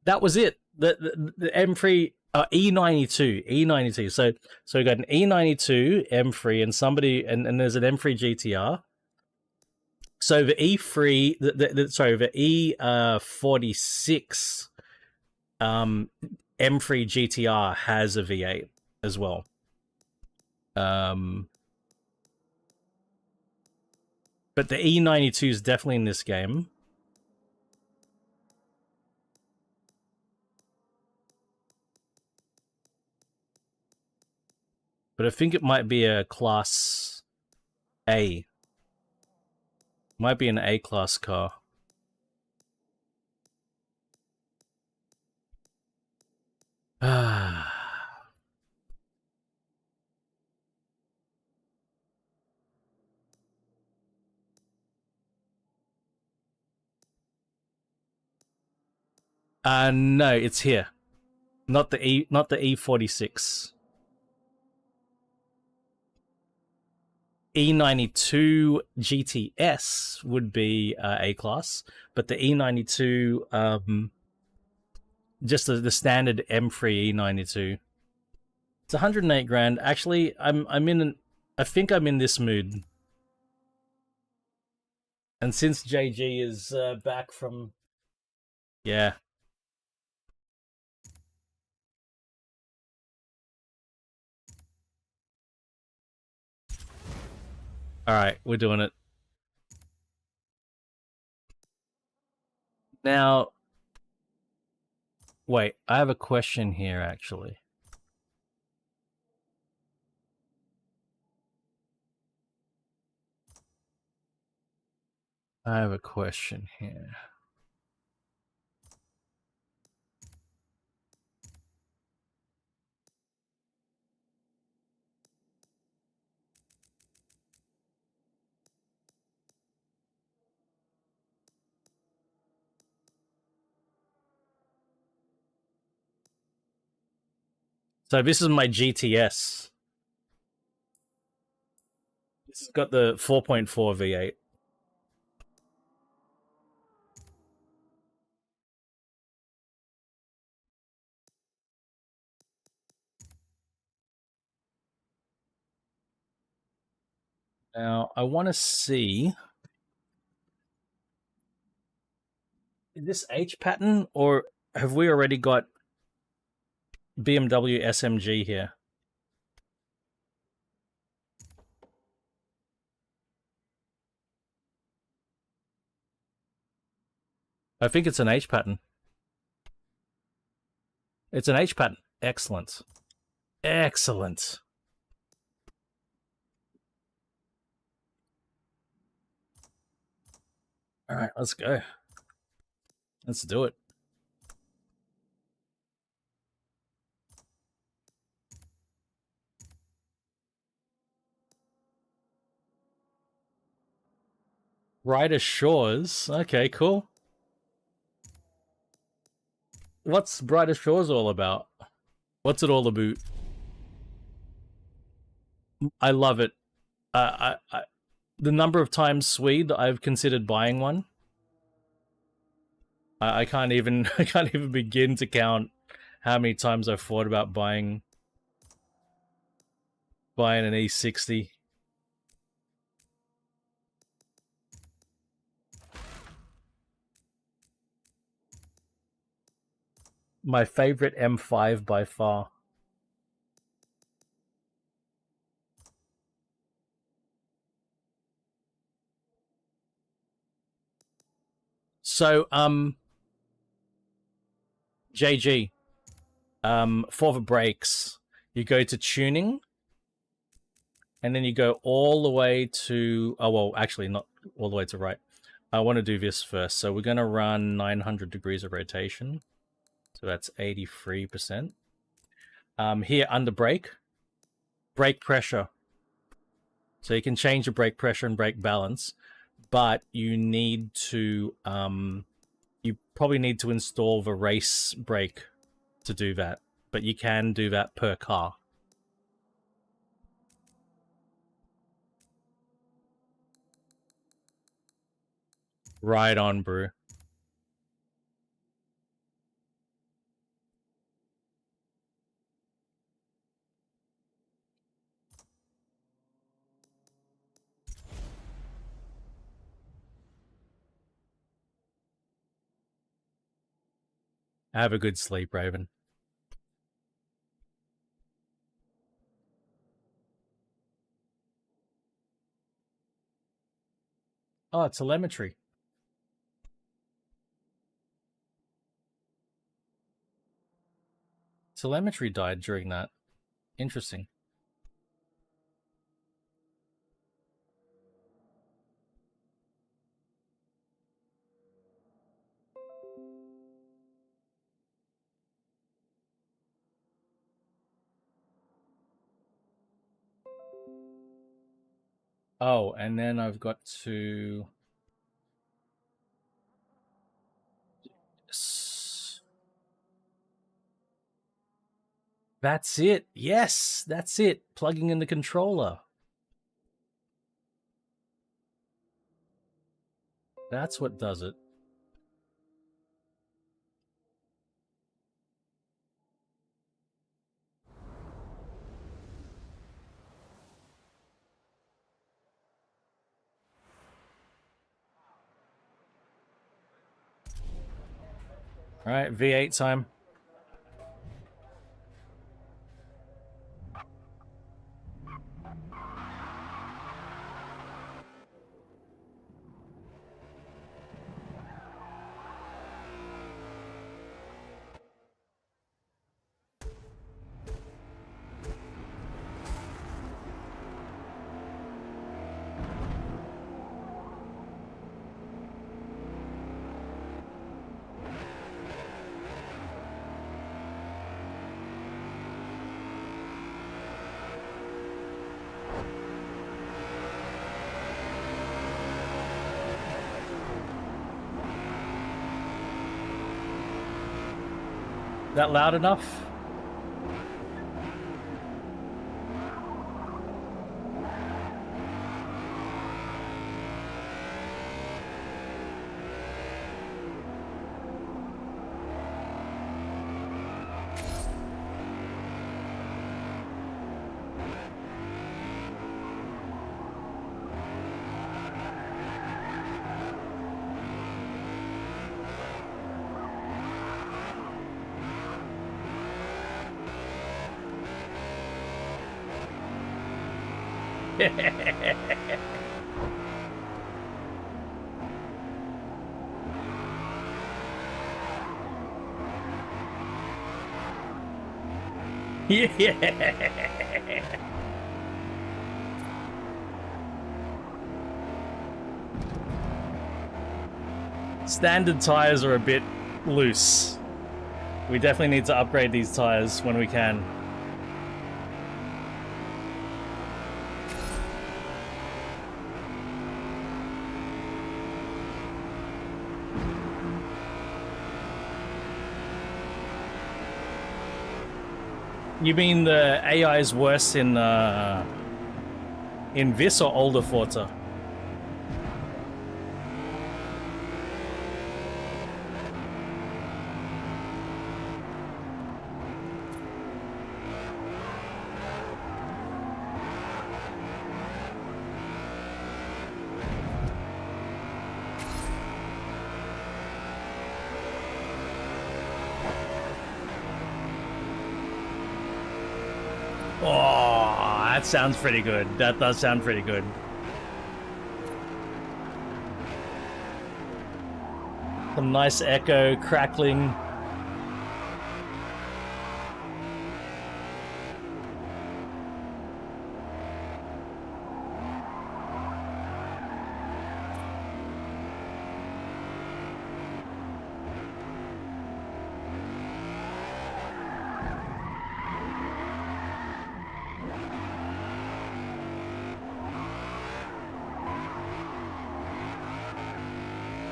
that was it. The M3 E92. So we got an E92 M3 and and there's an M3 GTR. So the E3, the E46 M3 GTR has a V8 as well. But the E92 is definitely in this game. But I think it might be a class A. Might be an A class car. No, it's here. Not the E46. E92 GTS would be A class, but the E92, just the standard M3 E92. It's 108 grand. Actually, I think I'm in this mood. And since JG is back from, yeah. All right, we're doing it. Now, wait, I have a question here, actually. I have a question here. So this is my GTS. This has got the 4.4 V8. Now, I want to see, is this H pattern, or have we already got BMW SMG here? I think it's an H pattern. It's an H pattern. Excellent. Excellent. All right, let's go. Let's do it. Brighter Shores. Okay, cool. What's Brighter Shores all about? What's it all about? I love it. The number of times, Swede, I've considered buying one. I can't even I can't even begin to count how many times I've thought about buying an E60. My favorite M5 by far. So, JG, for the brakes, you go to tuning, and then you go all the way to, oh, well, actually, not all the way to right. I want to do this first. So we're going to run 900 degrees of rotation. So that's 83%. Here, under brake pressure. So you can change your brake pressure and brake balance, but you need to, you probably need to install the race brake to do that. But you can do that per car. Right on, brew. Have a good sleep, Raven. Oh, telemetry. Telemetry died during that. Interesting. Oh, and then I've got to... That's it. Yes, that's it. Plugging in the controller. That's what does it. All right, V8 time. That loud enough? Yeah. Standard tires are a bit loose. We definitely need to upgrade these tires when we can. You mean the AI is worse in this or older Forza? Oh, that sounds pretty good. That does sound pretty good. Some nice echo, crackling.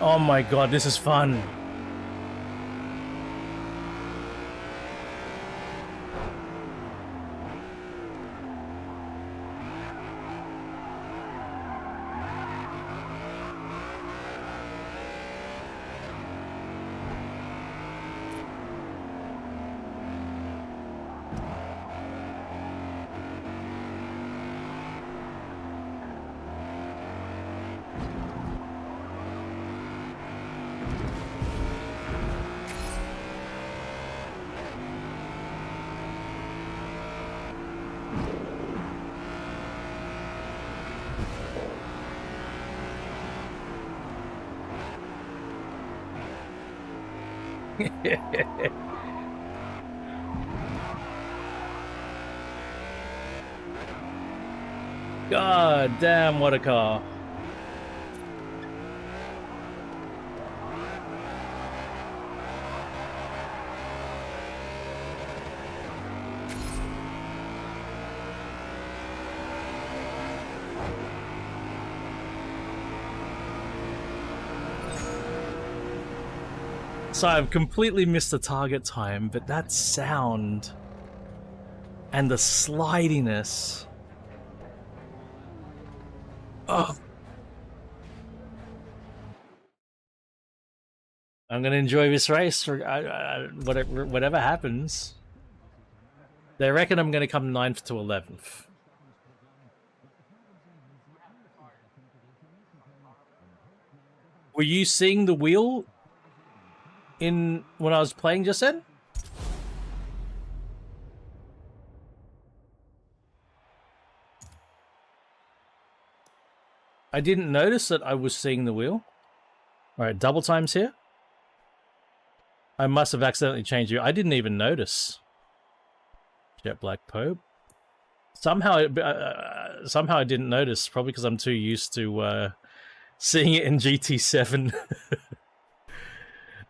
Oh my god, this is fun. God damn, what a car. So I've completely missed the target time, but that sound and the slidiness. Oh. I'm gonna enjoy this race. Whatever happens. They reckon I'm gonna come 9th to 11th. Were you seeing the wheel in when I was playing just then? I didn't notice that I was seeing the wheel. Alright, double times here. I must have accidentally changed you. I didn't even notice. Jet Black Pope. Somehow I didn't notice, probably because I'm too used to seeing it in GT7.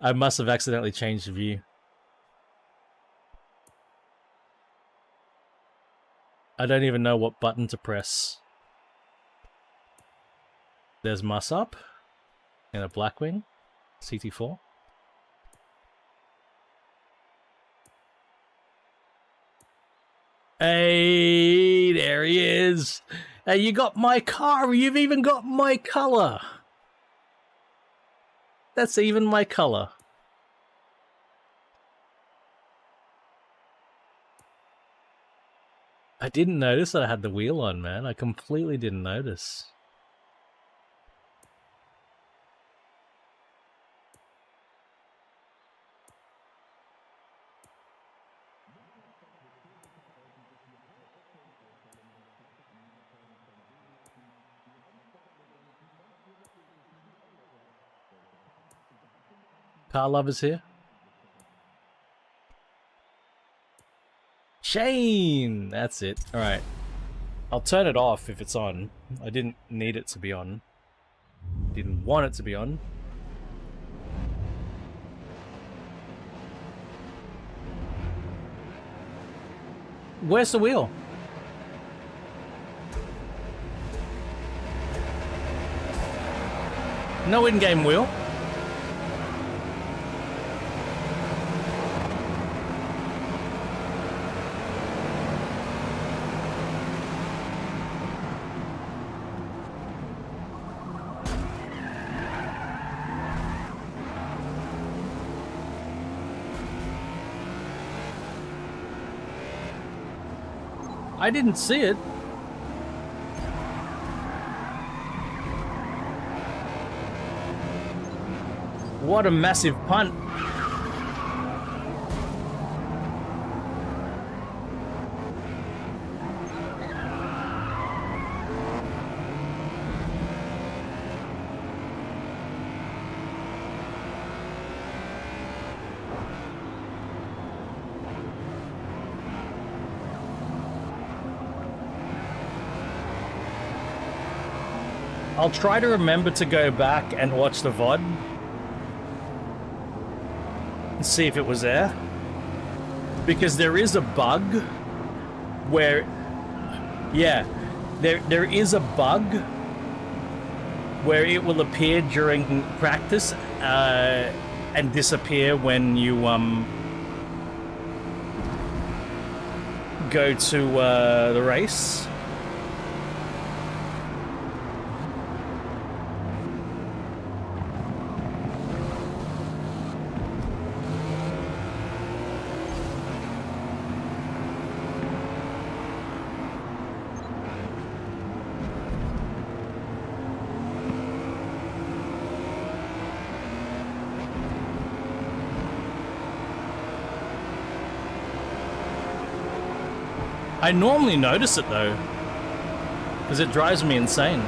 I must have accidentally changed the view. I don't even know what button to press. There's Muss Up and a Blackwing CT4. Hey, there he is. Hey, you got my car. You've even got my color. That's even my color. I didn't notice that I had the wheel on, man. I completely didn't notice. Car lovers here. Shane! That's it. Alright. I'll turn it off if it's on. I didn't need it to be on. Didn't want it to be on. Where's the wheel? No in-game wheel. I didn't see it. What a massive punt. I'll try to remember to go back and watch the VOD and see if it was there. Because there is a bug where... Yeah, there is a bug where it will appear during practice and disappear when you go to the race. I normally notice it though, because it drives me insane.